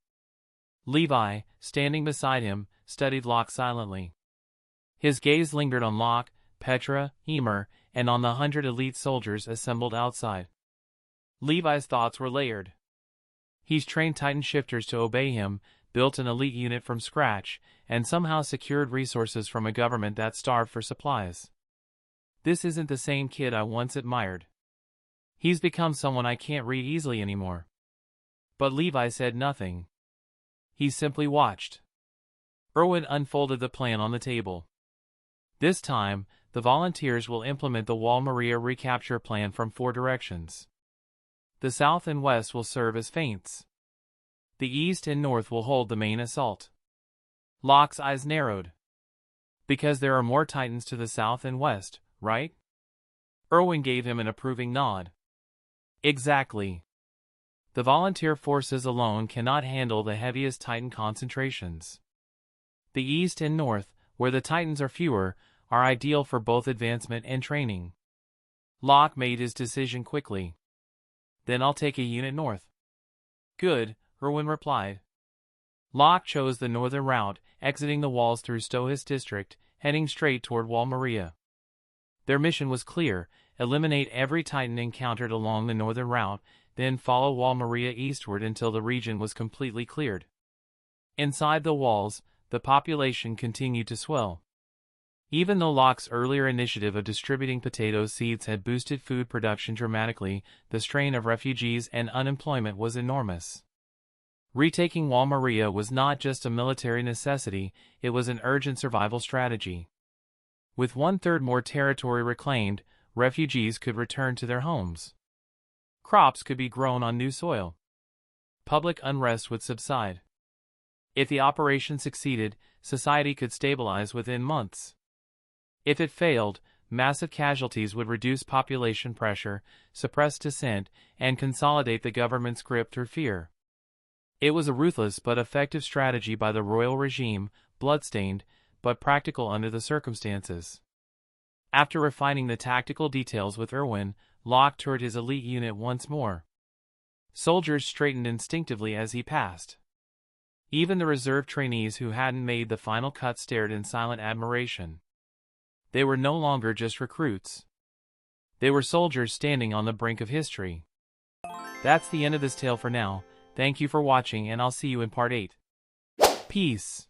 Levi, standing beside him, studied Locke silently. His gaze lingered on Locke, Petra, Emer, and on the 100 elite soldiers assembled outside. Levi's thoughts were layered. He's trained Titan shifters to obey him, built an elite unit from scratch, and somehow secured resources from a government that starved for supplies. This isn't the same kid I once admired. He's become someone I can't read easily anymore. But Levi said nothing. He simply watched. Erwin unfolded the plan on the table. This time, the volunteers will implement the Wall Maria recapture plan from 4 directions. The south and west will serve as feints. The east and north will hold the main assault. Locke's eyes narrowed. Because there are more Titans to the south and west, right? Erwin gave him an approving nod. Exactly. The volunteer forces alone cannot handle the heaviest Titan concentrations. The east and north, where the Titans are fewer, are ideal for both advancement and training. Locke made his decision quickly. Then I'll take a unit north. Good, Erwin replied. Locke chose the northern route, exiting the walls through Stohis district, heading straight toward Wall Maria. Their mission was clear: eliminate every Titan encountered along the northern route, then follow Wall Maria eastward until the region was completely cleared. Inside the walls, the population continued to swell. Even though Locke's earlier initiative of distributing potato seeds had boosted food production dramatically, the strain of refugees and unemployment was enormous. Retaking Wall Maria was not just a military necessity, it was an urgent survival strategy. With 1/3 more territory reclaimed, refugees could return to their homes. Crops could be grown on new soil. Public unrest would subside. If the operation succeeded, society could stabilize within months. If it failed, massive casualties would reduce population pressure, suppress dissent, and consolidate the government's grip through fear. It was a ruthless but effective strategy by the royal regime, bloodstained, but practical under the circumstances. After refining the tactical details with Erwin, Locke toured his elite unit once more. Soldiers straightened instinctively as he passed. Even the reserve trainees who hadn't made the final cut stared in silent admiration. They were no longer just recruits. They were soldiers standing on the brink of history. That's the end of this tale for now. Thank you for watching, and I'll see you in part 8. Peace.